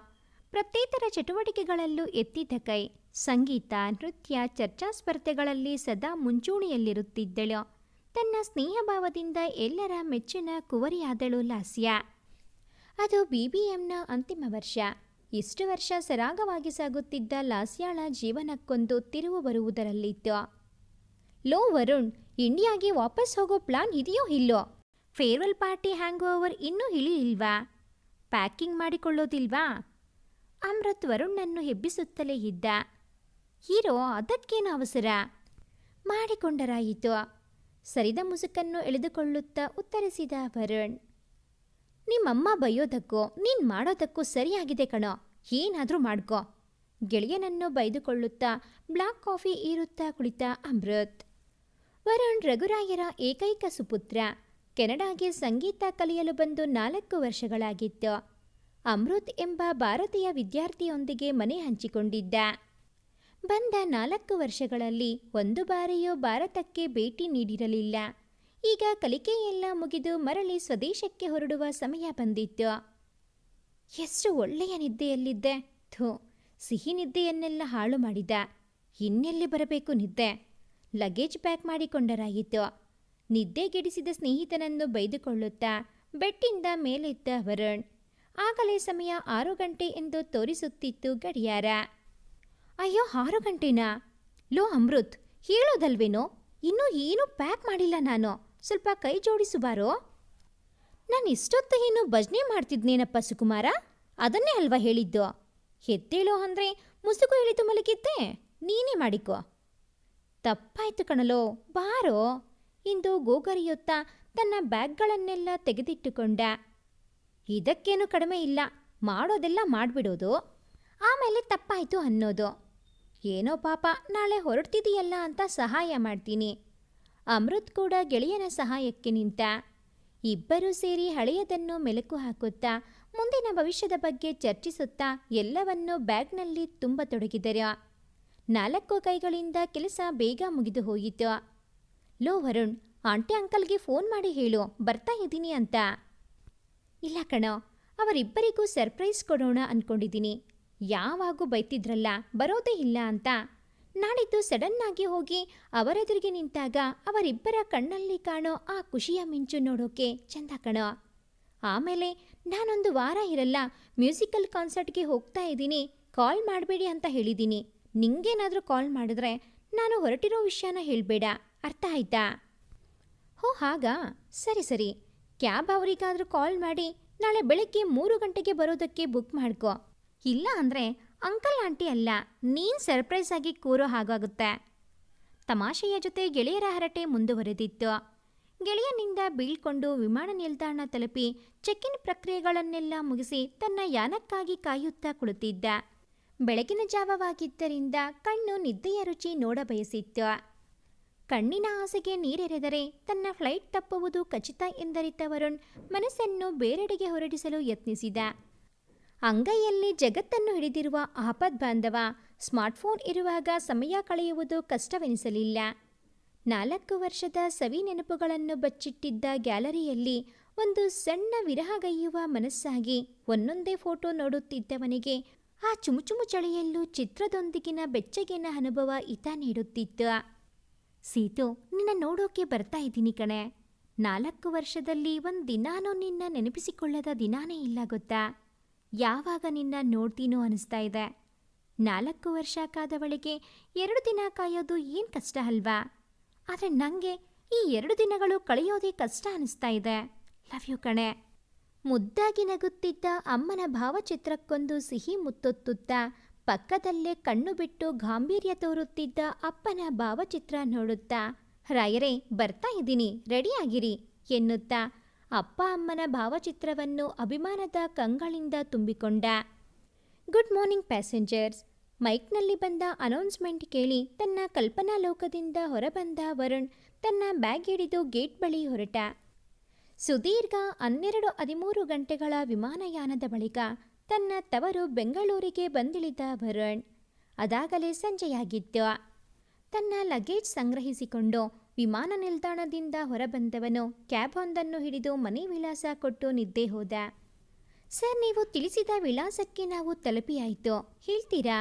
ಪ್ರತ್ಯೇತರ ಚಟುವಟಿಕೆಗಳಲ್ಲೂ ಎತ್ತಿದ ಕೈ. ಸಂಗೀತ, ನೃತ್ಯ, ಚರ್ಚಾ ಸ್ಪರ್ಧೆಗಳಲ್ಲಿ ಸದಾ ಮುಂಚೂಣಿಯಲ್ಲಿರುತ್ತಿದ್ದಳು. ತನ್ನ ಸ್ನೇಹಭಾವದಿಂದ ಎಲ್ಲರ ಮೆಚ್ಚಿನ ಕುವರಿಯಾದಳು ಲಾಸ್ಯ. ಅದು BBMನ ಅಂತಿಮ ವರ್ಷ. ಇಷ್ಟು ವರ್ಷ ಸರಾಗವಾಗಿ ಸಾಗುತ್ತಿದ್ದ ಲಾಸ್ಯಾಳ ಜೀವನಕ್ಕೊಂದು ತಿರುವು ಬರುವುದರಲ್ಲಿತ್ತು. ಲೋ ವರುಣ್, ಇಂಡಿಯಾಗೆ ವಾಪಸ್ ಹೋಗೋ ಪ್ಲಾನ್ ಇದೆಯೋ ಇಲ್ಲೋ? ಫೇರ್ವೆಲ್ ಪಾರ್ಟಿ ಹ್ಯಾಂಗ್ ಓವರ್ ಇನ್ನೂ ಇಳಿಯಿಲ್ವಾ? ಪ್ಯಾಕಿಂಗ್ ಮಾಡಿಕೊಳ್ಳೋದಿಲ್ವಾ? ಅಮೃತ್ ವರುಣ್ಣನ್ನು ಹೆಬ್ಬಿಸುತ್ತಲೇ ಇದ್ದ. ಹೀರೋ, ಅದಕ್ಕೇನು ಅವಸರ? ಮಾಡಿಕೊಂಡರಾಯಿತು. ಸರಿದ ಮುಸುಕನ್ನು ಎಳೆದುಕೊಳ್ಳುತ್ತಾ ಉತ್ತರಿಸಿದ ವರುಣ್. ನಿಮ್ಮಮ್ಮ ಬೈಯೋದಕ್ಕೂ ನೀನು ಮಾಡೋದಕ್ಕೂ ಸರಿಯಾಗಿದೆ ಕಣೋ, ಏನಾದರೂ ಮಾಡ್ಕೋ. ಗೆಳೆಯನನ್ನು ಬೈದುಕೊಳ್ಳುತ್ತಾ ಬ್ಲಾಕ್ ಕಾಫಿ ಈರುತ್ತಾ ಕುಳಿತ ಅಮೃತ್. ವರುಣ್ ರಘುರಾಯರ ಏಕೈಕ ಸುಪುತ್ರ. ಕೆನಡಾಗೆ ಸಂಗೀತ ಕಲಿಯಲು ಬಂದು 4 ವರ್ಷಗಳಾಗಿತ್ತು. ಅಮೃತ್ ಎಂಬ ಭಾರತೀಯ ವಿದ್ಯಾರ್ಥಿಯೊಂದಿಗೆ ಮನೆ ಹಂಚಿಕೊಂಡಿದ್ದ. ಬಂದ 4 ವರ್ಷಗಳಲ್ಲಿ ಒಂದು ಬಾರಿಯೂ ಭಾರತಕ್ಕೆ ಭೇಟಿ ನೀಡಿರಲಿಲ್ಲ. ಈಗ ಕಲಿಕೆಯೆಲ್ಲ ಮುಗಿದು ಮರಳಿ ಸ್ವದೇಶಕ್ಕೆ ಹೊರಡುವ ಸಮಯ ಬಂದಿತ್ತು. ಎಷ್ಟು ಒಳ್ಳೆಯ ನಿದ್ದೆಯಲ್ಲಿದ್ದೆ. ಸಿಹಿ ನಿದ್ದೆಯನ್ನೆಲ್ಲ ಹಾಳು ಮಾಡಿದ. ಇನ್ನೆಲ್ಲಿ ಬರಬೇಕು ನಿದ್ದೆ? ಲಗೇಜ್ ಪ್ಯಾಕ್ ಮಾಡಿಕೊಂಡರಾಯಿತು. ನಿದ್ದೆಗೆಡಿಸಿದ ಸ್ನೇಹಿತನನ್ನು ಬೈದುಕೊಳ್ಳುತ್ತಾ ಬೆಟ್ಟಿಂದ ಮೇಲೆದ್ದ ವರುಣ್. ಆಗಲೇ ಸಮಯ 6 ಗಂಟೆ ಎಂದು ತೋರಿಸುತ್ತಿತ್ತು ಗಡಿಯಾರ. ಅಯ್ಯೋ, 6 ಗಂಟೆನಾ? ಲೋ ಅಮೃತ್, ಹೇಳೋದಲ್ವೇನೋ? ಇನ್ನೂ ಏನೂ ಪ್ಯಾಕ್ ಮಾಡಿಲ್ಲ ನಾನು. ಸ್ವಲ್ಪ ಕೈ ಜೋಡಿಸುಬಾರೋ? ನಾನು ಇಷ್ಟೊತ್ತು ಏನು ಭಜನೆ ಮಾಡ್ತಿದ್ನೇನಪ್ಪ ಸುಕುಮಾರ? ಅದನ್ನೇ ಅಲ್ವಾ ಹೇಳಿದ್ದು. ಎದ್ದೇಳೋ ಅಂದರೆ ಮುಸುಕು ಇಳಿದು ಮಲಗಿದ್ದೆ. ನೀನೇ ಮಾಡಿಕೋ. ತಪ್ಪಾಯ್ತು ಕಣಲೋ, ಬಾರೋ. ಇಂದು ಗೋಗರಿಯುತ್ತಾ ತನ್ನ ಬ್ಯಾಗ್ಗಳನ್ನೆಲ್ಲ ತೆಗೆದಿಟ್ಟುಕೊಂಡ. ಇದಕ್ಕೇನು ಕಡಿಮೆ ಇಲ್ಲ, ಮಾಡೋದೆಲ್ಲ ಮಾಡಿಬಿಡೋದು, ಆಮೇಲೆ ತಪ್ಪಾಯಿತು ಅನ್ನೋದು. ಏನೋ ಪಾಪ, ನಾಳೆ ಹೊರಡ್ತಿದೆಯಲ್ಲ ಅಂತ ಸಹಾಯ ಮಾಡ್ತೀನಿ. ಅಮೃತ್ ಕೂಡ ಗೆಳೆಯನ ಸಹಾಯಕ್ಕೆ ನಿಂತ. ಇಬ್ಬರೂ ಸೇರಿ ಹಳೆಯದನ್ನು ಮೆಲುಕು ಹಾಕುತ್ತಾ ಮುಂದಿನ ಭವಿಷ್ಯದ ಬಗ್ಗೆ ಚರ್ಚಿಸುತ್ತಾ ಎಲ್ಲವನ್ನೂ ಬ್ಯಾಗ್ನಲ್ಲಿ ತುಂಬತೊಡಗಿದರು. 4 ಕೈಗಳಿಂದ ಕೆಲಸ ಬೇಗ ಮುಗಿದು ಹೋಯಿತು. ಲೋ ವರುಣ್, ಆಂಟಿ ಅಂಕಲ್ಗೆ ಫೋನ್ ಮಾಡಿ ಹೇಳು ಬರ್ತಾ ಇದ್ದೀನಿ ಅಂತ. ಇಲ್ಲ ಕಣೋ, ಅವರಿಬ್ಬರಿಗೂ ಸರ್ಪ್ರೈಸ್ ಕೊಡೋಣ ಅಂದ್ಕೊಂಡಿದ್ದೀನಿ. ಯಾವಾಗೂ ಬೈತಿದ್ರಲ್ಲ ಬರೋದೇ ಇಲ್ಲ ಅಂತ. ನಾಡಿದ್ದು ಸಡನ್ನಾಗಿ ಹೋಗಿ ಅವರೆದುರಿಗೆ ನಿಂತಾಗ ಅವರಿಬ್ಬರ ಕಣ್ಣಲ್ಲಿ ಕಾಣೋ ಆ ಖುಷಿಯ ಮಿಂಚು ನೋಡೋಕೆ ಚಂದ ಕಣೋ. ಆಮೇಲೆ ನಾನೊಂದು ವಾರ ಇರಲ್ಲ, ಮ್ಯೂಸಿಕಲ್ ಕಾನ್ಸರ್ಟ್ಗೆ ಹೋಗ್ತಾ ಇದ್ದೀನಿ, ಕಾಲ್ ಮಾಡಬೇಡಿ ಅಂತ ಹೇಳಿದ್ದೀನಿ. ನಿಂಗೇನಾದರೂ ಕಾಲ್ ಮಾಡಿದ್ರೆ ನಾನು ಹೊರಟಿರೋ ವಿಷಯನ ಹೇಳಬೇಡ, ಅರ್ಥ ಆಯ್ತಾ? ಹೋ ಹಾಗಾ, ಸರಿ ಸರಿ. ಕ್ಯಾಬ್ ಅವರಿಗಾದರೂ ಕಾಲ್ ಮಾಡಿ ನಾಳೆ ಬೆಳಗ್ಗೆ 3 ಗಂಟೆಗೆ ಬರೋದಕ್ಕೆ ಬುಕ್ ಮಾಡ್ಕೋ. ಇಲ್ಲ ಅಂದರೆ ಅಂಕಲ್ ಆಂಟಿ ಅಲ್ಲ, ನೀನು ಸರ್ಪ್ರೈಸ್ ಆಗಿ ಕೂರೋ ಹಾಗಾಗುತ್ತೆ. ತಮಾಷೆಯ ಜೊತೆ ಗೆಳೆಯರ ಹರಟೆ ಮುಂದುವರೆದಿತ್ತು. ಗೆಳೆಯನಿಂದ ಬೀಳ್ಕೊಂಡು ವಿಮಾನ ನಿಲ್ದಾಣ ತಲುಪಿ ಚೆಕ್ ಇನ್ ಪ್ರಕ್ರಿಯೆಗಳನ್ನೆಲ್ಲ ಮುಗಿಸಿ ತನ್ನ ಯಾನಕ್ಕಾಗಿ ಕಾಯುತ್ತಾ ಕುಳಿತಿದ್ದ. ಬೆಳಗಿನ ಜಾವವಾಗಿದ್ದರಿಂದ ಕಣ್ಣು ನಿದ್ದೆಯ ರುಚಿ ನೋಡಬಯಸಿತ್ತು. ಕಣ್ಣಿನ ಆಸೆಗೆ ನೀರೆರೆದರೆ ತನ್ನ ಫ್ಲೈಟ್ ತಪ್ಪುವುದು ಖಚಿತ ಎಂದರಿತ ವರುಣ್ ಮನಸ್ಸನ್ನು ಬೇರೆಡೆಗೆ ಹೊರಡಿಸಲು ಯತ್ನಿಸಿದ. ಅಂಗೈಯಲ್ಲಿ ಜಗತ್ತನ್ನು ಹಿಡಿದಿರುವ ಆಪದ್ಬಾಂಧವ ಸ್ಮಾರ್ಟ್ಫೋನ್ ಇರುವಾಗ ಸಮಯ ಕಳೆಯುವುದು ಕಷ್ಟವೆನಿಸಲಿಲ್ಲ. 4 ವರ್ಷದ ಸವಿ ನೆನಪುಗಳನ್ನು ಬಚ್ಚಿಟ್ಟಿದ್ದ ಗ್ಯಾಲರಿಯಲ್ಲಿ ಒಂದು ಸಣ್ಣ ವಿರಹಗೈಯುವ ಮನಸ್ಸಾಗಿ ಒಂದೊಂದೇ ಫೋಟೋ ನೋಡುತ್ತಿದ್ದವನಿಗೆ ಆ ಚುಮುಚುಮು ಚಳಿಯಲ್ಲೂ ಚಿತ್ರದೊಂದಿಗಿನ ಬೆಚ್ಚಗಿನ ಅನುಭವ ಹಿತ ನೀಡುತ್ತಿತ್ತು. ಸೀತು, ನಿನ್ನ ನೋಡೋಕೆ ಬರ್ತಾ ಇದ್ದೀನಿ ಕಣೆ. 4 ವರ್ಷದಲ್ಲಿ ಒಂದು ದಿನಾನೂ ನಿನ್ನ ನೆನಪಿಸಿಕೊಳ್ಳದ ದಿನಾನೇ ಇಲ್ಲ ಗೊತ್ತಾ. ಯಾವಾಗ ನಿನ್ನ ನೋಡ್ತೀನೋ ಅನಿಸ್ತಾ ಇದೆ. 4 ವರ್ಷ ಕಾದವಳಿಗೆ 2 ದಿನ ಕಾಯೋದು ಏನು ಕಷ್ಟ ಅಲ್ವಾ? ಆದರೆ ನನಗೆ ಈ 2 ದಿನಗಳು ಕಳೆಯೋದೇ ಕಷ್ಟ ಅನಿಸ್ತಾ ಇದೆ. ಲವ್ ಯು ಕಣೆ. ಮುದ್ದಾಗಿ ನಗುತ್ತಿದ್ದ ಅಮ್ಮನ ಭಾವಚಿತ್ರಕ್ಕೊಂದು ಸಿಹಿ ಮುತ್ತೊತ್ತುತ್ತಾ ಪಕ್ಕದಲ್ಲೇ ಕಣ್ಣು ಬಿಟ್ಟು ಗಾಂಭೀರ್ಯ ತೋರುತ್ತಿದ್ದ ಅಪ್ಪನ ಭಾವಚಿತ್ರ ನೋಡುತ್ತಾ, ರಾಯರೇ ಬರ್ತಾ ಇದ್ದೀನಿ, ರೆಡಿಯಾಗಿರಿ ಎನ್ನುತ್ತಾ ಅಪ್ಪ ಅಮ್ಮನ ಭಾವಚಿತ್ರವನ್ನು ಅಭಿಮಾನದ ಕಂಗಳಿಂದ ತುಂಬಿಕೊಂಡ. Good morning passengers. ಮೈಕ್ನಲ್ಲಿ ಬಂದ ಅನೌನ್ಸ್ಮೆಂಟ್ ಕೇಳಿ ತನ್ನ ಕಲ್ಪನಾ ಲೋಕದಿಂದ ಹೊರಬಂದ ವರುಣ್ ತನ್ನ ಬ್ಯಾಗ್ ಹಿಡಿದು ಗೇಟ್ ಬಳಿ ಹೊರಟ. ಸುದೀರ್ಘ 12-13 ಗಂಟೆಗಳ ವಿಮಾನಯಾನದ ಬಳಿಕ ತನ್ನ ತವರು ಬೆಂಗಳೂರಿಗೆ ಬಂದಿಳಿದ ವರುಣ್. ಅದಾಗಲೇ ಸಂಜೆಯಾಗಿತ್ತು. ತನ್ನ ಲಗೇಜ್ ಸಂಗ್ರಹಿಸಿಕೊಂಡು ವಿಮಾನ ನಿಲ್ದಾಣದಿಂದ ಹೊರಬಂದವನು ಕ್ಯಾಬ್ ಒಂದನ್ನು ಹಿಡಿದು ಮನೆ ವಿಳಾಸ ಕೊಟ್ಟು ನಿದ್ದೆ ಹೋದ. ಸರ್, ನೀವು ತಿಳಿಸಿದ ವಿಳಾಸಕ್ಕೆ ನಾವು ತಲುಪಿಯಾಯಿತು, ಹೇಳ್ತೀರಾ?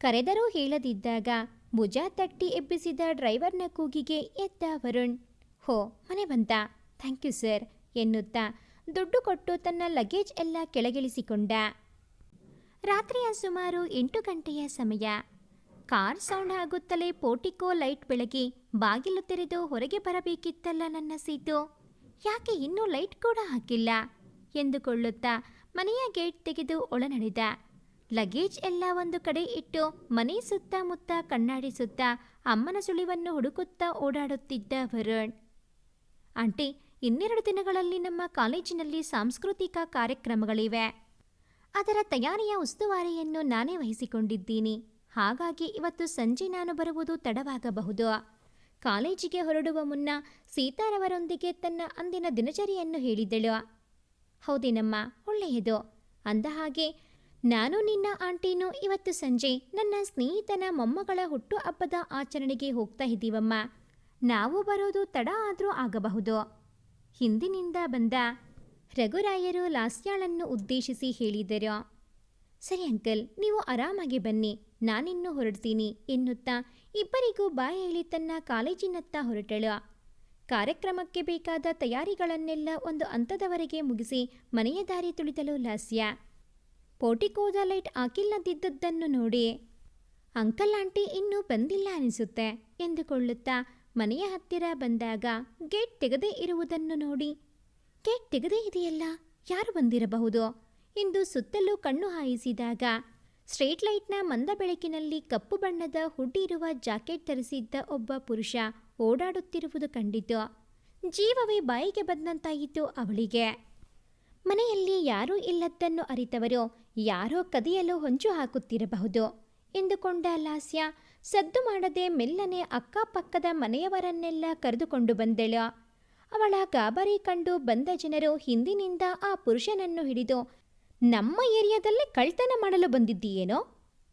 ಕರೆದರೂ ಹೇಳದಿದ್ದಾಗ ಭುಜ ತಟ್ಟಿ ಎಬ್ಬಿಸಿದ ಡ್ರೈವರ್ನ ಕೂಗಿಗೆ ಎದ್ದ ವರುಣ್. ಹೋ, ಮನೆ ಬಂತ, ಥ್ಯಾಂಕ್ ಯು ಸರ್ ಎನ್ನುತ್ತಾ ದುಡ್ಡು ಕೊಟ್ಟು ತನ್ನ ಲಗೇಜ್ ಎಲ್ಲ ಕೆಳಗಿಳಿಸಿಕೊಂಡ. ರಾತ್ರಿಯ ಸುಮಾರು 8 ಗಂಟೆಯ ಸಮಯ. ಕಾರ್ ಸೌಂಡ್ ಆಗುತ್ತಲೇ ಪೋರ್ಟಿಕೋ ಲೈಟ್ ಬೆಳಗಿ ಬಾಗಿಲು ತೆರೆದು ಹೊರಗೆ ಬರಬೇಕಿತ್ತಲ್ಲ ನನ್ನ ಸೀತು, ಯಾಕೆ ಇನ್ನೂ ಲೈಟ್ ಕೂಡ ಹಾಕಿಲ್ಲ ಎಂದುಕೊಳ್ಳುತ್ತಾ ಮನೆಯ ಗೇಟ್ ತೆಗೆದು ಒಳನಡೆದ. ಲಗೇಜ್ ಎಲ್ಲ ಒಂದು ಕಡೆ ಇಟ್ಟು ಮನೆ ಸುತ್ತಮುತ್ತ ಕಣ್ಣಾಡಿಸುತ್ತಾ ಅಮ್ಮನ ಸುಳಿವನ್ನು ಹುಡುಕುತ್ತಾ ಓಡಾಡುತ್ತಿದ್ದ ವರುಣ್. ಆಂಟಿ, 2 ದಿನಗಳಲ್ಲಿ ನಮ್ಮ ಕಾಲೇಜಿನಲ್ಲಿ ಸಾಂಸ್ಕೃತಿಕ ಕಾರ್ಯಕ್ರಮಗಳಿವೆ. ಅದರ ತಯಾರಿಯ ಉಸ್ತುವಾರಿಯನ್ನು ನಾನೇ ವಹಿಸಿಕೊಂಡಿದ್ದೀನಿ. ಹಾಗಾಗಿ ಇವತ್ತು ಸಂಜೆ ನಾನು ಬರುವುದು ತಡವಾಗಬಹುದು. ಕಾಲೇಜಿಗೆ ಹೊರಡುವ ಮುನ್ನ ಸೀತಾರವರೊಂದಿಗೆ ತನ್ನ ಅಂದಿನ ದಿನಚರಿಯನ್ನು ಹೇಳಿದಳು. ಹೌದೇನಮ್ಮ, ಒಳ್ಳೆಯದು. ಅಂದ ಹಾಗೆ ನಾನು ನಿನ್ನ ಆಂಟಿನೂ ಇವತ್ತು ಸಂಜೆ ನನ್ನ ಸ್ನೇಹಿತನ ಮೊಮ್ಮಗಳ ಹುಟ್ಟು ಹಬ್ಬದ ಆಚರಣೆಗೆ ಹೋಗ್ತಾ ಇದ್ದೀವಮ್ಮ. ನಾವು ಬರೋದು ತಡ ಆದರೂ ಆಗಬಹುದು. ಹಿಂದಿನಿಂದ ಬಂದ ರಘುರಾಯರು ಲಾಸ್ಯಾಳನ್ನು ಉದ್ದೇಶಿಸಿ ಹೇಳಿದರು. ಸರಿ ಅಂಕಲ್, ನೀವು ಆರಾಮಾಗಿ ಬನ್ನಿ, ನಾನಿನ್ನೂ ಹೊರಡ್ತೀನಿ ಎನ್ನುತ್ತಾ ಇಬ್ಬರಿಗೂ ಬಾಯಿ ಹೇಳಿ ತನ್ನ ಕಾಲೇಜಿನತ್ತ ಹೊರಟಳು. ಕಾರ್ಯಕ್ರಮಕ್ಕೆ ಬೇಕಾದ ತಯಾರಿಗಳನ್ನೆಲ್ಲ ಒಂದು ಹಂತದವರೆಗೆ ಮುಗಿಸಿ ಮನೆಯ ದಾರಿ ತುಳಿದಳು ಲಾಸ್ಯ. ಪೋರ್ಟಿಕೋದ ಲೈಟ್ ಹಾಕಿಲ್ಲದಿದ್ದದ್ದನ್ನು ನೋಡಿ ಅಂಕಲ್ ಆಂಟಿ ಇನ್ನೂ ಬಂದಿಲ್ಲ ಅನಿಸುತ್ತೆ ಎಂದುಕೊಳ್ಳುತ್ತಾ ಮನೆಯ ಹತ್ತಿರ ಬಂದಾಗ ಗೇಟ್ ತೆಗೆದೇ ಇರುವುದನ್ನು ನೋಡಿ, ಗೇಟ್ ತೆಗೆದೇ ಇದೆಯಲ್ಲ, ಯಾರು ಬಂದಿರಬಹುದು ಎಂದು ಸುತ್ತಲೂ ಕಣ್ಣು ಹಾಯಿಸಿದಾಗ ಸ್ಟ್ರೀಟ್ ಲೈಟ್ನ ಮಂದ ಬೆಳಕಿನಲ್ಲಿ ಕಪ್ಪು ಬಣ್ಣದ ಹುಡ್ಡಿ ಇರುವ ಜಾಕೆಟ್ ಧರಿಸಿದ್ದ ಒಬ್ಬ ಪುರುಷ ಓಡಾಡುತ್ತಿರುವುದು ಕಂಡಿತು. ಜೀವವೇ ಬಾಯಿಗೆ ಬಂದಂತಾಯಿತು ಅವಳಿಗೆ. ಮನೆಯಲ್ಲಿ ಯಾರೂ ಇಲ್ಲದ್ದನ್ನು ಅರಿತವರು ಯಾರೋ ಕದಿಯಲು ಹೊಂಚು ಹಾಕುತ್ತಿರಬಹುದು ಎಂದುಕೊಂಡ ಲಾಸ್ಯ ಸದ್ದು ಮಾಡದೆ ಮೆಲ್ಲನೆ ಅಕ್ಕಪಕ್ಕದ ಮನೆಯವರನ್ನೆಲ್ಲ ಕರೆದುಕೊಂಡು ಬಂದಳು. ಅವಳ ಗಾಬರಿ ಕಂಡು ಬಂದ ಜನರು ಹಿಂದಿನಿಂದ ಆ ಪುರುಷನನ್ನು ಹಿಡಿದು, ನಮ್ಮ ಏರಿಯಾದಲ್ಲೇ ಕಳ್ತನ ಮಾಡಲು ಬಂದಿದ್ದೀಯೇನೋ,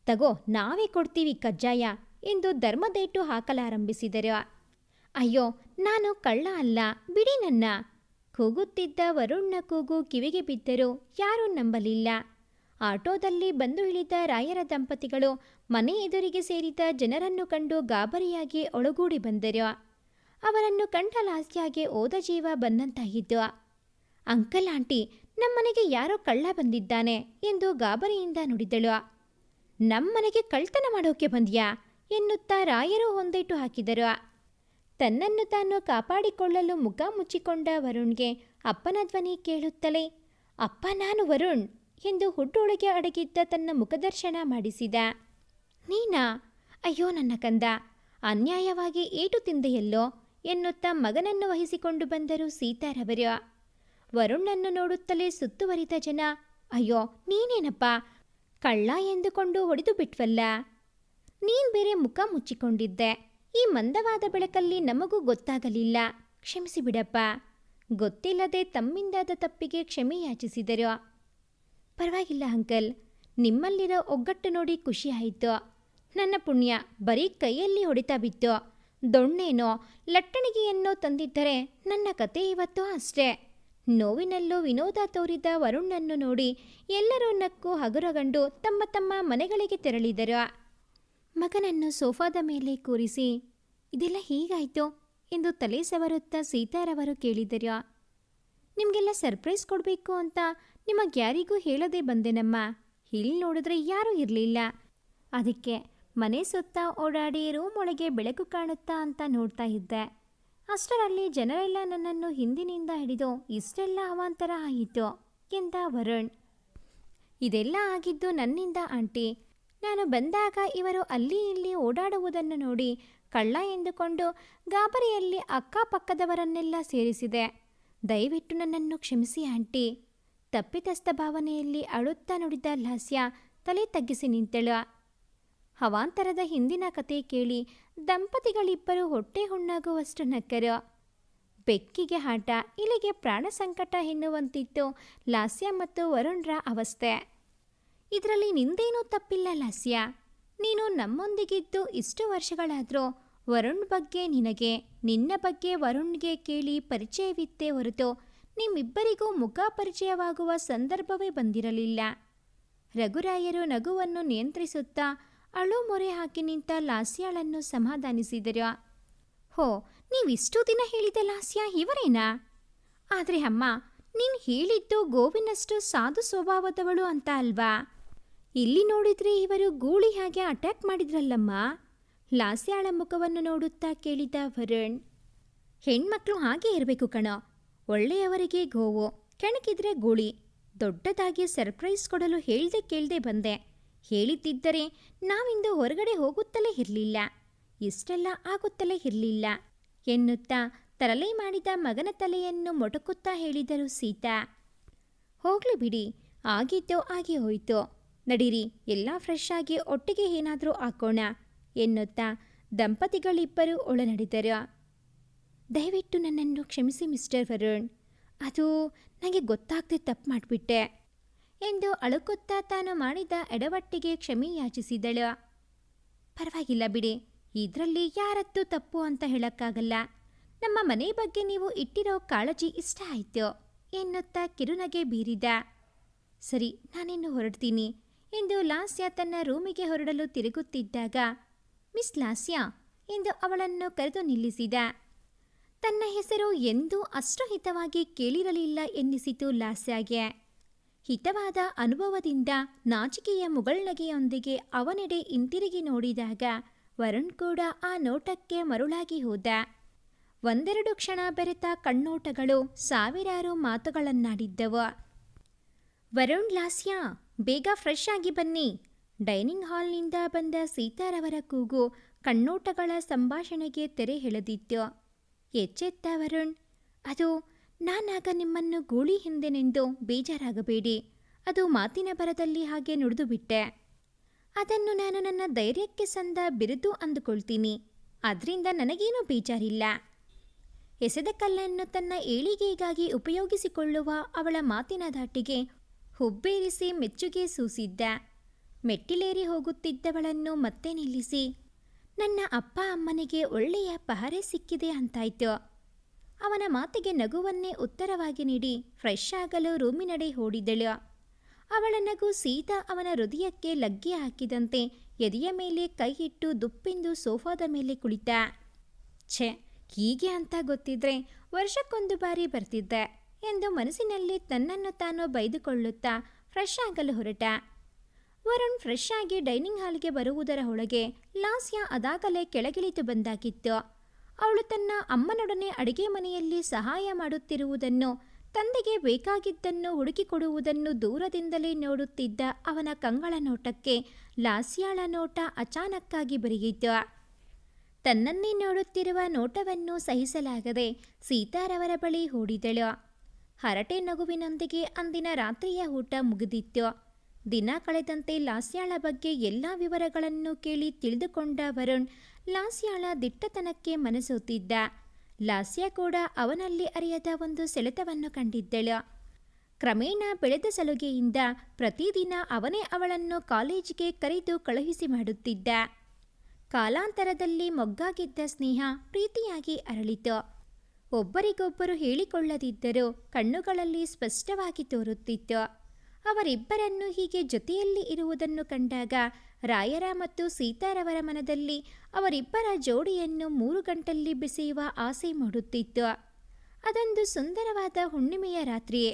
ತಗೋ ನಾವೇ ಕೊಡ್ತೀವಿ ಕಜ್ಜಾಯ ಎಂದು ಧರ್ಮದೇಟು ಹಾಕಲಾರಂಭಿಸಿದರು. ಅಯ್ಯೋ, ನಾನು ಕಳ್ಳ ಅಲ್ಲ, ಬಿಡಿ ನನ್ನ, ಕೂಗುತ್ತಿದ್ದ ವರುಣ್ನ ಕೂಗು ಕಿವಿಗೆ ಬಿದ್ದರೂ ಯಾರೂ ನಂಬಲಿಲ್ಲ. ಆಟೋದಲ್ಲಿ ಬಂದು ಇಳಿದ ರಾಯರ ದಂಪತಿಗಳು ಮನೆ ಎದುರಿಗೆ ಸೇರಿದ ಜನರನ್ನು ಕಂಡು ಗಾಬರಿಯಾಗಿ ಒಳಗೂಡಿ ಬಂದರು. ಅವರನ್ನು ಕಂಡ ಲಾಸ್ಯಾಗೆ ಓದ ಜೀವ ಬಂದಂತಾಯಿತು. ಅಂಕಲ್ ಆಂಟಿ, ನಮ್ಮನೆಗೆ ಯಾರೋ ಕಳ್ಳ ಬಂದಿದ್ದಾನೆ ಎಂದು ಗಾಬರಿಯಿಂದ ನುಡಿದಳು. ನಮ್ಮನೆಗೆ ಕಳ್ತನ ಮಾಡೋಕೆ ಬಂದ್ಯಾ ಎನ್ನುತ್ತಾ ರಾಯರು ಒಂದೇಟು ಹಾಕಿದರು. ತನ್ನನ್ನು ತಾನು ಕಾಪಾಡಿಕೊಳ್ಳಲು ಮುಖ ಮುಚ್ಚಿಕೊಂಡ ವರುಣ್ಗೆ ಅಪ್ಪನ ಧ್ವನಿ ಕೇಳುತ್ತಲೇ, ಅಪ್ಪ ನಾನು ವರುಣ್ ಎಂದು ಹುಟ್ಟೊಳಗೆ ಅಡಗಿದ್ದ ತನ್ನ ಮುಖದರ್ಶನ ಮಾಡಿಸಿದ. ನೀನಾ? ಅಯ್ಯೋ ನನ್ನ ಕಂದ, ಅನ್ಯಾಯವಾಗಿ ಏಟು ತಿಂದೆಯಲ್ಲೋ ಎನ್ನುತ್ತಾ ಮಗನನ್ನು ವಹಿಸಿಕೊಂಡು ಬಂದರು ಸೀತಾರವರು. ವರುಣನ್ನು ನೋಡುತ್ತಲೇ ಸುತ್ತುವರಿದ ಜನ, ಅಯ್ಯೋ ನೀನೇನಪ್ಪ, ಕಳ್ಳ ಎಂದುಕೊಂಡು ಹೊಡೆದು ಬಿಟ್ವಲ್ಲ. ನೀನ್ ಬೇರೆ ಮುಖ ಮುಚ್ಚಿಕೊಂಡಿದ್ದೆ, ಈ ಮಂದವಾದ ಬೆಳಕಲ್ಲಿ ನಮಗೂ ಗೊತ್ತಾಗಲಿಲ್ಲ, ಕ್ಷಮಿಸಿಬಿಡಪ್ಪ. ಗೊತ್ತಿಲ್ಲದೆ ತಮ್ಮಿಂದಾದ ತಪ್ಪಿಗೆ ಕ್ಷಮೆ ಯಾಚಿಸಿದರು. ಪರವಾಗಿಲ್ಲ ಅಂಕಲ್, ನಿಮ್ಮಲ್ಲಿರೋ ಒಗ್ಗಟ್ಟು ನೋಡಿ ಖುಷಿಯಾಯಿತು. ನನ್ನ ಪುಣ್ಯ ಬರೀ ಕೈಯಲ್ಲಿ ಹೊಡಿತಾ ಬಿತ್ತು, ದೊಣ್ಣೇನೋ ಲಟ್ಟಣಿಗೆಯನ್ನೋ ತಂದಿದ್ದರೆ ನನ್ನ ಕತೆ ಇವತ್ತು ಅಷ್ಟೇ. ನೋವಿನಲ್ಲೂ ವಿನೋದ ತೋರಿದ ವರುಣನ್ನು ನೋಡಿ ಎಲ್ಲರೂ ನಕ್ಕು ಹಗುರಗಂಡು ತಮ್ಮ ತಮ್ಮ ಮನೆಗಳಿಗೆ ತೆರಳಿದರು. ಮಗನನ್ನು ಸೋಫಾದ ಮೇಲೆ ಕೂರಿಸಿ, ಇದೆಲ್ಲ ಹೀಗಾಯಿತು ಎಂದು ತಲೆ ಸವರುತ್ತಾ ಸೀತಾರವರು ಕೇಳಿದರು. ನಿಮಗೆಲ್ಲ ಸರ್ಪ್ರೈಸ್ ಕೊಡಬೇಕು ಅಂತ ನಿಮಗ್ಯಾರಿಗೂ ಹೇಳದೆ ಬಂದೆನಮ್ಮ. ಇಲ್ಲಿ ನೋಡಿದ್ರೆ ಯಾರೂ ಇರಲಿಲ್ಲ, ಅದಕ್ಕೆ ಮನೆ ಸುತ್ತ ಓಡಾಡಿ ರೂಮ್ ಒಳಗೆ ಬೆಳಕು ಕಾಣುತ್ತಾ ಅಂತ ನೋಡ್ತಾ ಇದ್ದೆ. ಅಷ್ಟರಲ್ಲಿ ಜನರೆಲ್ಲ ನನ್ನನ್ನು ಹಿಂದಿನಿಂದ ಹಿಡಿದು ಇಷ್ಟೆಲ್ಲ ಅವಾಂತರ ಆಯಿತು ಎಂದ ವರುಣ್. ಇದೆಲ್ಲ ಆಗಿದ್ದು ನನ್ನಿಂದ ಆಂಟಿ. ನಾನು ಬಂದಾಗ ಇವರು ಅಲ್ಲಿ ಇಲ್ಲಿ ಓಡಾಡುವುದನ್ನು ನೋಡಿ ಕಳ್ಳ ಎಂದುಕೊಂಡು ಗಾಬರಿಯಲ್ಲಿ ಅಕ್ಕಪಕ್ಕದವರನ್ನೆಲ್ಲ ಸೇರಿಸಿದೆ. ದಯವಿಟ್ಟು ನನ್ನನ್ನು ಕ್ಷಮಿಸಿ ಆಂಟಿ. ತಪ್ಪಿತಸ್ಥ ಭಾವನೆಯಲ್ಲಿ ಅಳುತ್ತಾ ನುಡಿದ ಲಾಸ್ಯ ತಲೆ ತಗ್ಗಿಸಿ ನಿಂತಳು. ಅವಾಂತರದ ಹಿಂದಿನ ಕತೆ ಕೇಳಿ ದಂಪತಿಗಳಿಬ್ಬರು ಹೊಟ್ಟೆ ಹುಣ್ಣಾಗುವಷ್ಟು ನಕ್ಕರು. ಬೆಕ್ಕಿಗೆ ಆಟ, ಇಲ್ಲಿಗೆ ಪ್ರಾಣ ಸಂಕಟ ಎನ್ನುವಂತಿತ್ತು ಲಾಸ್ಯ ಮತ್ತು ವರುಣ್ರ ಅವಸ್ಥೆ. ಇದರಲ್ಲಿ ನಿಂದೇನೂ ತಪ್ಪಿಲ್ಲ ಲಾಸ್ಯ. ನೀನು ನಮ್ಮೊಂದಿಗಿದ್ದು ಇಷ್ಟು ವರ್ಷಗಳಾದರೂ ವರುಣ್ ಬಗ್ಗೆ ನಿನಗೆ, ನಿನ್ನ ಬಗ್ಗೆ ವರುಣ್ಗೆ ಕೇಳಿ ಪರಿಚಯವಿತ್ತೇ ಹೊರತು ನಿಮ್ಮಿಬ್ಬರಿಗೂ ಮುಖ ಪರಿಚಯವಾಗುವ ಸಂದರ್ಭವೇ ಬಂದಿರಲಿಲ್ಲ. ರಘುರಾಯರು ನಗುವನ್ನು ನಿಯಂತ್ರಿಸುತ್ತಾ ಅಳು ಮೊರೆ ಹಾಕಿ ನಿಂತ ಲಾಸ್ಯಾಳನ್ನು ಸಮಾಧಾನಿಸಿದರು. ಹೋ, ನೀವಿಷ್ಟು ದಿನ ಹೇಳಿದ ಲಾಸ್ಯ ಇವರೇನಾ? ಆದರೆ ಅಮ್ಮ, ನೀನು ಹೇಳಿದ್ದು ಗೋವಿನಷ್ಟು ಸಾಧು ಸ್ವಭಾವದವಳು ಅಂತ ಅಲ್ವಾ? ಇಲ್ಲಿ ನೋಡಿದ್ರೆ ಇವರು ಗೂಳಿ ಹಾಗೆ ಅಟ್ಯಾಕ್ ಮಾಡಿದ್ರಲ್ಲಮ್ಮ. ಲಾಸ್ಯಾಳ ಮುಖವನ್ನು ನೋಡುತ್ತಾ ಕೇಳಿದ ವರುಣ್. ಹೆಣ್ಮಕ್ಳು ಹಾಗೆ ಇರಬೇಕು ಕಣೋ, ಒಳ್ಳೆಯವರಿಗೆ ಗೋವು, ಕೆಣಕಿದ್ರೆ ಗೂಳಿ. ದೊಡ್ಡದಾಗಿ ಸರ್ಪ್ರೈಸ್ ಕೊಡಲು ಹೇಳ್ದೆ ಕೇಳ್ದೆ ಬಂದೆ. ಹೇಳಿದ್ದಿದ್ದರೆ ನಾವಿಂದು ಹೊರಗಡೆ ಹೋಗುತ್ತಲೇ ಇರಲಿಲ್ಲ, ಇಷ್ಟೆಲ್ಲ ಆಗುತ್ತಲೇ ಇರಲಿಲ್ಲ ಎನ್ನುತ್ತಾ ತರಲೆ ಮಾಡಿದ ಮಗನ ತಲೆಯನ್ನು ಮೊಟಕುತ್ತಾ ಹೇಳಿದರು ಸೀತಾ. ಹೋಗ್ಲಿ ಬಿಡಿ, ಆಗಿದ್ದೋ ಆಗಿ ಹೋಯಿತು. ನಡೀರಿ, ಎಲ್ಲ ಫ್ರೆಶ್ ಆಗಿ ಒಟ್ಟಿಗೆ ಏನಾದರೂ ಹಾಕೋಣ ಎನ್ನುತ್ತಾ ದಂಪತಿಗಳಿಬ್ಬರು ಒಳನಡೆದರು. ದಯವಿಟ್ಟು ನನ್ನನ್ನು ಕ್ಷಮಿಸಿ ಮಿಸ್ಟರ್ ವರುಣ್, ಅದು ನನಗೆ ಗೊತ್ತಾಗದೆ ತಪ್ಪು ಮಾಡಿಬಿಟ್ಟೆ ಎಂದು ಅಳುಕುತ್ತಾ ತಾನು ಮಾಡಿದ ಎಡವಟ್ಟಿಗೆ ಕ್ಷಮೆ ಯಾಚಿಸಿದಳು. ಪರವಾಗಿಲ್ಲ ಬಿಡಿ, ಇದರಲ್ಲಿ ಯಾರದ್ದು ತಪ್ಪು ಅಂತ ಹೇಳಕ್ಕಾಗಲ್ಲ. ನಮ್ಮ ಮನೆ ಬಗ್ಗೆ ನೀವು ಇಟ್ಟಿರೋ ಕಾಳಜಿ ಇಷ್ಟ ಆಯಿತು ಎನ್ನುತ್ತಾ ಕಿರುನಗೆ ಬೀರಿದ. ಸರಿ, ನಾನಿನ್ನು ಹೊರಡ್ತೀನಿ ಎಂದು ಲಾಸ್ಯ ತನ್ನ ರೂಮಿಗೆ ಹೊರಡಲು ತಿರುಗುತ್ತಿದ್ದಾಗ, ಮಿಸ್ ಲಾಸ್ಯ ಎಂದು ಅವಳನ್ನು ಕರೆದು ನಿಲ್ಲಿಸಿದ. ತನ್ನ ಹೆಸರು ಎಂದೂ ಅಷ್ಟು ಹಿತವಾಗಿ ಕೇಳಿರಲಿಲ್ಲ ಎನ್ನಿಸಿತು ಲಾಸ್ಯಾಗೆ. ಹಿತವಾದ ಅನುಭವದಿಂದ ನಾಚಿಕೆಯ ಮುಗುಳ್ನಗೆಯೊಂದಿಗೆ ಅವನೆಡೆ ಹಿಂತಿರುಗಿ ನೋಡಿದಾಗ ವರುಣ್ ಕೂಡ ಆ ನೋಟಕ್ಕೆ ಮರುಳಾಗಿ ಹೋದ. ಒಂದೆರಡು ಕ್ಷಣ ಬೆರೆತ ಕಣ್ಣೋಟಗಳು ಸಾವಿರಾರು ಮಾತುಗಳನ್ನಾಡಿದ್ದವು. ವರುಣ್, ಲಾಸ್ಯ, ಬೇಗ ಫ್ರೆಶ್ ಆಗಿ ಬನ್ನಿ. ಡೈನಿಂಗ್ ಹಾಲ್ನಿಂದ ಬಂದ ಸೀತಾರವರ ಕೂಗು ಕಣ್ಣೋಟಗಳ ಸಂಭಾಷಣೆಗೆ ತೆರೆ ಎಳೆದಿತ್ತು. ಎಚ್ಚೆತ್ತ ವರುಣ್, ಅದು ನಾನಾಗ ನಿಮ್ಮನ್ನು ಗೂಳಿ ಹಿಂದೆನೆಂದು ಬೇಜಾರಾಗಬೇಡಿ. ಅದು ಮಾತಿನ ಬರದಲ್ಲಿ ಹಾಗೆ ನುಡಿದು ಬಿಟ್ಟೆ. ಅದನ್ನು ನಾನು ನನ್ನ ಧೈರ್ಯಕ್ಕೆ ಸಂದ ಬಿರುದು ಅಂದುಕೊಳ್ತೀನಿ. ಅದರಿಂದ ನನಗೇನೂ ಬೇಜಾರಿಲ್ಲ. ಎಸೆದ ಕಲ್ಲನ್ನು ತನ್ನ ಏಳಿಗೆಗಾಗಿ ಉಪಯೋಗಿಸಿಕೊಳ್ಳುವ ಅವಳ ಮಾತಿನ ಧಾಟಿಗೆ ಹುಬ್ಬೇರಿಸಿ ಮೆಚ್ಚುಗೆ ಸೂಸಿದ್ದ. ಮೆಟ್ಟಿಲೇರಿ ಹೋಗುತ್ತಿದ್ದವಳನ್ನು ಮತ್ತೆ ನಿಲ್ಲಿಸಿ, ನನ್ನ ಅಪ್ಪ ಅಮ್ಮನಿಗೆ ಒಳ್ಳೆಯ ಪಹರೆ ಸಿಕ್ಕಿದೆ ಅಂತಾಯ್ತು. ಅವನ ಮಾತಿಗೆ ನಗುವನ್ನೇ ಉತ್ತರವಾಗಿ ನೀಡಿ ಫ್ರೆಶ್ ಆಗಲು ರೂಮಿನಡೆ ಓಡಿದಳು. ಅವಳ ನಗು ಸೀದಾ ಅವನ ಹೃದಯಕ್ಕೆ ಲಗ್ಗೆ ಹಾಕಿದಂತೆ ಎದೆಯ ಮೇಲೆ ಕೈ ಇಟ್ಟು ದುಪ್ಪೆಂದು ಸೋಫಾದ ಮೇಲೆ ಕುಳಿತ. ಛೆ, ಹೀಗೆ ಅಂತ ಗೊತ್ತಿದ್ರೆ ವರ್ಷಕ್ಕೊಂದು ಬಾರಿ ಬರ್ತಿದ್ದೆ ಎಂದು ಮನಸ್ಸಿನಲ್ಲಿ ತನ್ನನ್ನು ತಾನು ಬೈದುಕೊಳ್ಳುತ್ತಾ ಫ್ರೆಶ್ ಆಗಲು ಹೊರಟ. ವರುಣ್ ಫ್ರೆಶ್ ಆಗಿ ಡೈನಿಂಗ್ ಹಾಲ್ಗೆ ಬರುವುದರ ಒಳಗೆ ಲಾಸ್ಯ ಅದಾಗಲೇ ಕೆಳಗಿಳಿದು ಬಂದಾಗಿತ್ತು. ಅವಳು ತನ್ನ ಅಮ್ಮನೊಡನೆ ಅಡಿಗೆ ಮನೆಯಲ್ಲಿ ಸಹಾಯ ಮಾಡುತ್ತಿರುವುದನ್ನು, ತಂದೆಗೆ ಬೇಕಾಗಿದ್ದನ್ನು ಹುಡುಕಿಕೊಡುವುದನ್ನು ದೂರದಿಂದಲೇ ನೋಡುತ್ತಿದ್ದ ಅವನ ಕಂಗಳ ನೋಟಕ್ಕೆ ಲಾಸ್ಯಾಳ ನೋಟ ಅಚಾನಕ್ಕಾಗಿ ಬೆರಗಿತು. ತನ್ನನ್ನೇ ನೋಡುತ್ತಿರುವ ನೋಟವನ್ನು ಸಹಿಸಲಾಗದೆ ಸೀತಾರವರ ಬಳಿ ಓಡಿದಳು. ಹರಟೆ ನಗುವಿನೊಂದಿಗೆ ಅಂದಿನ ರಾತ್ರಿಯ ಊಟ ಮುಗಿದಿತ್ತು. ದಿನ ಕಳೆದಂತೆ ಲಾಸ್ಯಾಳ ಬಗ್ಗೆ ಎಲ್ಲ ವಿವರಗಳನ್ನು ಕೇಳಿ ತಿಳಿದುಕೊಂಡ ವರುಣ್ ಲಾಸ್ಯಾಳ ದಿಟ್ಟತನಕ್ಕೆ ಮನಸೋತಿದ್ದ. ಲಾಸ್ಯ ಕೂಡ ಅವನಲ್ಲಿ ಅರಿಯದ ಒಂದು ಸೆಳೆತವನ್ನು ಕಂಡಿದ್ದಳು. ಕ್ರಮೇಣ ಬೆಳೆದ ಸಲುಗೆಯಿಂದ ಪ್ರತಿದಿನ ಅವನೇ ಅವಳನ್ನು ಕಾಲೇಜಿಗೆ ಕರೆದು ಕಳುಹಿಸಿ ಮಾಡುತ್ತಿದ್ದ. ಕಾಲಾಂತರದಲ್ಲಿ ಮೊಗ್ಗಾಗಿದ್ದ ಸ್ನೇಹ ಪ್ರೀತಿಯಾಗಿ ಅರಳಿತು. ಒಬ್ಬರಿಗೊಬ್ಬರು ಹೇಳಿಕೊಳ್ಳದಿದ್ದರೂ ಕಣ್ಣುಗಳಲ್ಲಿ ಸ್ಪಷ್ಟವಾಗಿ ತೋರುತ್ತಿತ್ತು. ಅವರಿಬ್ಬರನ್ನು ಹೀಗೆ ಜೊತೆಯಲ್ಲಿ ಇರುವುದನ್ನು ಕಂಡಾಗ ರಾಯರ ಮತ್ತು ಸೀತಾರವರ ಮನದಲ್ಲಿ ಅವರಿಬ್ಬರ ಜೋಡಿಯನ್ನು 3 ಗಂಟಲ್ಲಿ ಬೆಸೆಯುವ ಆಸೆ ಮೂಡುತ್ತಿತ್ತು. ಅದೊಂದು ಸುಂದರವಾದ ಹುಣ್ಣಿಮೆಯ ರಾತ್ರಿಯೇ.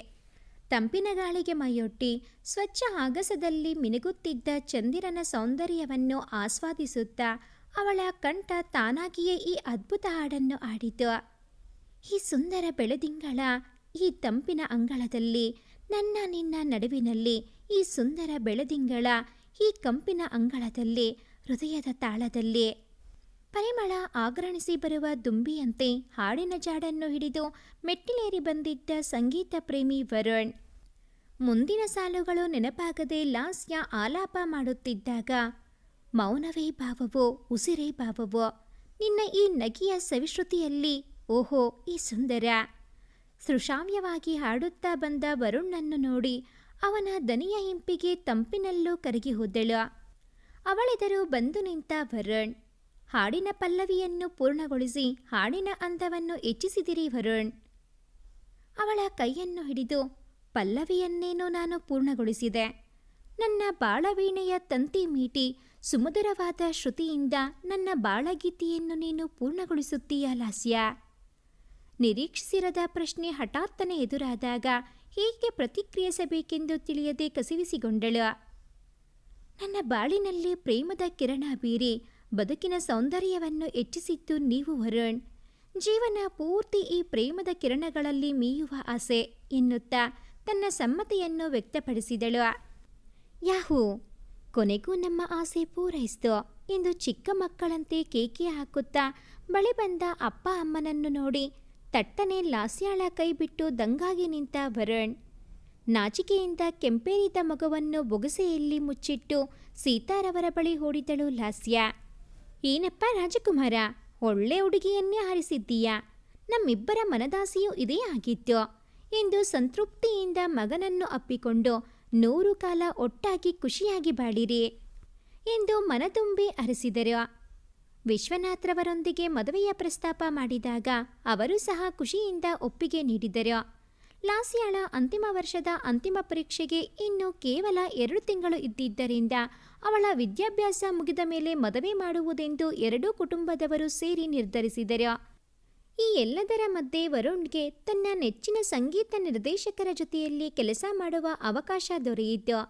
ತಂಪಿನ ಗಾಳಿಗೆ ಮೈಯೊಡ್ಡಿ ಸ್ವಚ್ಛ ಆಗಸದಲ್ಲಿ ಮಿನುಗುತ್ತಿದ್ದ ಚಂದಿರನ ಸೌಂದರ್ಯವನ್ನು ಆಸ್ವಾದಿಸುತ್ತಾ ಅವಳ ಕಂಠ ತಾನಾಗಿಯೇ ಈ ಅದ್ಭುತ ಹಾಡನ್ನು ಆಡಿತು. ಈ ಸುಂದರ ಬೆಳದಿಂಗಳ ಈ ತಂಪಿನ ಅಂಗಳದಲ್ಲಿ, ನನ್ನ ನಿನ್ನ ನಡುವಿನಲ್ಲಿ, ಈ ಸುಂದರ ಬೆಳದಿಂಗಳ ಈ ಕಂಪಿನ ಅಂಗಳದಲ್ಲಿ, ಹೃದಯದ ತಾಳದಲ್ಲಿ ಪರಿಮಳ ಆಗ್ರಣಿಸಿ ಬರುವ ದುಂಬಿಯಂತೆ ಹಾಡಿನ ಜಾಡನ್ನು ಹಿಡಿದು ಮೆಟ್ಟಿಲೇರಿ ಬಂದಿದ್ದ ಸಂಗೀತ ಪ್ರೇಮಿ ವರುಣ್. ಮುಂದಿನ ಸಾಲುಗಳು ನೆನಪಾಗದೆ ಲಾಸ್ಯ ಆಲಾಪ ಮಾಡುತ್ತಿದ್ದಾಗ, ಮೌನವೇ ಭಾವವೋ ಉಸಿರೇ ಭಾವವೋ, ನಿನ್ನ ಈ ನಗಿಯ ಸವಿಶ್ರುತಿಯಲ್ಲಿ ಓಹೋ ಈ ಸುಂದರ. ಸೃಶಾವ್ಯವಾಗಿ ಹಾಡುತ್ತಾ ಬಂದ ವರುಣ್ಣನ್ನು ನೋಡಿ ಅವನ ದನಿಯ ಹಿಂಪಿಗೆ ತಂಪಿನಲ್ಲೂ ಕರಗಿ ಹೋದಳು. ಅವಳೆದರು ಬಂದು ನಿಂತ ವರುಣ್. ಹಾಡಿನ ಪಲ್ಲವಿಯನ್ನು ಪೂರ್ಣಗೊಳಿಸಿ ಹಾಡಿನ ಅಂದವನ್ನು ಹೆಚ್ಚಿಸಿದಿರಿ ವರುಣ್. ಅವಳ ಕೈಯನ್ನು ಹಿಡಿದು, ಪಲ್ಲವಿಯನ್ನೇನೋ ನಾನು ಪೂರ್ಣಗೊಳಿಸಿದೆ. ನನ್ನ ಬಾಳವೀಣೆಯ ತಂತಿ ಮೀಟಿ ಸುಮಧುರವಾದ ಶ್ರುತಿಯಿಂದ ನನ್ನ ಬಾಳಗೀತೆಯನ್ನು ನೀನು ಪೂರ್ಣಗೊಳಿಸುತ್ತೀಯ ಲಾಸ್ಯ. ನಿರೀಕ್ಷಿಸಿರದ ಪ್ರಶ್ನೆ ಹಠಾತ್ತನೆ ಎದುರಾದಾಗ ಹೇಗೆ ಪ್ರತಿಕ್ರಿಯಿಸಬೇಕೆಂದು ತಿಳಿಯದೆ ಕಸಿವಿಸಿಗೊಂಡಳು. ನನ್ನ ಬಾಳಿನಲ್ಲಿ ಪ್ರೇಮದ ಕಿರಣ ಬೀರಿ ಬದುಕಿನ ಸೌಂದರ್ಯವನ್ನು ಹೆಚ್ಚಿಸಿದ್ದು ನೀವು ವರುಣ್. ಜೀವನ ಪೂರ್ತಿ ಈ ಪ್ರೇಮದ ಕಿರಣಗಳಲ್ಲಿ ಮೀಯುವ ಆಸೆ ಎನ್ನುತ್ತಾ ತನ್ನ ಸಮ್ಮತಿಯನ್ನು ವ್ಯಕ್ತಪಡಿಸಿದಳು. ಯಾಹೂ, ಕೊನೆಗೂ ನಮ್ಮ ಆಸೆ ಪೂರೈಸಿತು ಎಂದು ಚಿಕ್ಕ ಮಕ್ಕಳಂತೆ ಕೇಕೆ ಹಾಕುತ್ತಾ ಬಳಿ ಬಂದ ಅಪ್ಪ ಅಮ್ಮನನ್ನು ನೋಡಿ ತಟ್ಟನೆ ಲಾಸ್ಯಾಳ ಕೈ ಬಿಟ್ಟು ದಂಗಾಗಿ ನಿಂತ ವರುಣ್. ನಾಚಿಕೆಯಿಂದ ಕೆಂಪೇರಿದ ಮಗುವನ್ನು ಬೊಗಸೆಯಲ್ಲಿ ಮುಚ್ಚಿಟ್ಟು ಸೀತಾರವರ ಬಳಿ ಓಡಿದಳು ಲಾಸ್ಯ. ಏನಪ್ಪ ರಾಜಕುಮಾರ, ಒಳ್ಳೆ ಹುಡುಗಿಯನ್ನೇ ಆರಿಸಿದ್ದೀಯಾ. ನಮ್ಮಿಬ್ಬರ ಮನದಾಸೆಯೂ ಇದೇ ಆಗಿತ್ತು ಎಂದು ಸಂತೃಪ್ತಿಯಿಂದ ಮಗನನ್ನು ಅಪ್ಪಿಕೊಂಡು 100 ಕಾಲ ಒಟ್ಟಾಗಿ ಖುಷಿಯಾಗಿ ಬಾಳಿರಿ ಎಂದು ಮನತುಂಬಿ ಹರಿಸಿದರು. ವಿಶ್ವನಾಥ್ರವರೊಂದಿಗೆ ಮದುವೆಯ ಪ್ರಸ್ತಾಪ ಮಾಡಿದಾಗ ಅವರು ಸಹ ಖುಷಿಯಿಂದ ಒಪ್ಪಿಗೆ ನೀಡಿದರು. ಲಾಸ್ಯಾಳ ಅಂತಿಮ ವರ್ಷದ ಅಂತಿಮ ಪರೀಕ್ಷೆಗೆ ಇನ್ನು ಕೇವಲ 2 ತಿಂಗಳು ಇದ್ದಿದ್ದರಿಂದ ಅವಳ ವಿದ್ಯಾಭ್ಯಾಸ ಮುಗಿದ ಮೇಲೆ ಮದುವೆ ಮಾಡುವುದೆಂದು ಎರಡೂ ಕುಟುಂಬದವರು ಸೇರಿ ನಿರ್ಧರಿಸಿದರು. ಈ ಎಲ್ಲದರ ಮಧ್ಯೆ ವರುಣ್ಗೆ ತನ್ನ ನೆಚ್ಚಿನ ಸಂಗೀತ ನಿರ್ದೇಶಕರ ಜೊತೆಯಲ್ಲಿ ಕೆಲಸ ಮಾಡುವ ಅವಕಾಶ ದೊರೆಯಿತು.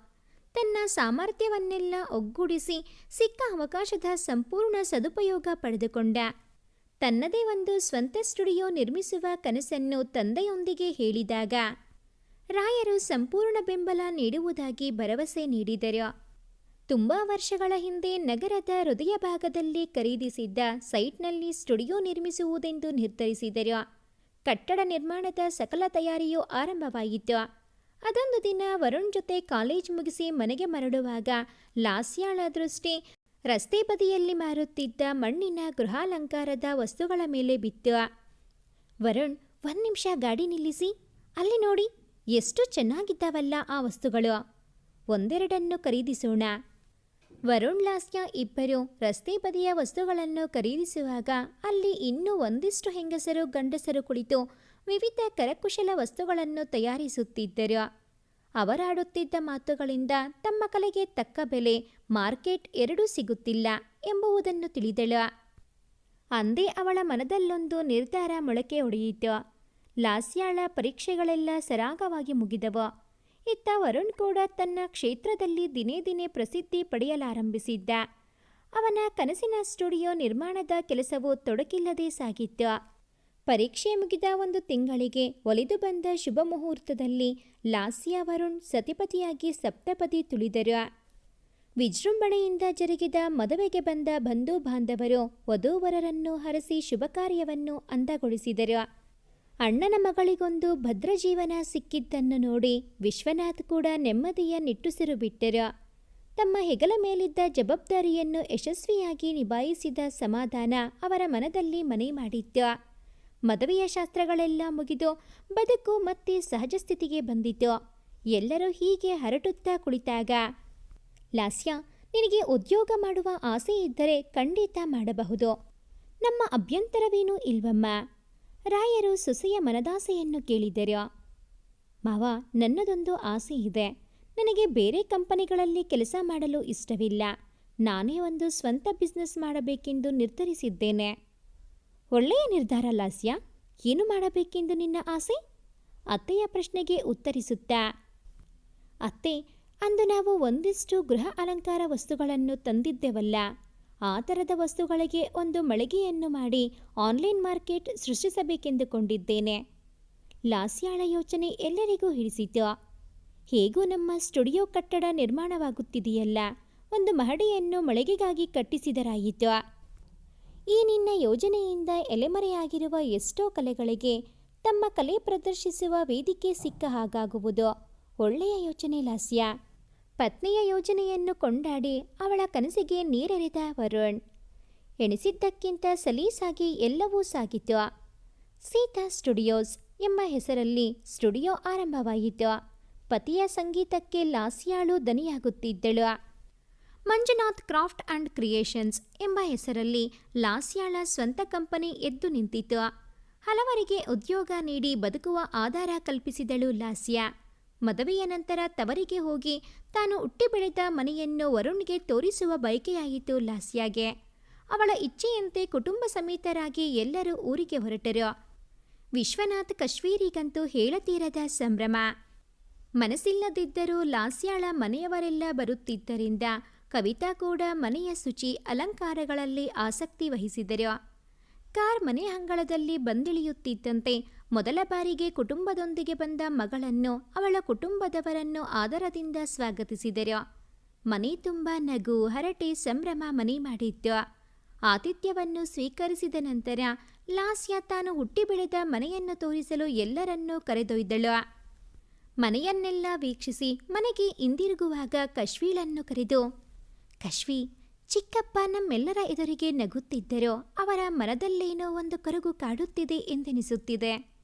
ತನ್ನ ಸಾಮರ್ಥ್ಯವನ್ನೆಲ್ಲ ಒಗ್ಗೂಡಿಸಿ ಸಿಕ್ಕ ಅವಕಾಶದ ಸಂಪೂರ್ಣ ಸದುಪಯೋಗ ಪಡೆದುಕೊಂಡ. ತನ್ನದೇ ಒಂದು ಸ್ವಂತ ಸ್ಟುಡಿಯೋ ನಿರ್ಮಿಸುವ ಕನಸನ್ನು ತಂದೆಯೊಂದಿಗೆ ಹೇಳಿದಾಗ ರಾಯರು ಸಂಪೂರ್ಣ ಬೆಂಬಲ ನೀಡುವುದಾಗಿ ಭರವಸೆ ನೀಡಿದರು. ತುಂಬ ವರ್ಷಗಳ ಹಿಂದೆ ನಗರದ ಹೃದಯ ಭಾಗದಲ್ಲಿ ಖರೀದಿಸಿದ್ದ ಸೈಟ್ನಲ್ಲಿ ಸ್ಟುಡಿಯೋ ನಿರ್ಮಿಸುವುದೆಂದು ನಿರ್ಧರಿಸಿದರು. ಕಟ್ಟಡ ನಿರ್ಮಾಣದ ಸಕಲ ತಯಾರಿಯೂ ಆರಂಭವಾಯಿತು. ಅದೊಂದು ದಿನ ವರುಣ್ ಜೊತೆ ಕಾಲೇಜ್ ಮುಗಿಸಿ ಮನೆಗೆ ಮರಳುವಾಗ ಲಾಸ್ಯಾಳ ದೃಷ್ಟಿ ರಸ್ತೆ ಬದಿಯಲ್ಲಿ ಮಾರುತ್ತಿದ್ದ ಮಣ್ಣಿನ ಗೃಹಾಲಂಕಾರದ ವಸ್ತುಗಳ ಮೇಲೆ ಬಿತ್ತು. ವರುಣ್, ಒಂದು ನಿಮಿಷ ಗಾಡಿ ನಿಲ್ಲಿಸಿ. ಅಲ್ಲಿ ನೋಡಿ, ಎಷ್ಟು ಚೆನ್ನಾಗಿದ್ದಾವಲ್ಲ ಆ ವಸ್ತುಗಳು. ಒಂದೆರಡನ್ನು ಖರೀದಿಸೋಣ. ವರುಣ್ ಲಾಸ್ಯ ಇಬ್ಬರು ರಸ್ತೆ ಬದಿಯ ವಸ್ತುಗಳನ್ನು ಖರೀದಿಸುವಾಗ ಅಲ್ಲಿ ಇನ್ನೂ ಒಂದಿಷ್ಟು ಹೆಂಗಸರು ಗಂಡಸರು ಕುಳಿತು ವಿವಿಧ ಕರಕುಶಲ ವಸ್ತುಗಳನ್ನು ತಯಾರಿಸುತ್ತಿದ್ದರು. ಅವರಾಡುತ್ತಿದ್ದ ಮಾತುಗಳಿಂದ ತಮ್ಮ ಕಲೆಗೆ ತಕ್ಕ ಬೆಲೆ ಮಾರ್ಕೆಟ್ ಎರಡೂ ಸಿಗುತ್ತಿಲ್ಲ ಎಂಬುದನ್ನು ತಿಳಿದಳು. ಅಂದೇ ಅವಳ ಮನದಲ್ಲೊಂದು ನಿರ್ಧಾರ ಮೊಳಕೆ ಹೊಡೆಯಿತು. ಲಾಸ್ಯಾಳ ಪರೀಕ್ಷೆಗಳೆಲ್ಲ ಸರಾಗವಾಗಿ ಮುಗಿದವು. ಇತ್ತ ವರುಣ್ ಕೂಡ ತನ್ನ ಕ್ಷೇತ್ರದಲ್ಲಿ ದಿನೇ ದಿನೇ ಪ್ರಸಿದ್ಧಿ ಪಡೆಯಲಾರಂಭಿಸಿದ್ದ. ಅವನ ಕನಸಿನ ಸ್ಟುಡಿಯೋ ನಿರ್ಮಾಣದ ಕೆಲಸವು ತೊಡಕಿಲ್ಲದೆ ಸಾಗಿತ್ತು. ಪರೀಕ್ಷೆ ಮುಗಿದ 1 ತಿಂಗಳಿಗೆ ಒಲಿದು ಬಂದ ಶುಭ ಮುಹೂರ್ತದಲ್ಲಿ ಲಾಸ್ಯ ವರುಣ್ ಸತಿಪತಿಯಾಗಿ ಸಪ್ತಪದಿ ತುಳಿದರು. ವಿಜೃಂಭಣೆಯಿಂದ ಜರುಗಿದ ಮದುವೆಗೆ ಬಂದ ಬಂಧು ಬಾಂಧವರು ವಧೂವರರನ್ನು ಹರಸಿ ಶುಭ ಕಾರ್ಯವನ್ನು ಅಂದಗೊಳಿಸಿದರು. ಅಣ್ಣನ ಮಗಳಿಗೊಂದು ಭದ್ರ ಜೀವನ ಸಿಕ್ಕಿದ್ದನ್ನು ನೋಡಿ ವಿಶ್ವನಾಥ್ ಕೂಡ ನೆಮ್ಮದಿಯ ನಿಟ್ಟುಸಿರು ಬಿಟ್ಟರು. ತಮ್ಮ ಹೆಗಲ ಮೇಲಿದ್ದ ಜವಾಬ್ದಾರಿಯನ್ನು ಯಶಸ್ವಿಯಾಗಿ ನಿಭಾಯಿಸಿದ ಸಮಾಧಾನ ಅವರ ಮನದಲ್ಲಿ ಮನೆ ಮಾಡಿತ್ತು. ಮದುವೆಯ ಶಾಸ್ತ್ರಗಳೆಲ್ಲ ಮುಗಿದು ಬದುಕು ಮತ್ತೆ ಸಹಜ ಸ್ಥಿತಿಗೆ ಬಂದಿತು. ಎಲ್ಲರೂ ಹೀಗೆ ಹರಟುತ್ತಾ ಕುಳಿತಾಗ, ಲಾಸ್ಯ, ನಿನಗೆ ಉದ್ಯೋಗ ಮಾಡುವ ಆಸೆ ಇದ್ದರೆ ಖಂಡಿತ ಮಾಡಬಹುದು. ನಮ್ಮ ಅಭ್ಯಂತರವೇನೂ ಇಲ್ವಮ್ಮ. ರಾಯರು ಸೊಸೆಯ ಮನದಾಸೆಯನ್ನು ಕೇಳಿದರು. ಮಾವ, ನನ್ನದೊಂದು ಆಸೆ ಇದೆ. ನನಗೆ ಬೇರೆ ಕಂಪನಿಗಳಲ್ಲಿ ಕೆಲಸ ಮಾಡಲು ಇಷ್ಟವಿಲ್ಲ. ನಾನೇ ಒಂದು ಸ್ವಂತ ಬಿಸ್ನೆಸ್ ಮಾಡಬೇಕೆಂದು ನಿರ್ಧರಿಸಿದ್ದೇನೆ. ಒಳ್ಳೆಯ ನಿರ್ಧಾರ ಲಾಸ್ಯ. ಏನು ಮಾಡಬೇಕೆಂದು ನಿನ್ನ ಆಸೆ? ಅತ್ತೆಯ ಪ್ರಶ್ನೆಗೆ ಉತ್ತರಿಸುತ್ತಾ, ಅತ್ತೆ, ಅಂದು ನಾವು ಒಂದಿಷ್ಟು ಗೃಹ ಅಲಂಕಾರ ವಸ್ತುಗಳನ್ನು ತಂದಿದ್ದೆವಲ್ಲ, ಆ ಥರದ ವಸ್ತುಗಳಿಗೆ ಒಂದು ಮಳಿಗೆಯನ್ನು ಮಾಡಿ ಆನ್ಲೈನ್ ಮಾರ್ಕೆಟ್ ಸೃಷ್ಟಿಸಬೇಕೆಂದುಕೊಂಡಿದ್ದೇನೆ. ಲಾಸ್ಯಾಳ ಯೋಚನೆ ಎಲ್ಲರಿಗೂ ಹಿಡಿಸಿತು. ಹೇಗೂ ನಮ್ಮ ಸ್ಟುಡಿಯೋ ಕಟ್ಟಡ ನಿರ್ಮಾಣವಾಗುತ್ತಿದೆಯಲ್ಲ, ಒಂದು ಮಹಡಿಯನ್ನು ಮಳಿಗೆಗಾಗಿ ಕಟ್ಟಿಸಿದರಾಯಿತು. ಈ ನಿನ್ನ ಯೋಜನೆಯಿಂದ ಎಲೆಮರೆಯಾಗಿರುವ ಎಷ್ಟೋ ಕಲೆಗಳಿಗೆ ತಮ್ಮ ಕಲೆ ಪ್ರದರ್ಶಿಸುವ ವೇದಿಕೆ ಸಿಕ್ಕ ಹಾಗಾಗುವುದು. ಒಳ್ಳೆಯ ಯೋಚನೆ ಲಾಸ್ಯ. ಪತ್ನಿಯ ಯೋಜನೆಯನ್ನು ಕೊಂಡಾಡಿ ಅವಳ ಕನಸಿಗೆ ನೀರೆರೆದ ವರುಣ್. ಎಣಿಸಿದ್ದಕ್ಕಿಂತ ಸಲೀಸಾಗಿ ಎಲ್ಲವೂ ಸಾಗಿತು. ಸೀತಾ ಸ್ಟುಡಿಯೋಸ್ ಎಂಬ ಹೆಸರಲ್ಲಿ ಸ್ಟುಡಿಯೋ ಆರಂಭವಾಯಿತು. ಪತಿಯ ಸಂಗೀತಕ್ಕೆ ಲಾಸ್ಯಾಳು ದನಿಯಾಗುತ್ತಿದ್ದಳು. ಮಂಜುನಾಥ್ ಕ್ರಾಫ್ಟ್ ಆ್ಯಂಡ್ ಕ್ರಿಯೇಷನ್ಸ್ ಎಂಬ ಹೆಸರಲ್ಲಿ ಲಾಸ್ಯಾಳ ಸ್ವಂತ ಕಂಪನಿ ಎದ್ದು ನಿಂತಿತು. ಹಲವರಿಗೆ ಉದ್ಯೋಗ ನೀಡಿ ಬದುಕುವ ಆಧಾರ ಕಲ್ಪಿಸಿದಳು ಲಾಸ್ಯ. ಮದುವೆಯ ನಂತರ ತವರಿಗೆ ಹೋಗಿ ತಾನು ಹುಟ್ಟಿ ಬೆಳೆದ ಮನೆಯನ್ನು ವರುಣ್ಗೆ ತೋರಿಸುವ ಬಯಕೆಯಾಯಿತು ಲಾಸ್ಯಾಗೆ. ಅವಳ ಇಚ್ಛೆಯಂತೆ ಕುಟುಂಬ ಸಮೇತರಾಗಿ ಎಲ್ಲರೂ ಊರಿಗೆ ಹೊರಟರು. ವಿಶ್ವನಾಥ್ ಕಶ್ಮೀರಿಗಂತೂ ಹೇಳತೀರದ ಸಂಭ್ರಮ. ಮನಸ್ಸಿಲ್ಲದಿದ್ದರೂ ಲಾಸ್ಯಾಳ ಮನೆಯವರೆಲ್ಲ ಬರುತ್ತಿದ್ದರಿಂದ ಕವಿತಾ ಕೂಡ ಮನೆಯ ಶುಚಿ ಅಲಂಕಾರಗಳಲ್ಲಿ ಆಸಕ್ತಿ ವಹಿಸಿದರು. ಕಾರ್ ಮನೆ ಅಂಗಳದಲ್ಲಿ ಬಂದಿಳಿಯುತ್ತಿದ್ದಂತೆ ಮೊದಲ ಬಾರಿಗೆ ಕುಟುಂಬದೊಂದಿಗೆ ಬಂದ ಮಗಳನ್ನು ಅವಳ ಕುಟುಂಬದವರನ್ನು ಆದರದಿಂದ ಸ್ವಾಗತಿಸಿದರು. ಮನೆ ತುಂಬ ನಗು, ಹರಟೆ, ಸಂಭ್ರಮ ಮನೆ ಮಾಡಿತ್ತು. ಆತಿಥ್ಯವನ್ನು ಸ್ವೀಕರಿಸಿದ ನಂತರ ಲಾಸ್ಯ ತಾನು ಹುಟ್ಟಿ ಬೆಳೆದ ಮನೆಯನ್ನು ತೋರಿಸಲು ಎಲ್ಲರನ್ನೂ ಕರೆದೊಯ್ದಳು. ಮನೆಯನ್ನೆಲ್ಲ ವೀಕ್ಷಿಸಿ ಮನೆಗೆ ಹಿಂದಿರುಗುವಾಗ ಕಶ್ವೀಳನ್ನು ಕರೆದು, ಕಶ್ವಿ, ಚಿಕ್ಕಪ್ಪ ನಮ್ಮೆಲ್ಲರ ಎದುರಿಗೆ ನಗುತ್ತಿದ್ದರು. ಅವರ ಮನದಲ್ಲೇನೋ ಒಂದು ಕರುಗು ಕಾಡುತ್ತಿದೆ ಎಂದೆನಿಸುತ್ತಿದೆ.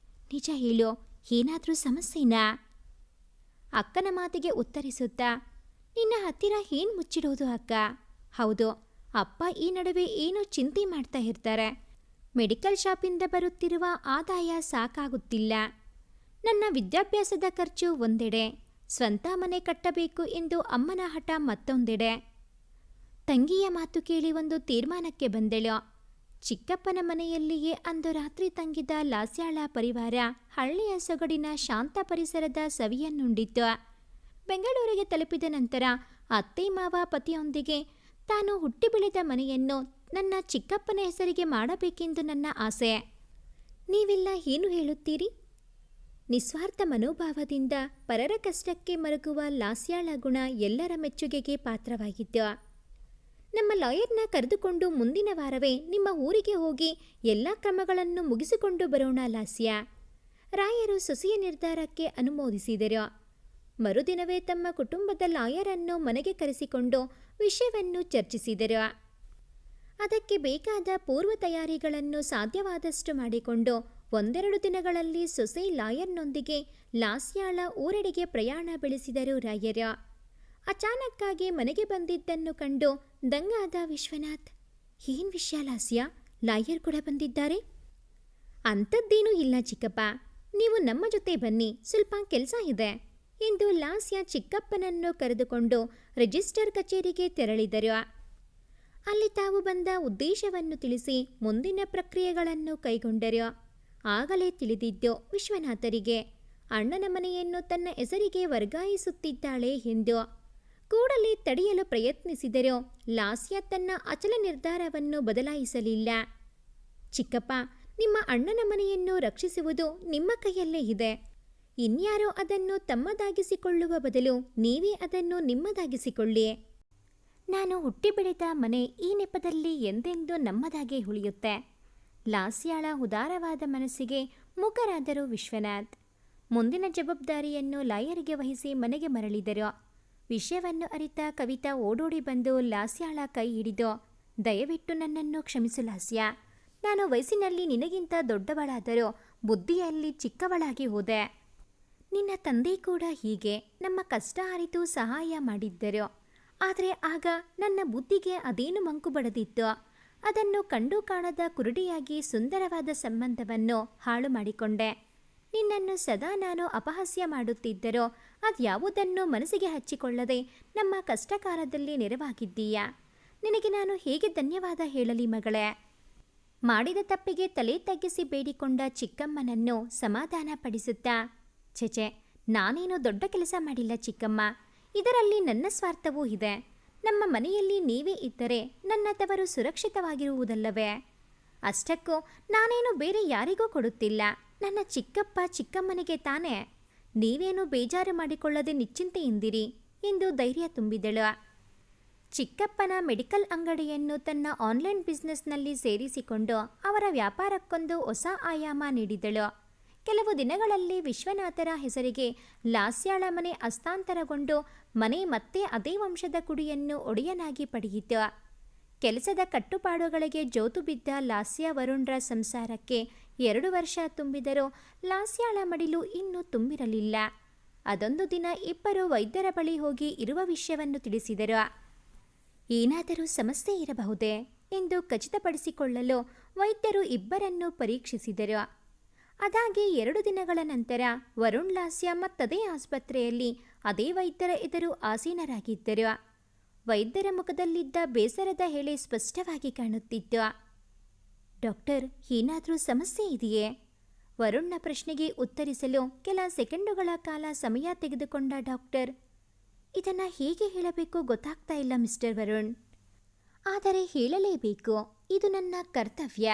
ನಿಜ ಹೇಳು, ಏನಾದರೂ ಸಮಸ್ಯೆನಾ? ಅಕ್ಕನ ಮಾತಿಗೆ ಉತ್ತರಿಸುತ್ತಾ, ನಿನ್ನ ಹತ್ತಿರ ಏನು ಮುಚ್ಚಿಡೋದು ಅಕ್ಕ? ಹೌದು, ಅಪ್ಪ ಈ ನಡುವೆ ಏನೋ ಚಿಂತೆ ಮಾಡ್ತಾ ಇರ್ತಾರೆ. ಮೆಡಿಕಲ್ ಶಾಪಿಂದ ಬರುತ್ತಿರುವ ಆದಾಯ ಸಾಕಾಗುತ್ತಿಲ್ಲ. ನನ್ನ ವಿದ್ಯಾಭ್ಯಾಸದ ಖರ್ಚು ಒಂದೆಡೆ, ಸ್ವಂತ ಮನೆ ಕಟ್ಟಬೇಕು ಎಂದು ಅಮ್ಮನ ಹಠ ಮತ್ತೊಂದೆಡೆ. ತಂಗಿಯ ಮಾತು ಕೇಳಿ ಒಂದು ತೀರ್ಮಾನಕ್ಕೆ ಬಂದಳು. ಚಿಕ್ಕಪ್ಪನ ಮನೆಯಲ್ಲಿಯೇ ಅಂದು ರಾತ್ರಿ ತಂಗಿದ ಲಾಸ್ಯಾಳ ಪರಿವಾರ ಹಳ್ಳಿಯ ಸೊಗಡಿನ ಶಾಂತ ಪರಿಸರದ ಸವಿಯನ್ನುಂಡಿತು. ಬೆಂಗಳೂರಿಗೆ ತಲುಪಿದ ನಂತರ ಅತ್ತೆ ಮಾವ ಪತಿಯೊಂದಿಗೆ ತಾನು ಹುಟ್ಟಿ ಬೆಳೆದ ಮನೆಯನ್ನು ನನ್ನ ಚಿಕ್ಕಪ್ಪನ ಹೆಸರಿಗೆ ಮಾಡಬೇಕೆಂದು ನನ್ನ ಆಸೆ. ನೀವೆಲ್ಲ ಏನು ಹೇಳುತ್ತೀರಿ? ನಿಸ್ವಾರ್ಥ ಮನೋಭಾವದಿಂದ ಪರರ ಕಷ್ಟಕ್ಕೆ ಮರುಗುವ ಲಾಸ್ಯಾಳ ಗುಣ ಎಲ್ಲರ ಮೆಚ್ಚುಗೆಗೆ ಪಾತ್ರವಾಗಿತ್ತು. ನಮ್ಮ ಲಾಯರ್ನ ಕರೆದುಕೊಂಡು ಮುಂದಿನ ವಾರವೇ ನಿಮ್ಮ ಊರಿಗೆ ಹೋಗಿ ಎಲ್ಲ ಕ್ರಮಗಳನ್ನು ಮುಗಿಸಿಕೊಂಡು ಬರೋಣ ಲಾಸ್ಯ. ರಾಯರು ಸೊಸೆಯ ನಿರ್ಧಾರಕ್ಕೆ ಅನುಮೋದಿಸಿದರು. ಮರುದಿನವೇ ತಮ್ಮ ಕುಟುಂಬದ ಲಾಯರನ್ನು ಮನೆಗೆ ಕರೆಸಿಕೊಂಡು ವಿಷಯವನ್ನು ಚರ್ಚಿಸಿದರು. ಅದಕ್ಕೆ ಬೇಕಾದ ಪೂರ್ವ ತಯಾರಿಗಳನ್ನು ಸಾಧ್ಯವಾದಷ್ಟು ಮಾಡಿಕೊಂಡು ಒಂದೆರಡು ದಿನಗಳಲ್ಲಿ ಸೊಸೆ ಲಾಯರ್ನೊಂದಿಗೆ ಲಾಸ್ಯಾಳ ಊರೆಡೆಗೆ ಪ್ರಯಾಣ ಬೆಳೆಸಿದರು ರಾಯರ. ಅಚಾನಕ್ಕಾಗಿ ಮನೆಗೆ ಬಂದಿದ್ದನ್ನು ಕಂಡು ದಂಗಾದ ವಿಶ್ವನಾಥ್. ಏನ್ ವಿಷಯ ಲಾಸ್ಯ, ಲಾಯರ್ ಕೂಡ ಬಂದಿದ್ದಾರೆ? ಅಂಥದ್ದೇನೂ ಇಲ್ಲ ಚಿಕ್ಕಪ್ಪ, ನೀವು ನಮ್ಮ ಜೊತೆ ಬನ್ನಿ, ಸ್ವಲ್ಪ ಕೆಲಸ ಇದೆ ಎಂದು ಲಾಸ್ಯ ಚಿಕ್ಕಪ್ಪನನ್ನು ಕರೆದುಕೊಂಡು ರಿಜಿಸ್ಟರ್ ಕಚೇರಿಗೆ ತೆರಳಿದರು. ಅಲ್ಲಿ ತಾವು ಬಂದ ಉದ್ದೇಶವನ್ನು ತಿಳಿಸಿ ಮುಂದಿನ ಪ್ರಕ್ರಿಯೆಗಳನ್ನು ಕೈಗೊಂಡರು. ಆಗಲೇ ತಿಳಿದಿದ್ದು ವಿಶ್ವನಾಥರಿಗೆ ಅಣ್ಣನ ಮನೆಯನ್ನು ತನ್ನ ಹೆಸರಿಗೆ ವರ್ಗಾಯಿಸುತ್ತಿದ್ದಾಳೆ ಎಂದು. ಕೂಡಲೇ ತಡೆಯಲು ಪ್ರಯತ್ನಿಸಿದರೂ ಲಾಸ್ಯ ತನ್ನ ಅಚಲ ನಿರ್ಧಾರವನ್ನು ಬದಲಾಯಿಸಲಿಲ್ಲ. ಚಿಕ್ಕಪ್ಪ, ನಿಮ್ಮ ಅಣ್ಣನ ಮನೆಯನ್ನು ರಕ್ಷಿಸುವುದು ನಿಮ್ಮ ಕೈಯಲ್ಲೇ ಇದೆ. ಇನ್ಯಾರೋ ಅದನ್ನು ತಮ್ಮದಾಗಿಸಿಕೊಳ್ಳುವ ಬದಲು ನೀವೇ ಅದನ್ನು ನಿಮ್ಮದಾಗಿಸಿಕೊಳ್ಳಿ. ನಾನು ಹುಟ್ಟಿ ಬೆಳೆದ ಮನೆ ಈ ನೆಪದಲ್ಲಿ ಎಂದೆಂದೂ ನಮ್ಮದಾಗೇ ಉಳಿಯುತ್ತೆ. ಲಾಸ್ಯಾಳ ಉದಾರವಾದ ಮನಸ್ಸಿಗೆ ಮುಖರಾದರು ವಿಶ್ವನಾಥ್. ಮುಂದಿನ ಜವಾಬ್ದಾರಿಯನ್ನು ಲಾಯರಿಗೆ ವಹಿಸಿ ಮನೆಗೆ ಮರಳಿದರು. ವಿಷಯವನ್ನು ಅರಿತ ಕವಿತಾ ಓಡೋಡಿ ಬಂದು ಲಾಸ್ಯಾಳ ಕೈ ಹಿಡಿದು, ದಯವಿಟ್ಟು ನನ್ನನ್ನು ಕ್ಷಮಿಸು ಲಾಸ್ಯ. ನಾನು ವಯಸ್ಸಿನಲ್ಲಿ ನಿನಗಿಂತ ದೊಡ್ಡವಳಾದರೂ ಬುದ್ಧಿಯಲ್ಲಿ ಚಿಕ್ಕವಳಾಗಿ ಹೋದೆ. ನಿನ್ನ ತಂದೆ ಕೂಡ ಹೀಗೆ ನಮ್ಮ ಕಷ್ಟ ಅರಿತು ಸಹಾಯ ಮಾಡಿದ್ದರು. ಆದರೆ ಆಗ ನನ್ನ ಬುದ್ಧಿಗೆ ಅದೇನು ಮಂಕು ಬಡದಿತ್ತು. ಅದನ್ನು ಕಂಡು ಕಾಣದ ಕುರುಡಿಯಾಗಿ ಸುಂದರವಾದ ಸಂಬಂಧವನ್ನು ಹಾಳು ಮಾಡಿಕೊಂಡೆ. ನಿನ್ನನ್ನು ಸದಾ ನಾನು ಅಪಹಾಸ್ಯ ಮಾಡುತ್ತಿದ್ದರೋ ಅದ್ಯಾವುದನ್ನು ಮನಸ್ಸಿಗೆ ಹಚ್ಚಿಕೊಳ್ಳದೆ ನಮ್ಮ ಕಷ್ಟಕಾಲದಲ್ಲಿ ನೆರವಾಗಿದ್ದೀಯಾ. ನಿನಗೆ ನಾನು ಹೇಗೆ ಧನ್ಯವಾದ ಹೇಳಲಿ ಮಗಳೇ. ಮಾಡಿದ ತಪ್ಪಿಗೆ ತಲೆ ತಗ್ಗಿಸಿ ಬೇಡಿಕೊಂಡ ಚಿಕ್ಕಮ್ಮನನ್ನು ಸಮಾಧಾನ ಪಡಿಸುತ್ತಾ, ಛೆಛೆ, ನಾನೇನು ದೊಡ್ಡ ಕೆಲಸ ಮಾಡಿಲ್ಲ ಚಿಕ್ಕಮ್ಮ. ಇದರಲ್ಲಿ ನನ್ನ ಸ್ವಾರ್ಥವೂ ಇದೆ. ನಮ್ಮ ಮನೆಯಲ್ಲಿ ನೀವೇ ಇದ್ದರೆ ನನ್ನ ತವರು ಸುರಕ್ಷಿತವಾಗಿರುವುದಲ್ಲವೇ? ಅಷ್ಟಕ್ಕೂ ನಾನೇನು ಬೇರೆ ಯಾರಿಗೂ ಕೊಡುತ್ತಿಲ್ಲ, ನನ್ನ ಚಿಕ್ಕಪ್ಪ ಚಿಕ್ಕಮ್ಮನಿಗೆ ತಾನೇ. ನೀವೇನು ಬೇಜಾರು ಮಾಡಿಕೊಳ್ಳದೆ ನಿಶ್ಚಿಂತೆಯಿಂದಿರಿ ಎಂದು ಧೈರ್ಯ ತುಂಬಿದಳು. ಚಿಕ್ಕಪ್ಪನ ಮೆಡಿಕಲ್ ಅಂಗಡಿಯನ್ನು ತನ್ನ ಆನ್ಲೈನ್ ಬಿಸ್ನೆಸ್ನಲ್ಲಿ ಸೇರಿಸಿಕೊಂಡು ಅವರ ವ್ಯಾಪಾರಕ್ಕೊಂದು ಹೊಸ ಆಯಾಮ ನೀಡಿದಳು. ಕೆಲವು ದಿನಗಳಲ್ಲಿ ವಿಶ್ವನಾಥರ ಹೆಸರಿಗೆ ಲಾಸ್ಯಾಳ ಮನೆ ಹಸ್ತಾಂತರಗೊಂಡು ಮನೆ ಮತ್ತೆ ಅದೇ ವಂಶದ ಕುಡಿಯನ್ನು ಒಡೆಯನಾಗಿ ಪಡೆಯಿತು. ಕೆಲಸದ ಕಟ್ಟುಪಾಡುಗಳಿಗೆ ಜೋತು ಬಿದ್ದ ಲಾಸ್ಯ ವರುಣ್ರ ಸಂಸಾರಕ್ಕೆ 2 ವರ್ಷ ತುಂಬಿದರೂ ಲಾಸ್ಯಾಳ ಮಡಿಲು ಇನ್ನೂ ತುಂಬಿರಲಿಲ್ಲ. ಅದೊಂದು ದಿನ ಇಬ್ಬರು ವೈದ್ಯರ ಬಳಿ ಹೋಗಿ ಇರುವ ವಿಷಯವನ್ನು ತಿಳಿಸಿದರು. ಏನಾದರೂ ಸಮಸ್ಯೆ ಇರಬಹುದೇ ಎಂದು ಖಚಿತಪಡಿಸಿಕೊಳ್ಳಲು ವೈದ್ಯರು ಇಬ್ಬರನ್ನು ಪರೀಕ್ಷಿಸಿದರು. ಅದಾಗಿ 2 ದಿನಗಳ ನಂತರ ವರುಣ್ ಲಾಸ್ಯ ಮತ್ತದೇ ಆಸ್ಪತ್ರೆಯಲ್ಲಿ ಅದೇ ವೈದ್ಯರ ಎದುರು ಆಸೀನರಾಗಿದ್ದರು. ವೈದ್ಯರ ಮುಖದಲ್ಲಿದ್ದ ಬೇಸರದ ಹೆಳೆ ಸ್ಪಷ್ಟವಾಗಿ ಕಾಣುತ್ತಿತ್ತು. ಡಾಕ್ಟರ್, ಏನಾದರೂ ಸಮಸ್ಯೆ ಇದೆಯೇ? ವರುಣ್ನ ಪ್ರಶ್ನೆಗೆ ಉತ್ತರಿಸಲು ಕೆಲ ಸೆಕೆಂಡುಗಳ ಕಾಲ ಸಮಯ ತೆಗೆದುಕೊಂಡ ಡಾಕ್ಟರ್, ಇದನ್ನು ಹೇಗೆ ಹೇಳಬೇಕು ಗೊತ್ತಾಗ್ತಾ ಇಲ್ಲ ಮಿಸ್ಟರ್ ವರುಣ್. ಆದರೆ ಹೇಳಲೇಬೇಕು, ಇದು ನನ್ನ ಕರ್ತವ್ಯ.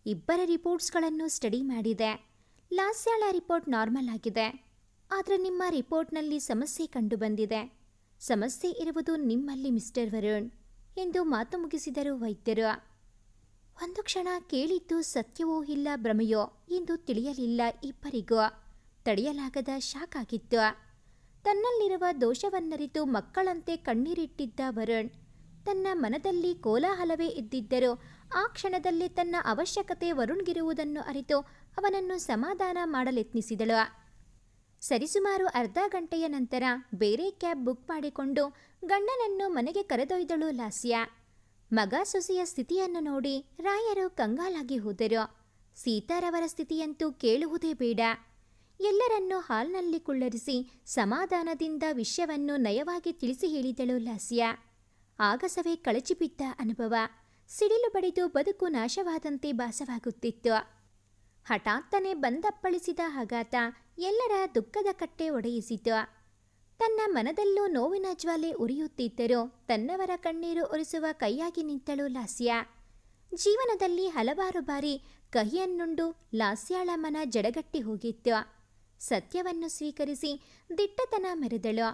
ಇಬ್ಬರ ರಿಪೋರ್ಟ್ಸ್ಗಳನ್ನು ಸ್ಟಡಿ ಮಾಡಿದೆ. ಲಾಸ್ಯಾಳ ರಿಪೋರ್ಟ್ ನಾರ್ಮಲ್ ಆಗಿದೆ. ಆದರೆ ನಿಮ್ಮ ರಿಪೋರ್ಟ್ನಲ್ಲಿ ಸಮಸ್ಯೆ ಕಂಡುಬಂದಿದೆ. ಸಮಸ್ಯೆ ಇರುವುದು ನಿಮ್ಮಲ್ಲಿ ಮಿಸ್ಟರ್ ವರುಣ್ ಎಂದು ಮಾತು ಮುಗಿಸಿದರು ವೈದ್ಯರು. ಒಂದು ಕ್ಷಣ ಕೇಳಿದ್ದು ಸತ್ಯವೋ ಇಲ್ಲ ಭ್ರಮೆಯೋ ಎಂದು ತಿಳಿಯಲಿಲ್ಲ ಇಬ್ಬರಿಗೂ. ತಡೆಯಲಾಗದ ಶಾಕ್ ಆಗಿತ್ತು. ತನ್ನಲ್ಲಿರುವ ದೋಷವನ್ನರಿತು ಮಕ್ಕಳಂತೆ ಕಣ್ಣೀರಿಟ್ಟಿದ್ದ ವರುಣ್ ತನ್ನ ಮನದಲ್ಲಿ ಕೋಲಾಹಲವೇ ಇದ್ದಿದ್ದರೂ ಆ ಕ್ಷಣದಲ್ಲಿ ತನ್ನ ಅವಶ್ಯಕತೆ ವರುಣ್ಗಿರುವುದನ್ನು ಅರಿತು ಅವನನ್ನು ಸಮಾಧಾನ ಮಾಡಲೆತ್ನಿಸಿದಳು. ಸರಿಸುಮಾರು ಅರ್ಧ ಗಂಟೆಯ ನಂತರ ಬೇರೆ ಕ್ಯಾಬ್ ಬುಕ್ ಮಾಡಿಕೊಂಡು ಗಂಡನನ್ನು ಮನೆಗೆ ಕರೆದೊಯ್ದಳು ಲಾಸ್ಯ. ಮಗ ಸೊಸೆಯ ಸ್ಥಿತಿಯನ್ನು ನೋಡಿ ರಾಯರು ಕಂಗಾಲಾಗಿ ಹೋದರು. ಸೀತಾರವರ ಸ್ಥಿತಿಯಂತೂ ಕೇಳುವುದೇ ಬೇಡ. ಎಲ್ಲರನ್ನೂ ಹಾಲ್ನಲ್ಲಿ ಕುಳ್ಳರಿಸಿ ಸಮಾಧಾನದಿಂದ ವಿಷಯವನ್ನು ನಯವಾಗಿ ತಿಳಿಸಿ ಹೇಳಿದಳು ಲಾಸ್ಯ. ಆಗಸವೇ ಕಳಚಿಬಿದ್ದ ಅನುಭವ. ಸಿಡಿಲು ಬಡಿದು ಬದುಕು ನಾಶವಾದಂತೆ ಭಾಸವಾಗುತ್ತಿತ್ತು. ಹಠಾತ್ತನೆ ಬಂದಪ್ಪಳಿಸಿದ ಆಘಾತ ಎಲ್ಲರ ದುಃಖದ ಕಟ್ಟೆ ಒಡೆಯಿಸಿತು. ತನ್ನ ಮನದಲ್ಲೂ ನೋವಿನ ಜ್ವಾಲೆ ಉರಿಯುತ್ತಿದ್ದರೂ ತನ್ನವರ ಕಣ್ಣೀರು ಒರೆಸುವ ಕೈಯಾಗಿ ನಿಂತಳು ಲಾಸ್ಯ. ಜೀವನದಲ್ಲಿ ಹಲವಾರು ಬಾರಿ ಕಹಿಯನ್ನುಂಡು ಲಾಸ್ಯಾಳ ಮನ ಜಡಗಟ್ಟಿ ಹೋಗಿತ್ತು. ಸತ್ಯವನ್ನು ಸ್ವೀಕರಿಸಿ ದಿಟ್ಟತನ ಮೆರೆದಳು.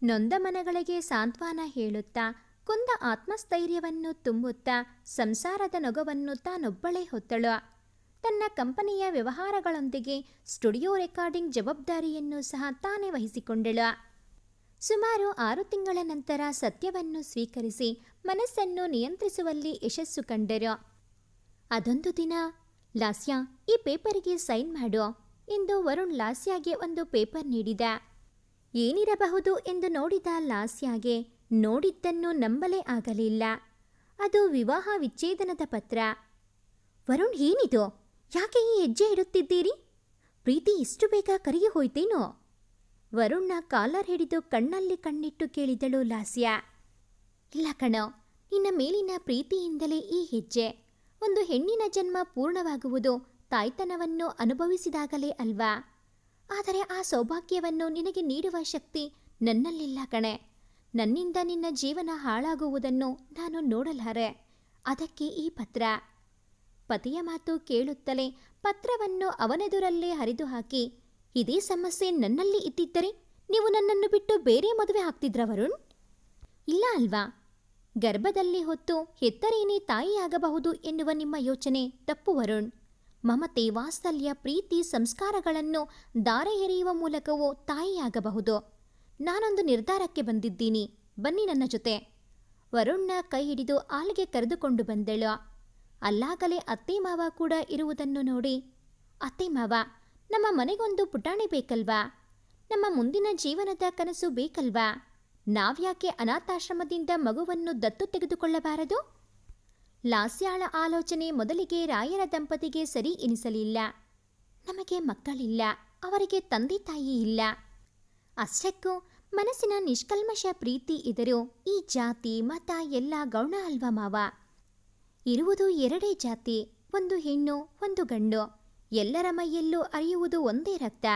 ನೊಂದ ಮನಗಳಿಗೆ ಸಾಂತ್ವನ ಹೇಳುತ್ತಾ, ಕುಂದ ಆತ್ಮಸ್ಥೈರ್ಯವನ್ನು ತುಂಬುತ್ತಾ ಸಂಸಾರದ ನೊಗವನ್ನು ತಾನೊಬ್ಬಳೇ ಹೊತ್ತಳು. ತನ್ನ ಕಂಪನಿಯ ವ್ಯವಹಾರಗಳೊಂದಿಗೆ ಸ್ಟುಡಿಯೋ ರೆಕಾರ್ಡಿಂಗ್ ಜವಾಬ್ದಾರಿಯನ್ನು ಸಹ ತಾನೇ ವಹಿಸಿಕೊಂಡಳು. ಸುಮಾರು 6 ತಿಂಗಳ ನಂತರ ಸತ್ಯವನ್ನು ಸ್ವೀಕರಿಸಿ ಮನಸ್ಸನ್ನು ನಿಯಂತ್ರಿಸುವಲ್ಲಿ ಯಶಸ್ಸು ಕಂಡರು. ಅದೊಂದು ದಿನ ಲಾಸ್ಯ, ಈ ಪೇಪರಿಗೆ ಸೈನ್ ಮಾಡು ಎಂದು ವರುಣ್ ಲಾಸ್ಯಾಗೆ ಒಂದು ಪೇಪರ್ ನೀಡಿದ. ಏನಿರಬಹುದು ಎಂದು ನೋಡಿದ ಲಾಸ್ಯಾಗೆ ನೋಡಿದ್ದನ್ನು ನಂಬಲೇ ಆಗಲಿಲ್ಲ. ಅದು ವಿವಾಹ ವಿಚ್ಛೇದನದ ಪತ್ರ. ವರುಣ್, ಏನಿದು? ಯಾಕೆ ಈ ಹೆಜ್ಜೆ ಇಡುತ್ತಿದ್ದೀರಿ? ಪ್ರೀತಿ ಇಷ್ಟು ಬೇಗ ಕರಗಿ ಹೋಯ್ತೇನೋ? ವರುಣ್ನ ಕಾಲರ್ ಹಿಡಿದು ಕಣ್ಣಲ್ಲಿ ಕಣ್ಣಿಟ್ಟು ಕೇಳಿದಳು ಲಾಸ್ಯ. ಇಲ್ಲ ಕಣೋ, ನಿನ್ನ ಮೇಲಿನ ಪ್ರೀತಿಯಿಂದಲೇ ಈ ಹೆಜ್ಜೆ. ಒಂದು ಹೆಣ್ಣಿನ ಜನ್ಮ ಪೂರ್ಣವಾಗುವುದು ತಾಯ್ತನವನ್ನು ಅನುಭವಿಸಿದಾಗಲೇ ಅಲ್ವಾ? ಆದರೆ ಆ ಸೌಭಾಗ್ಯವನ್ನು ನಿನಗೆ ನೀಡುವ ಶಕ್ತಿ ನನ್ನಲ್ಲಿಲ್ಲ ಕಣೆ. ನನ್ನಿಂದ ನಿನ್ನ ಜೀವನ ಹಾಳಾಗುವುದನ್ನು ನಾನು ನೋಡಲಾರೆ. ಅದಕ್ಕೆ ಈ ಪತ್ರ. ಪತಿಯ ಮಾತು ಕೇಳುತ್ತಲೇ ಪತ್ರವನ್ನು ಅವನೆದುರಲ್ಲೇ ಹರಿದು ಹಾಕಿ, ಇದೇ ಸಮಸ್ಯೆ ನನ್ನಲ್ಲಿ ಇದ್ದಿದ್ದರೆ ನೀವು ನನ್ನನ್ನು ಬಿಟ್ಟು ಬೇರೆ ಮದುವೆ ಆಗ್ತಿದ್ರ ವರುಣ್? ಇಲ್ಲ ಅಲ್ವಾ? ಗರ್ಭದಲ್ಲಿ ಹೊತ್ತು ಹೆತ್ತರೇನೇ ತಾಯಿಯಾಗಬಹುದು ಎನ್ನುವ ನಿಮ್ಮ ಯೋಚನೆ ತಪ್ಪು ವರುಣ್. ಮಮತೆ, ವಾತ್ಸಲ್ಯ, ಪ್ರೀತಿ, ಸಂಸ್ಕಾರಗಳನ್ನು ದಾರೆ ಎರೆಯುವ ಮೂಲಕವೂ ತಾಯಿಯಾಗಬಹುದು. ನಾನೊಂದು ನಿರ್ಧಾರಕ್ಕೆ ಬಂದಿದ್ದೀನಿ, ಬನ್ನಿ ನನ್ನ ಜೊತೆ. ವರುಣ್ನ ಕೈ ಹಿಡಿದು ಆಲ್ಗೆ ಕರೆದುಕೊಂಡು ಬಂದಳು. ಅಲ್ಲಾಗಲೇ ಅತ್ತೆ ಮಾವ ಕೂಡ ಇರುವುದನ್ನು ನೋಡಿ, ಅತ್ತೆ ಮಾವ, ನಮ್ಮ ಮನೆಗೊಂದು ಪುಟಾಣಿ ಬೇಕಲ್ವಾ? ನಮ್ಮ ಮುಂದಿನ ಜೀವನದ ಕನಸು ಬೇಕಲ್ವಾ? ನಾವ್ಯಾಕೆ ಅನಾಥಾಶ್ರಮದಿಂದ ಮಗುವನ್ನು ದತ್ತು ತೆಗೆದುಕೊಳ್ಳಬಾರದು? ಲಾಸ್ಯಾಳ ಆಲೋಚನೆ ಮೊದಲಿಗೆ ರಾಯರ ದಂಪತಿಗೆ ಸರಿ ಎನಿಸಲಿಲ್ಲ. ನಮಗೆ ಮಕ್ಕಳಿಲ್ಲ, ಅವರಿಗೆ ತಂದೆ ತಾಯಿ ಇಲ್ಲ. ಅಷ್ಟಕ್ಕೂ ಮನಸ್ಸಿನ ನಿಷ್ಕಲ್ಮಶ ಪ್ರೀತಿ ಇದ್ದರೂ ಈ ಜಾತಿ ಮತ ಎಲ್ಲ ಗೌಣ ಅಲ್ವಾ ಮಾವ? ಇರುವುದು ಎರಡೇ ಜಾತಿ, ಒಂದು ಹೆಣ್ಣು ಒಂದು ಗಂಡು. ಎಲ್ಲರ ಮೈಯಲ್ಲೂ ಅರಿಯುವುದು ಒಂದೇ ರಕ್ತ.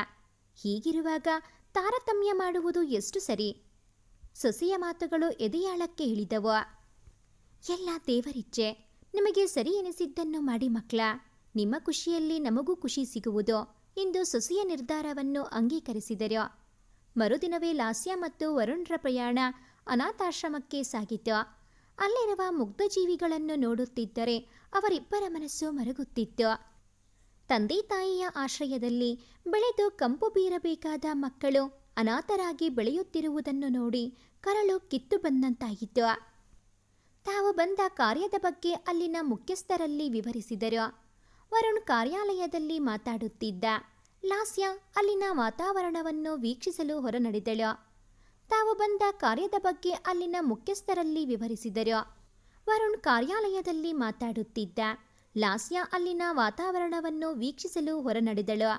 ಹೀಗಿರುವಾಗ ತಾರತಮ್ಯ ಮಾಡುವುದು ಎಷ್ಟು ಸರಿ? ಸೊಸೆಯ ಮಾತುಗಳು ಎದೆಯಾಳಕ್ಕೆ ಇಳಿದವು. ಎಲ್ಲ ದೇವರಿಚ್ಛೆ. ನಿಮಗೆ ಸರಿ ಎನಿಸಿದ್ದನ್ನು ಮಾಡಿ ಮಕ್ಕಳ. ನಿಮ್ಮ ಖುಷಿಯಲ್ಲಿ ನಮಗೂ ಖುಷಿ ಸಿಗುವುದು ಎಂದು ಸೊಸೆಯ ನಿರ್ಧಾರವನ್ನು ಅಂಗೀಕರಿಸಿದರು. ಮರುದಿನವೇ ಲಾಸ್ಯ ಮತ್ತು ವರುಣ್ರ ಪ್ರಯಾಣ ಅನಾಥಾಶ್ರಮಕ್ಕೆ ಸಾಗಿತು. ಅಲ್ಲಿರುವ ಮುಗ್ಧಜೀವಿಗಳನ್ನು ನೋಡುತ್ತಿದ್ದರೆ ಅವರಿಬ್ಬರ ಮನಸ್ಸು ಮರುಗುತ್ತಿತ್ತು. ತಂದೆ ತಾಯಿಯ ಆಶ್ರಯದಲ್ಲಿ ಬೆಳೆದು ಕಂಪು ಬೀರಬೇಕಾದ ಮಕ್ಕಳು ಅನಾಥರಾಗಿ ಬೆಳೆಯುತ್ತಿರುವುದನ್ನು ನೋಡಿ ಕರಳು ಕಿತ್ತು ಬಂದಂತಾಯಿತು. ತಾವು ಬಂದ ಕಾರ್ಯದ ಬಗ್ಗೆ ಅಲ್ಲಿನ ಮುಖ್ಯಸ್ಥರಲ್ಲಿ ವಿವರಿಸಿದರು. ವರುಣ್ ಕಾರ್ಯಾಲಯದಲ್ಲಿ ಮಾತಾಡುತ್ತಿದ್ದ. ಲಾಸ್ಯ ಅಲ್ಲಿನ ವಾತಾವರಣವನ್ನು ವೀಕ್ಷಿಸಲು ಹೊರನಡೆದಳು. ತಾವು ಬಂದ ಕಾರ್ಯದ ಬಗ್ಗೆ ಅಲ್ಲಿನ ಮುಖ್ಯಸ್ಥರಲ್ಲಿ ವಿವರಿಸಿದರು. ವರುಣ್ ಕಾರ್ಯಾಲಯದಲ್ಲಿ ಮಾತಾಡುತ್ತಿದ್ದ. ಲಾಸ್ಯ ಅಲ್ಲಿನ ವಾತಾವರಣವನ್ನು ವೀಕ್ಷಿಸಲು ಹೊರನಡೆದಳು.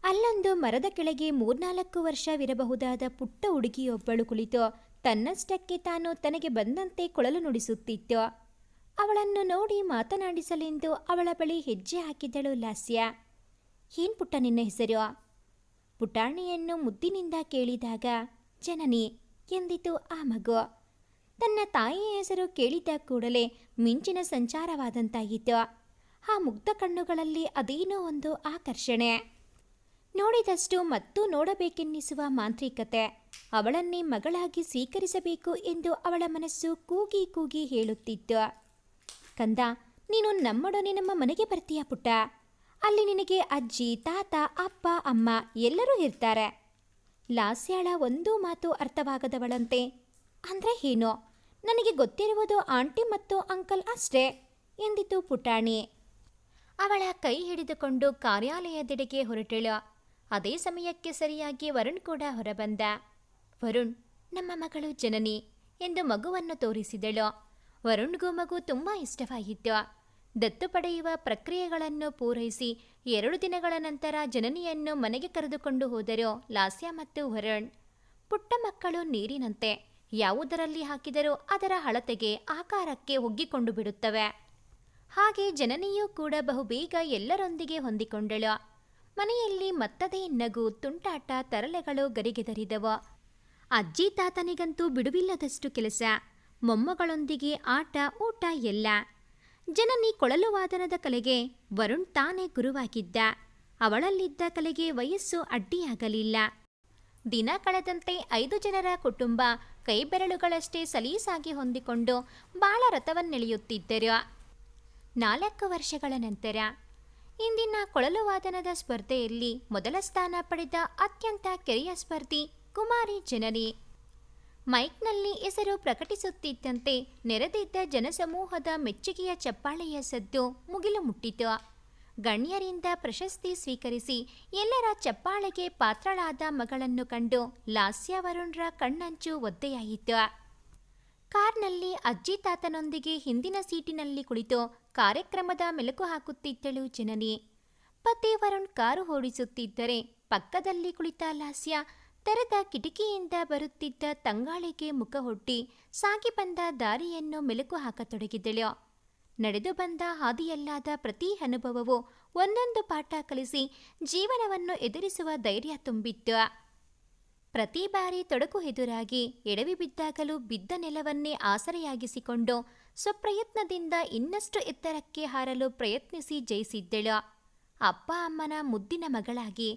ಅಲ್ಲೊಂದು ಮರದ ಕೆಳಗೆ 3-4 ವರ್ಷವಿರಬಹುದಾದ ಪುಟ್ಟ ಹುಡುಗಿಯೊಬ್ಬಳು ಕುಳಿತು ತನ್ನಷ್ಟಕ್ಕೆ ತಾನು ತನಗೆ ಬಂದಂತೆ ಕೊಳಲು ನುಡಿಸುತ್ತಿತ್ತು. ಅವಳನ್ನು ನೋಡಿ ಮಾತನಾಡಿಸಲೆಂದು ಅವಳ ಬಳಿ ಹೆಜ್ಜೆ ಹಾಕಿದಳು ಲಾಸ್ಯ. ಏನ್ ಪುಟ್ಟ ನಿನ್ನ ಹೆಸರು? ಪುಟಾಣಿಯನ್ನು ಮುದ್ದಿನಿಂದ ಕೇಳಿದಾಗ ಜನನಿ ಎಂದಿತು ಆ ಮಗು. ತನ್ನ ತಾಯಿಯ ಹೆಸರು ಕೇಳಿದ ಕೂಡಲೇ ಮಿಂಚಿನ ಸಂಚಾರವಾದಂತಾಯಿತು. ಆ ಮುಗ್ಧ ಕಣ್ಣುಗಳಲ್ಲಿ ಅದೇನೋ ಒಂದು ಆಕರ್ಷಣೆ. ನೋಡಿದಷ್ಟು ಮತ್ತೂ ನೋಡಬೇಕೆನ್ನಿಸುವ ಮಾಂತ್ರಿಕತೆ. ಅವಳನ್ನೇ ಮಗಳಾಗಿ ಸ್ವೀಕರಿಸಬೇಕು ಎಂದು ಅವಳ ಮನಸ್ಸು ಕೂಗಿ ಕೂಗಿ ಹೇಳುತ್ತಿತ್ತು. ಕಂದ, ನೀನು ನಮ್ಮೊಡನೆ ನಮ್ಮ ಮನೆಗೆ ಬರ್ತೀಯ ಪುಟ್ಟ. ಅಲ್ಲಿ ನಿನಗೆ ಅಜ್ಜಿ, ತಾತ, ಅಪ್ಪ, ಅಮ್ಮ ಎಲ್ಲರೂ ಇರ್ತಾರೆ. ಲಾಸ್ಯಾಳ ಒಂದೂ ಮಾತು ಅರ್ಥವಾಗದವಳಂತೆ. ಅಂದರೆ ಏನು? ನನಗೆ ಗೊತ್ತಿರುವುದು ಆಂಟಿ ಮತ್ತು ಅಂಕಲ್ ಅಷ್ಟೇ ಎಂದಿತು ಪುಟಾಣಿ. ಅವಳ ಕೈ ಹಿಡಿದುಕೊಂಡು ಕಾರ್ಯಾಲಯದೆಡೆಗೆ ಹೊರಟಳು. ಅದೇ ಸಮಯಕ್ಕೆ ಸರಿಯಾಗಿ ವರುಣ್ ಕೂಡ ಹೊರಬಂದ. ವರುಣ್, ನಮ್ಮ ಮಗಳು ಜನನಿ ಎಂದು ಮಗುವನ್ನು ತೋರಿಸಿದಳು. ವರುಣ್ಗೂ ಮಗು ತುಂಬ ಇಷ್ಟವಾಯಿತು. ದತ್ತು ಪಡೆಯುವ ಪ್ರಕ್ರಿಯೆಗಳನ್ನು ಪೂರೈಸಿ 2 ದಿನಗಳ ನಂತರ ಜನನಿಯನ್ನು ಮನೆಗೆ ಕರೆದುಕೊಂಡು ಹೋದರು ಲಾಸ್ಯ ಮತ್ತು ವರುಣ್. ಪುಟ್ಟ ಮಕ್ಕಳು ನೀರಿನಂತೆ, ಯಾವುದರಲ್ಲಿ ಹಾಕಿದರೂ ಅದರ ಅಳತೆಗೆ ಆಕಾರಕ್ಕೆ ಒಗ್ಗಿಕೊಂಡು ಬಿಡುತ್ತವೆ. ಹಾಗೆ ಜನನಿಯೂ ಕೂಡ ಬಹುಬೇಗ ಎಲ್ಲರೊಂದಿಗೆ ಹೊಂದಿಕೊಂಡಳು. ಮನೆಯಲ್ಲಿ ಮತ್ತದೇ ನಗು, ತುಂಟಾಟ, ತರಲೆಗಳು ಗರಿಗೆದರಿದವು. ಅಜ್ಜಿ ತಾತನಿಗಂತೂ ಬಿಡುವಿಲ್ಲದಷ್ಟು ಕೆಲಸ. ಮೊಮ್ಮಗಳೊಂದಿಗೆ ಆಟ, ಊಟ ಎಲ್ಲ. ಜನನಿ ಕೊಳಲು ವಾದನದ ಕಲೆಗೆ ವರುಣ್ ತಾನೇ ಗುರುವಾಗಿದ್ದ. ಅವಳಲ್ಲಿದ್ದ ಕಲೆಗೆ ವಯಸ್ಸು ಅಡ್ಡಿಯಾಗಲಿಲ್ಲ. ದಿನ ಕಳೆದಂತೆ 5 ಜನರ ಕುಟುಂಬ ಕೈಬೆರಳುಗಳಷ್ಟೇ ಸಲೀಸಾಗಿ ಹೊಂದಿಕೊಂಡು ಬಾಳ ರಥವನ್ನೆಳೆಯುತ್ತಿದ್ದರು. 4 ವರ್ಷಗಳ ನಂತರ ಇಂದಿನ ಕೊಳಲು ವಾದನದ ಸ್ಪರ್ಧೆಯಲ್ಲಿ ಮೊದಲ ಸ್ಥಾನ ಪಡೆದ ಅತ್ಯಂತ ಕಿರಿಯ ಸ್ಪರ್ಧಿ ಕುಮಾರಿ ಜನನಿ. ಮೈಕ್ನಲ್ಲಿ ಹೆಸರು ಪ್ರಕಟಿಸುತ್ತಿದ್ದಂತೆ ನೆರೆದಿದ್ದ ಜನಸಮೂಹದ ಮೆಚ್ಚುಗೆಯ ಚಪ್ಪಾಳೆಯ ಸದ್ದು ಮುಗಿಲು ಮುಟ್ಟಿತು. ಗಣ್ಯರಿಂದ ಪ್ರಶಸ್ತಿ ಸ್ವೀಕರಿಸಿ ಎಲ್ಲರ ಚಪ್ಪಾಳೆಗೆ ಪಾತ್ರಳಾದ ಮಗಳನ್ನು ಕಂಡು ಲಾಸ್ಯ ವರುಣ್ರ ಕಣ್ಣಂಚು ಒದ್ದೆಯಾಯಿತು. ಕಾರ್ನಲ್ಲಿ ಅಜ್ಜಿ ತಾತನೊಂದಿಗೆ ಹಿಂದಿನ ಸೀಟಿನಲ್ಲಿ ಕುಳಿತು ಕಾರ್ಯಕ್ರಮದ ಮೆಲುಕು ಹಾಕುತ್ತಿದ್ದಳು ಜನನಿ. ಪತಿ ವರುಣ್ ಕಾರು ಓಡಿಸುತ್ತಿದ್ದರೆ ಪಕ್ಕದಲ್ಲಿ ಕುಳಿತ ಲಾಸ್ಯ ತೆರೆದ ಕಿಟಕಿಯಿಂದ ಬರುತ್ತಿದ್ದ ತಂಗಾಳಿಗೆ ಮುಖಹೊಡ್ಡಿ ಸಾಗಿ ಬಂದ ದಾರಿಯನ್ನು ಮೆಲುಕು ಹಾಕತೊಡಗಿದಳು. ನಡೆದು ಬಂದ ಹಾದಿಯಲ್ಲಾದ ಪ್ರತಿ ಅನುಭವವು ಒಂದೊಂದು ಪಾಠ ಕಲಿಸಿ ಜೀವನವನ್ನು ಎದುರಿಸುವ ಧೈರ್ಯ ತುಂಬಿತ್ತು. ಪ್ರತಿ ಬಾರಿ ತೊಡಕು ಎದುರಾಗಿ ಎಡವಿ ಬಿದ್ದಾಗಲೂ ಬಿದ್ದ ನೆಲವನ್ನೇ ಆಸರೆಯಾಗಿಸಿಕೊಂಡು ಸ್ವಪ್ರಯತ್ನದಿಂದ ಇನ್ನಷ್ಟು ಎತ್ತರಕ್ಕೆ ಹಾರಲು ಪ್ರಯತ್ನಿಸಿ ಜಯಿಸಿದ್ದಳು. ಅಪ್ಪ ಅಮ್ಮನ ಮುದ್ದಿನ ಮಗಳಾಗಿ,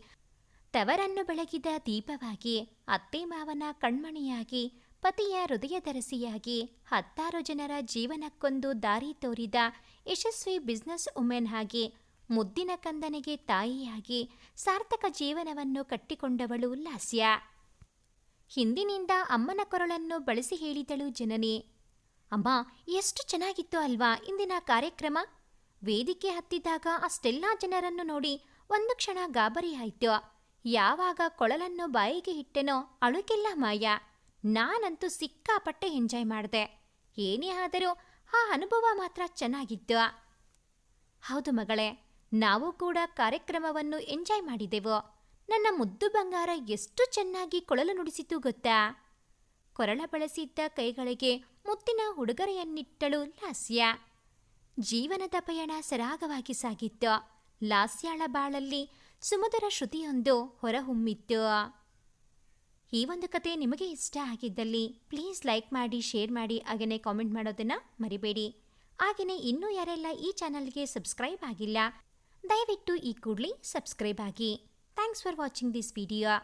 ತವರನ್ನು ಬೆಳಗಿದ ದೀಪವಾಗಿ, ಅತ್ತೆ ಮಾವನ ಕಣ್ಮಣಿಯಾಗಿ, ಪತಿಯ ಹೃದಯದರಸಿಯಾಗಿ, 10 ಜನರ ಜೀವನಕ್ಕೊಂದು ದಾರಿ ತೋರಿದ ಯಶಸ್ವಿ ಬಿಸ್ನೆಸ್ ವುಮೆನ್ ಆಗಿ, ಮುದ್ದಿನ ಕಂದನಿಗೆ ತಾಯಿಯಾಗಿ ಸಾರ್ಥಕ ಜೀವನವನ್ನು ಕಟ್ಟಿಕೊಂಡವಳು ಲಾಸ್ಯ. ಹಿಂದಿನಿಂದ ಅಮ್ಮನ ಕೊರಳನ್ನು ಬಳಸಿ ಹೇಳಿದಳು ಜನನಿ. ಅಮ್ಮ, ಎಷ್ಟು ಚೆನ್ನಾಗಿತ್ತು ಅಲ್ವಾ ಇಂದಿನ ಕಾರ್ಯಕ್ರಮ? ವೇದಿಕೆ ಹತ್ತಿದಾಗ ಅಷ್ಟೆಲ್ಲ ಜನರನ್ನು ನೋಡಿ ಒಂದು ಕ್ಷಣ ಗಾಬರಿಯಾಯಿತು. ಯಾವಾಗ ಕೊಳಲನ್ನು ಬಾಯಿಗೆ ಇಟ್ಟೆನೋ ಅಳುಗೆಲ್ಲ ಮಾಯ. ನಾನಂತೂ ಸಿಕ್ಕಾಪಟ್ಟೆ ಎಂಜಾಯ್ ಮಾಡಿದೆ. ಏನೇ ಆದರೂ ಆ ಅನುಭವ ಮಾತ್ರ ಚೆನ್ನಾಗಿತ್ತು. ಹೌದು ಮಗಳೇ, ನಾವು ಕೂಡ ಕಾರ್ಯಕ್ರಮವನ್ನು ಎಂಜಾಯ್ ಮಾಡಿದೆವು. ನನ್ನ ಮುದ್ದು ಬಂಗಾರ ಎಷ್ಟು ಚೆನ್ನಾಗಿ ಕೊಳಲು ನುಡಿಸಿತು ಗೊತ್ತಾ? ಕೊರಳ ಬಳಸಿದ್ದ ಕೈಗಳಿಗೆ ಮುತ್ತಿನ ಉಡುಗೊರೆಯನ್ನಿಟ್ಟಳು ಲಾಸ್ಯ. ಜೀವನದ ಪಯಣ ಸರಾಗವಾಗಿ ಸಾಗಿತ್ತು. ಲಾಸ್ಯಾಳ ಬಾಳಲ್ಲಿ ಸುಮಧುರ ಶ್ರುತಿಯೊಂದು ಹೊರಹೊಮ್ಮಿತ್ತು. ಈ ಒಂದು ಕತೆ ನಿಮಗೆ ಇಷ್ಟ ಆಗಿದ್ದಲ್ಲಿ ಪ್ಲೀಸ್ ಲೈಕ್ ಮಾಡಿ, ಶೇರ್ ಮಾಡಿ, ಹಾಗೆಯೇ ಕಾಮೆಂಟ್ ಮಾಡೋದನ್ನು ಮರಿಬೇಡಿ. ಹಾಗೆಯೇ ಇನ್ನೂ ಯಾರೆಲ್ಲ ಈ ಚಾನಲ್ಗೆ ಸಬ್ಸ್ಕ್ರೈಬ್ ಆಗಿಲ್ಲ, ದಯವಿಟ್ಟು ಈ ಕೂಡಲೇ ಸಬ್ಸ್ಕ್ರೈಬ್ ಆಗಿ. Thanks for watching this video.